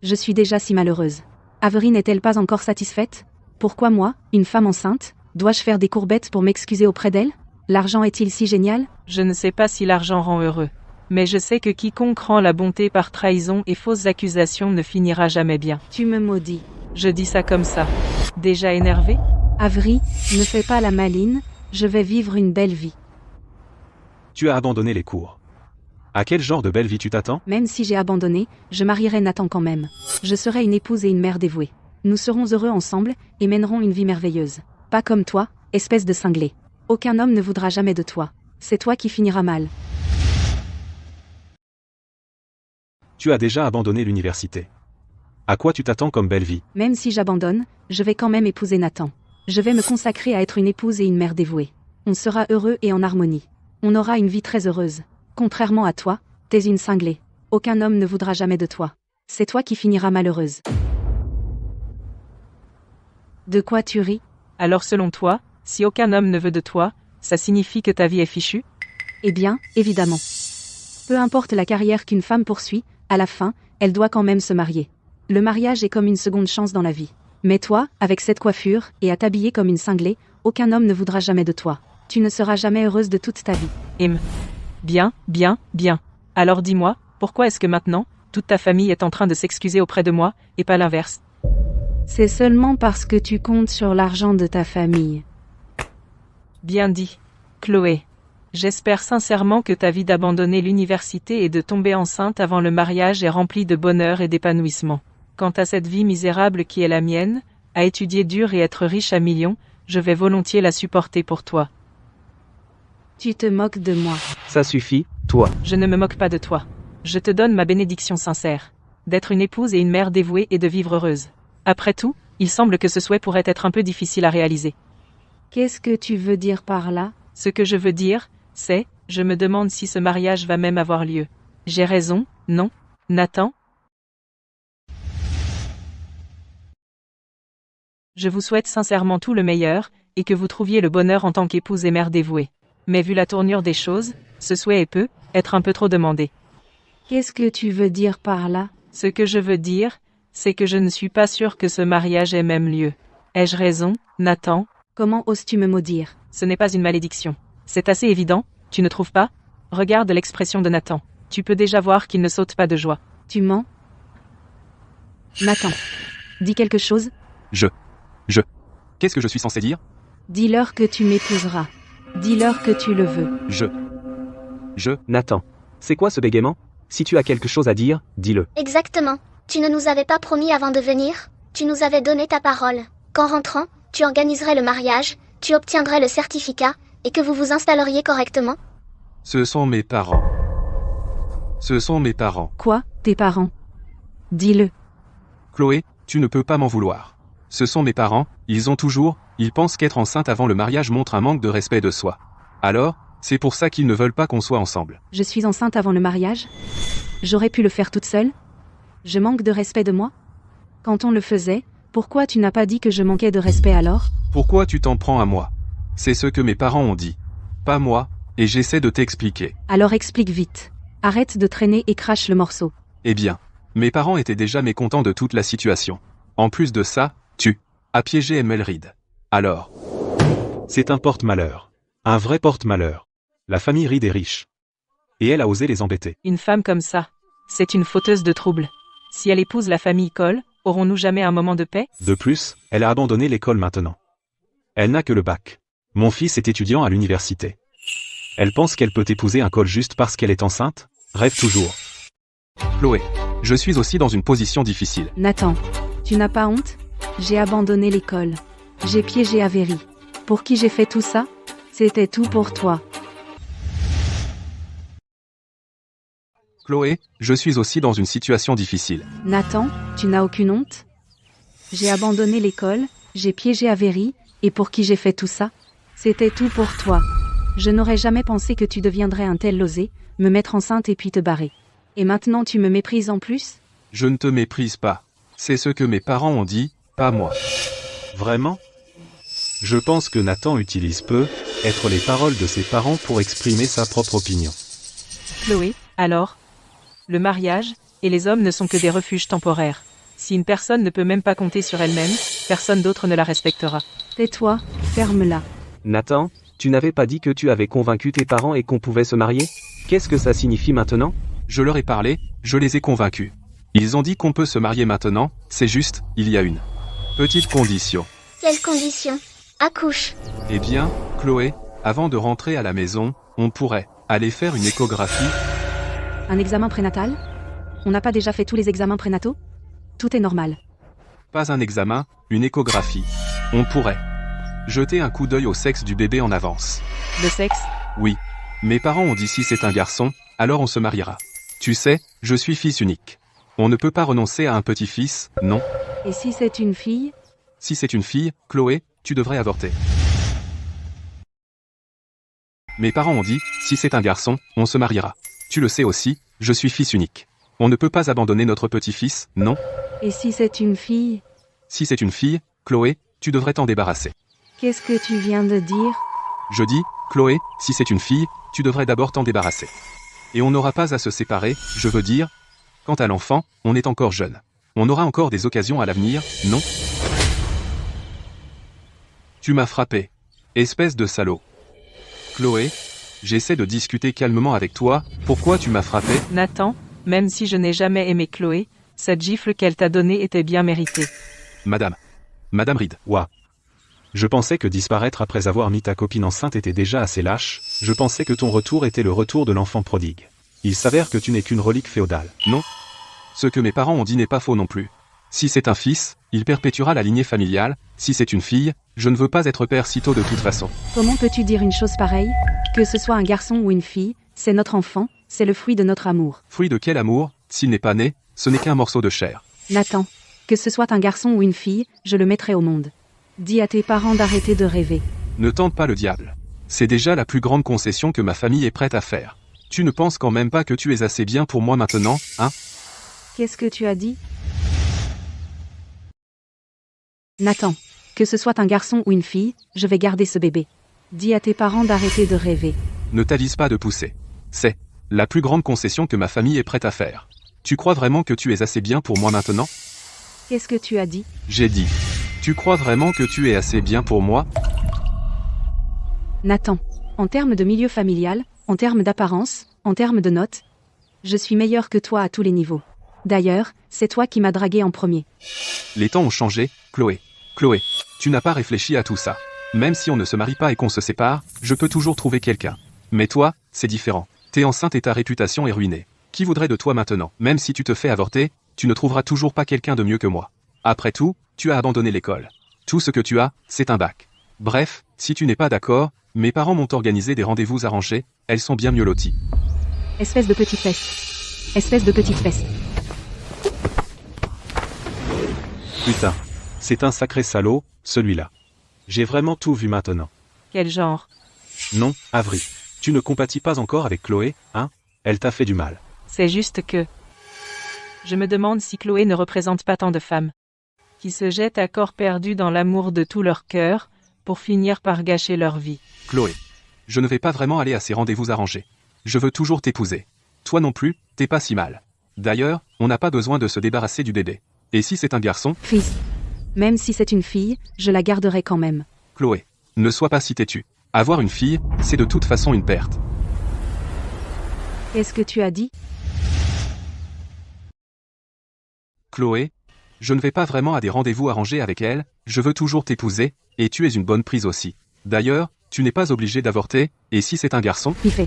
Je suis déjà si malheureuse. Avery n'est-elle pas encore satisfaite? Pourquoi moi, une femme enceinte, dois-je faire des courbettes pour m'excuser auprès d'elle? L'argent est-il si génial? Je ne sais pas si l'argent rend heureux. Mais je sais que quiconque rend la bonté par trahison et fausses accusations ne finira jamais bien. Tu me maudis. Je dis ça comme ça. Déjà énervé? Avery, ne fais pas la maline, je vais vivre une belle vie. Tu as abandonné les cours. À quel genre de belle vie tu t'attends? Même si j'ai abandonné, je marierai Nathan quand même. Je serai une épouse et une mère dévouée. Nous serons heureux ensemble, et mènerons une vie merveilleuse. Pas comme toi, espèce de cinglé. Aucun homme ne voudra jamais de toi. C'est toi qui finiras mal. Tu as déjà abandonné l'université. À quoi tu t'attends comme belle vie? Même si j'abandonne, je vais quand même épouser Nathan. Je vais me consacrer à être une épouse et une mère dévouée. On sera heureux et en harmonie. On aura une vie très heureuse. Contrairement à toi, t'es une cinglée. Aucun homme ne voudra jamais de toi. C'est toi qui finiras malheureuse. De quoi tu ris? Alors selon toi, si aucun homme ne veut de toi, ça signifie que ta vie est fichue? Eh bien, évidemment. Peu importe la carrière qu'une femme poursuit, à la fin, elle doit quand même se marier. Le mariage est comme une seconde chance dans la vie. Mais toi, avec cette coiffure, et à t'habiller comme une cinglée, aucun homme ne voudra jamais de toi. Tu ne seras jamais heureuse de toute ta vie. Bien. Alors dis-moi, pourquoi est-ce que maintenant, toute ta famille est en train de s'excuser auprès de moi, et pas l'inverse? C'est seulement parce que tu comptes sur l'argent de ta famille. Bien dit, Chloé. J'espère sincèrement que ta vie d'abandonner l'université et de tomber enceinte avant le mariage est remplie de bonheur et d'épanouissement. Quant à cette vie misérable qui est la mienne, à étudier dur et être riche à millions, je vais volontiers la supporter pour toi. Tu te moques de moi. Ça suffit, toi. Je ne me moque pas de toi. Je te donne ma bénédiction sincère. D'être une épouse et une mère dévouée et de vivre heureuse. Après tout, il semble que ce souhait pourrait être un peu difficile à réaliser. Qu'est-ce que tu veux dire par là? Ce que je veux dire, c'est, je me demande si ce mariage va même avoir lieu. J'ai raison, non, Nathan? Je vous souhaite sincèrement tout le meilleur, et que vous trouviez le bonheur en tant qu'épouse et mère dévouée. Mais vu la tournure des choses, ce souhait peut être un peu trop demandé. Qu'est-ce que tu veux dire par là? Ce que je veux dire, c'est que je ne suis pas sûre que ce mariage ait même lieu. Ai-je raison, Nathan? Comment oses-tu me maudire? Ce n'est pas une malédiction. C'est assez évident, Tu ne trouves pas? Regarde l'expression de Nathan. Tu peux déjà voir qu'il ne saute pas de joie. Tu mens? Nathan. Dis quelque chose? Qu'est-ce que je suis censé dire? Dis-leur que tu m'épouseras. Dis-leur que tu le veux. Nathan. C'est quoi ce bégaiement? Si tu as quelque chose à dire, dis-le. Exactement. Tu ne nous avais pas promis avant de venir? Tu nous avais donné ta parole. Qu'en rentrant, tu organiserais le mariage, tu obtiendrais le certificat, et que vous vous installeriez correctement? Ce sont mes parents. Ce sont mes parents. Quoi, tes parents? Dis-le. Chloé, tu ne peux pas m'en vouloir. Ce sont mes parents, ils pensent qu'être enceinte avant le mariage montre un manque de respect de soi. Alors, c'est pour ça qu'ils ne veulent pas qu'on soit ensemble. Je suis enceinte avant le mariage? J'aurais pu le faire toute seule? Je manque de respect de moi? Quand on le faisait, pourquoi tu n'as pas dit que je manquais de respect alors? Pourquoi tu t'en prends à moi? C'est ce que mes parents ont dit. Pas moi, et j'essaie de t'expliquer. Alors explique vite. Arrête de traîner et crache le morceau. Eh bien, mes parents étaient déjà mécontents de toute la situation. En plus de ça, tu as piégé Emerald. Alors, C'est un porte-malheur. Un vrai porte-malheur. La famille Reed est riche. Et elle a osé les embêter. Une femme comme ça, c'est une fauteuse de troubles. Si elle épouse la famille Cole, aurons-nous jamais un moment de paix? De plus, elle a abandonné l'école maintenant. Elle n'a que le bac. Mon fils est étudiant à l'université. Elle pense qu'elle peut épouser un Cole juste parce qu'elle est enceinte? Rêve toujours. Chloé, je suis aussi dans une position difficile. Nathan, tu n'as pas honte? J'ai abandonné l'école. J'ai piégé Avery. Pour qui j'ai fait tout ça? C'était tout pour toi. Chloé, je suis aussi dans une situation difficile. Nathan, tu n'as aucune honte? J'ai abandonné l'école, j'ai piégé Avery, et pour qui j'ai fait tout ça? C'était tout pour toi. Je n'aurais jamais pensé que tu deviendrais un tel losé, me mettre enceinte et puis te barrer. Et maintenant tu me méprises en plus? Je ne te méprise pas. C'est ce que mes parents ont dit, pas moi. Vraiment? Je pense que Nathan utilise peu être les paroles de ses parents pour exprimer sa propre opinion. Chloé, alors? Le mariage, et les hommes ne sont que des refuges temporaires. Si une personne ne peut même pas compter sur elle-même, personne d'autre ne la respectera. Tais-toi, ferme-la. Nathan, tu n'avais pas dit que tu avais convaincu tes parents et qu'on pouvait se marier? Qu'est-ce que ça signifie maintenant? Je leur ai parlé, je les ai convaincus. Ils ont dit qu'on peut se marier maintenant, c'est juste, il y a une petite condition. Quelle condition? Accouche. Eh bien, Chloé, avant de rentrer à la maison, on pourrait aller faire une échographie. Un examen prénatal? On n'a pas déjà fait tous les examens prénataux? Tout est normal. Pas un examen, une échographie. On pourrait jeter un coup d'œil au sexe du bébé en avance. Le sexe? Oui. Mes parents ont dit si c'est un garçon, alors on se mariera. Tu sais, je suis fils unique. On ne peut pas renoncer à un petit-fils, non? Et si c'est une fille? Si c'est une fille, Chloé, tu devrais avorter. Mes parents ont dit, si c'est un garçon, on se mariera. Tu le sais aussi, je suis fils unique. On ne peut pas abandonner notre petit-fils, non? Et si c'est une fille? Si c'est une fille, Chloé, tu devrais t'en débarrasser. Qu'est-ce que tu viens de dire? Je dis, Chloé, si c'est une fille, tu devrais d'abord t'en débarrasser. Et on n'aura pas à se séparer, je veux dire. Quant à l'enfant, on est encore jeune. On aura encore des occasions à l'avenir, non? Tu m'as frappé. Espèce de salaud. Chloé, j'essaie de discuter calmement avec toi, pourquoi tu m'as frappé? Nathan, même si je n'ai jamais aimé Chloé, cette gifle qu'elle t'a donnée était bien méritée. Madame Reed. Ouah. Je pensais que disparaître après avoir mis ta copine enceinte était déjà assez lâche, je pensais que ton retour était le retour de l'enfant prodigue. Il s'avère que tu n'es qu'une relique féodale. Non. Ce que mes parents ont dit n'est pas faux non plus. Si c'est un fils, il perpétuera la lignée familiale, si c'est une fille, je ne veux pas être père sitôt de toute façon. Comment peux-tu dire une chose pareille? Que ce soit un garçon ou une fille, c'est notre enfant, c'est le fruit de notre amour. Fruit de quel amour? S'il n'est pas né, ce n'est qu'un morceau de chair. Nathan, que ce soit un garçon ou une fille, je le mettrai au monde. Dis à tes parents d'arrêter de rêver. Ne tente pas le diable. C'est déjà la plus grande concession que ma famille est prête à faire. Tu ne penses quand même pas que tu es assez bien pour moi maintenant, hein? Qu'est-ce que tu as dit? Nathan, que ce soit un garçon ou une fille, je vais garder ce bébé. Dis à tes parents d'arrêter de rêver. Ne t'avise pas de pousser. C'est la plus grande concession que ma famille est prête à faire. Tu crois vraiment que tu es assez bien pour moi maintenant? Qu'est-ce que tu as dit? J'ai dit. Tu crois vraiment que tu es assez bien pour moi? Nathan, en termes de milieu familial, En termes d'apparence, en termes de notes, je suis meilleur que toi à tous les niveaux. D'ailleurs, c'est toi qui m'as dragué en premier. Les temps ont changé, Chloé. Chloé, tu n'as pas réfléchi à tout ça. Même si on ne se marie pas et qu'on se sépare, je peux toujours trouver quelqu'un. Mais toi, c'est différent. T'es enceinte et ta réputation est ruinée. Qui voudrait de toi maintenant? Même si tu te fais avorter, tu ne trouveras toujours pas quelqu'un de mieux que moi. Après tout, tu as abandonné l'école. Tout ce que tu as, c'est un bac. Bref, si tu n'es pas d'accord, mes parents m'ont organisé des rendez-vous arrangés, elles sont bien mieux loties. Espèce de petite fesse. Espèce de petite fesse. Putain. C'est un sacré salaud, celui-là. J'ai vraiment tout vu maintenant. Quel genre? Non, Avery. Tu ne compatis pas encore avec Chloé, hein? Elle t'a fait du mal. C'est juste que... Je me demande si Chloé ne représente pas tant de femmes qui se jettent à corps perdu dans l'amour de tout leur cœur, pour finir par gâcher leur vie. Chloé. Je ne vais pas vraiment aller à ces rendez-vous arrangés. Je veux toujours t'épouser. Toi non plus, t'es pas si mal. D'ailleurs, on n'a pas besoin de se débarrasser du bébé. Et si c'est un garçon? Fils. Même si c'est une fille, je la garderai quand même. Chloé. Ne sois pas si têtue. Avoir une fille, c'est de toute façon une perte. Qu'est-ce que tu as dit? Chloé. Je ne vais pas vraiment à des rendez-vous arrangés avec elle, je veux toujours t'épouser, et tu es une bonne prise aussi. D'ailleurs, tu n'es pas obligé d'avorter, et si c'est un garçon? Piffé.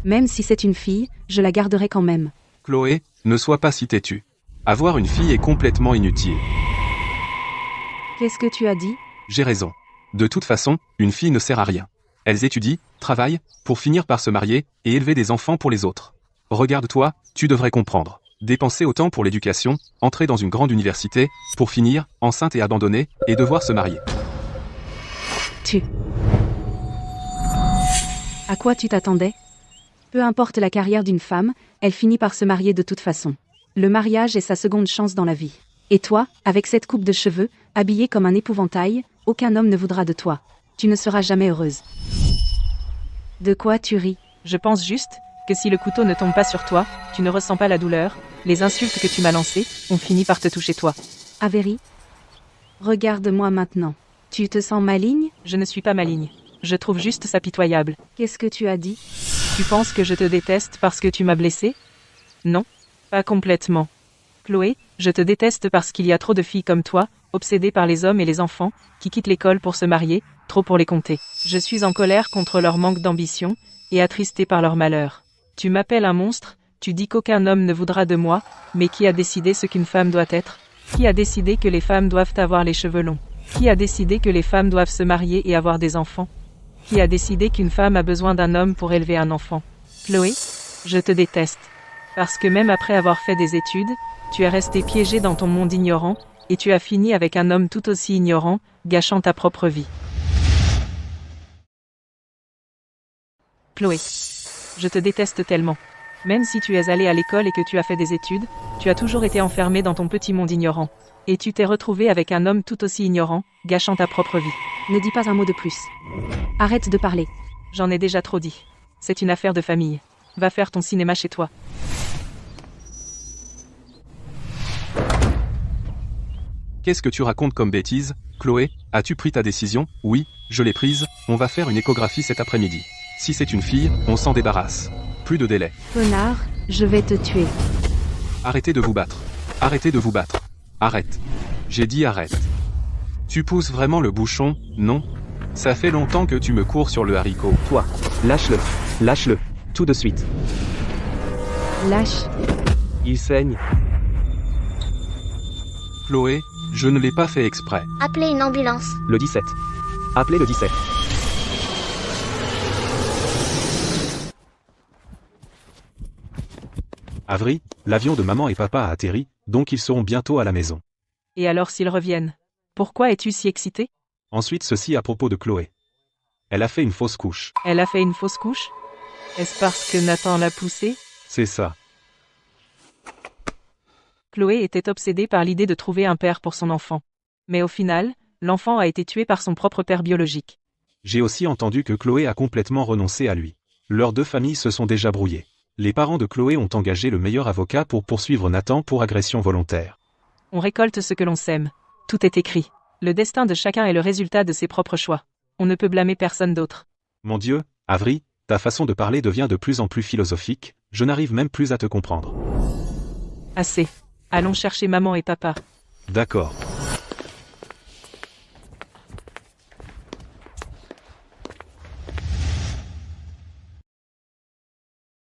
Même si c'est une fille, je la garderai quand même. Chloé, ne sois pas si têtue. Avoir une fille est complètement inutile. Qu'est-ce que tu as dit? J'ai raison. De toute façon, une fille ne sert à rien. Elles étudient, travaillent, pour finir par se marier, et élever des enfants pour les autres. Regarde-toi, tu devrais comprendre. Dépenser autant pour l'éducation, entrer dans une grande université, pour finir, enceinte et abandonnée, et devoir se marier. À quoi tu t'attendais? Peu importe la carrière d'une femme, elle finit par se marier de toute façon. Le mariage est sa seconde chance dans la vie. Et toi, avec cette coupe de cheveux, habillée comme un épouvantail, aucun homme ne voudra de toi. Tu ne seras jamais heureuse. De quoi tu ris? Je pense juste que si le couteau ne tombe pas sur toi, tu ne ressens pas la douleur, les insultes que tu m'as lancées ont fini par te toucher toi. Avery? Regarde-moi maintenant. Tu te sens maligne? Je ne suis pas maligne. Je trouve juste ça pitoyable. Qu'est-ce que tu as dit? Tu penses que je te déteste parce que tu m'as blessé? Non, pas complètement. Chloé, je te déteste parce qu'il y a trop de filles comme toi, obsédées par les hommes et les enfants, qui quittent l'école pour se marier, trop pour les compter. Je suis en colère contre leur manque d'ambition, et attristée par leur malheur. Tu m'appelles un monstre, tu dis qu'aucun homme ne voudra de moi, mais qui a décidé ce qu'une femme doit être? Qui a décidé que les femmes doivent avoir les cheveux longs? Qui a décidé que les femmes doivent se marier et avoir des enfants? Qui a décidé qu'une femme a besoin d'un homme pour élever un enfant? Chloé, je te déteste. Parce que même après avoir fait des études, tu es resté piégé dans ton monde ignorant, et tu as fini avec un homme tout aussi ignorant, gâchant ta propre vie. Chloé, je te déteste tellement. Même si tu es allé à l'école et que tu as fait des études, tu as toujours été enfermé dans ton petit monde ignorant. Et tu t'es retrouvé avec un homme tout aussi ignorant, gâchant ta propre vie. Ne dis pas un mot de plus. Arrête de parler. J'en ai déjà trop dit. C'est une affaire de famille. Va faire ton cinéma chez toi. Qu'est-ce que tu racontes comme bêtise, Chloé? As-tu pris ta décision? Oui, je l'ai prise, on va faire une échographie cet après-midi. Si c'est une fille, on s'en débarrasse. Plus de délai. Connard, je vais te tuer. Arrêtez de vous battre. Arrêtez de vous battre. Arrête. J'ai dit arrête. Tu pousses vraiment le bouchon, non? Ça fait longtemps que tu me cours sur le haricot. Toi, lâche-le. Lâche-le. Tout de suite. Lâche. Il saigne. Chloé, je ne l'ai pas fait exprès. Appelez une ambulance. Le 17. Appelez le 17. Avery, l'avion de maman et papa a atterri, donc ils seront bientôt à la maison. Et alors s'ils reviennent? Pourquoi es-tu si excité? Ensuite ceci à propos de Chloé. Elle a fait une fausse couche. Elle a fait une fausse couche? Est-ce parce que Nathan l'a poussée? C'est ça. Chloé était obsédée par l'idée de trouver un père pour son enfant. Mais au final, l'enfant a été tué par son propre père biologique. J'ai aussi entendu que Chloé a complètement renoncé à lui. Leurs deux familles se sont déjà brouillées. Les parents de Chloé ont engagé le meilleur avocat pour poursuivre Nathan pour agression volontaire. On récolte ce que l'on sème. Tout est écrit. Le destin de chacun est le résultat de ses propres choix. On ne peut blâmer personne d'autre. Mon Dieu, Avery, Ta façon de parler devient de plus en plus philosophique, je n'arrive même plus à te comprendre. Assez. Allons chercher maman et papa. D'accord.